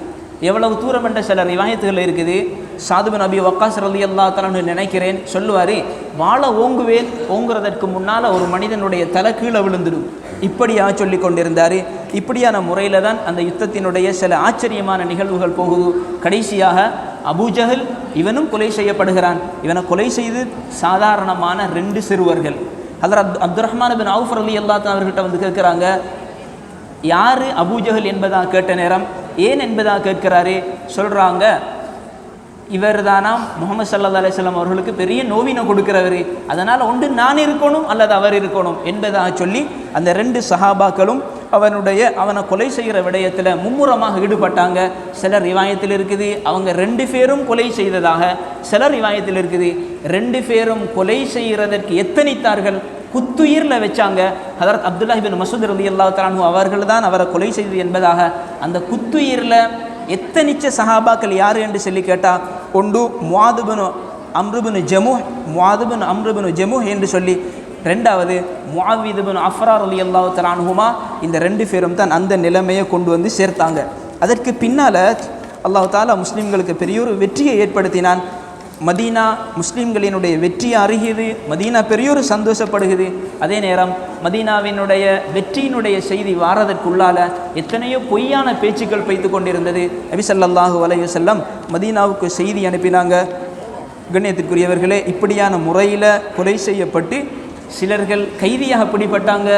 Speaker 2: எவ்வளவு தூரம் என்ற சில ரிவாயத்துகள் இருக்குது. சாது பின் அபி வக்காஸ் ரலியல்லாஹு தஆலா நினைக்கிறேன் சொல்லுவார், வாழை ஓங்குறதற்கு முன்னால் ஒரு மனிதனுடைய தலை கீழே விழுந்துடும், இப்படியாக சொல்லி கொண்டிருந்தார். இப்படியான முறையில் தான் அந்த யுத்தத்தினுடைய சில ஆச்சரியமான நிகழ்வுகள் போகுது. கடைசியாக அபூஜஹல் இவனும் கொலை செய்யப்படுகிறான். இவனை கொலை செய்து சாதாரணமான 2 சிறுவர்கள். ஹதரத் அப்துர்ரஹ்மான் பின் அவுஃப் ரலியல்லாஹு தஆலா அவர்கிட்ட வந்து கேட்குறாங்க, யார் அபூஜஹல் என்பதாக கேட்ட நேரம் ஏன் என்பதாக கேட்கிறாரு. சொல்கிறாங்க, இவர் தானாம் முஹம்மது ஸல்லல்லாஹு அலைஹி வஸல்லம் அவர்களுக்கு பெரிய நோவினை கொடுக்கிறவர், அதனால் ஒன்று நான் இருக்கணும் அல்லது அவர் இருக்கணும் என்பதாக சொல்லி அந்த 2 சஹாபாக்களும் அவனை கொலை செய்கிற விடயத்தில் மும்முரமாக ஈடுபட்டாங்க. சிலர் ரிவாயத்தில் இருக்குது அவங்க 2 பேரும் கொலை செய்ததாக, சிலர் ரிவாயத்தில் இருக்குது 2 பேரும் கொலை செய்கிறதற்கு எத்தனித்தார்கள், குத்துயிரில் வச்சாங்க. ஹதரத் அப்துல்லாஹ் பின் மஸ்ஊத் ரலியல்லாஹு தஆலா அன்ஹு அவர்கள் தான் அவரை கொலை செய்தது என்பதாக அந்த குத்துயிரில் எத்தனிச்ச சஹாபாக்கள் யார் என்று சொல்லி கேட்டால், ஒன்று முஆது பின் அம்ரு பின் ஜமுஹ் என்று சொல்லி, 2வது முஆவித் பின் அஃப்ரா ரலியல்லாஹு தஆலா அன்ஹுமா. இந்த 2 பேரும் தான் அந்த நிலைமையை கொண்டு வந்து சேர்த்தாங்க. அதற்கு பின்னால் அல்லாஹ் தஆலா முஸ்லீம்களுக்கு பெரிய ஒரு வெற்றியை ஏற்படுத்தினான். மதீனா முஸ்லீம்களினுடைய வெற்றியை அறிகிறது, மதீனா பெரியோரு சந்தோஷப்படுகிறது. அதே நேரம் மதீனாவினுடைய வெற்றியினுடைய செய்தி வாரதற்குள்ளால எத்தனையோ பொய்யான பேச்சுக்கள் வைத்து கொண்டிருந்தது. நபி ஸல்லல்லாஹு அலைஹி வஸல்லம் மதீனாவுக்கு செய்தி அனுப்பினாங்க, கண்ணியத்திற்குரியவர்களே, இப்படியான முறையில் கொலை செய்யப்பட்டு சிலர்கள் கைதியாக பிடிபட்டாங்க,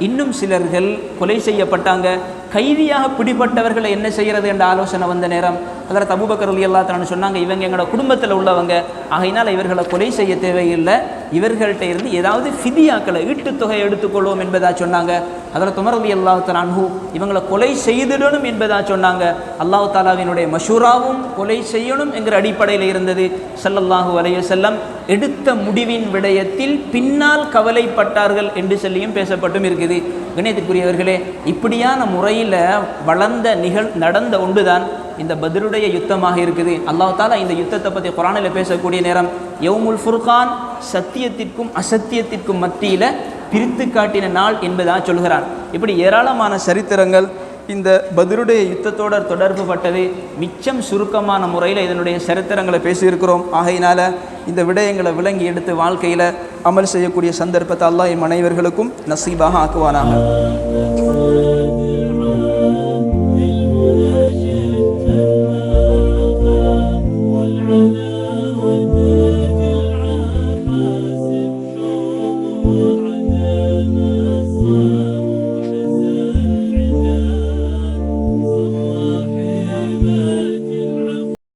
Speaker 2: இன்னும் சிலர்கள் கொலை செய்யப்பட்டாங்க. கைதியாக பிடிப்பட்டவர்களை என்ன செய்கிறது என்ற ஆலோசனை வந்த நேரம் ஹதரத் அபூபக்கர் ரலியல்லாஹு தஆலா சொன்னாங்க, இவங்க எங்களோட குடும்பத்தில் உள்ளவங்க, ஆகையினால் இவர்களை கொலை செய்ய தேவையில்லை, இவர்கள்ட்ட இருந்து ஏதாவது ஃபிதியாக்களை ஈட்டுத்தொகை எடுத்துக்கொள்வோம் என்பதாக சொன்னாங்க. ஹதரத் உமர் ரலியல்லாஹு தஆலா அன்ஹு இவங்களை கொலை செய்திடணும் என்பதாக சொன்னாங்க. அல்லாஹ் தஆலாவினுடைய மஷூராவும் கொலை செய்யணும் என்கிற அடிப்படையில் இருந்தது. ஸல்லல்லாஹு அலைஹி வஸல்லம் எடுத்த முடிவின் விடயத்தில் பின்னால் கவலைப்பட்டார்கள் என்று சொல்லியும் பேசப்பட்டும் இருக்குது. கணியத்திற்குரியவர்களே, இப்படியான முறையில் நடந்த ஒன்றுதான் இந்த பத்ருடைய யுத்தமாக இருக்குது. அல்லாஹ் தஆலா இந்த யுத்தத்தை பற்றி குர்ஆனில் பேசக்கூடிய நேரம் யௌமுல் ஃபுர்கான், சத்தியத்திற்கும் அசத்தியத்திற்கும் மத்தியில் பிரித்து காட்டின நாள் என்பதாக சொல்கிறான். இப்படி ஏராளமான சரித்திரங்கள் இந்த பத்ருடைய யுத்தத்தோடு தொடர்பு பட்டது. மிச்சம் சுருக்கமான முறையில் இதனுடைய சரித்திரங்களை பேசியிருக்கிறோம். ஆகையினால் இந்த விடயங்களை விளங்கி எடுத்து வாழ்க்கையில் அமல் செய்யக்கூடிய சந்தர்ப்பத்தை அல்லாஹ் எம் அனைவர்களுக்கும் நசீபாக ஆக்குவானாக.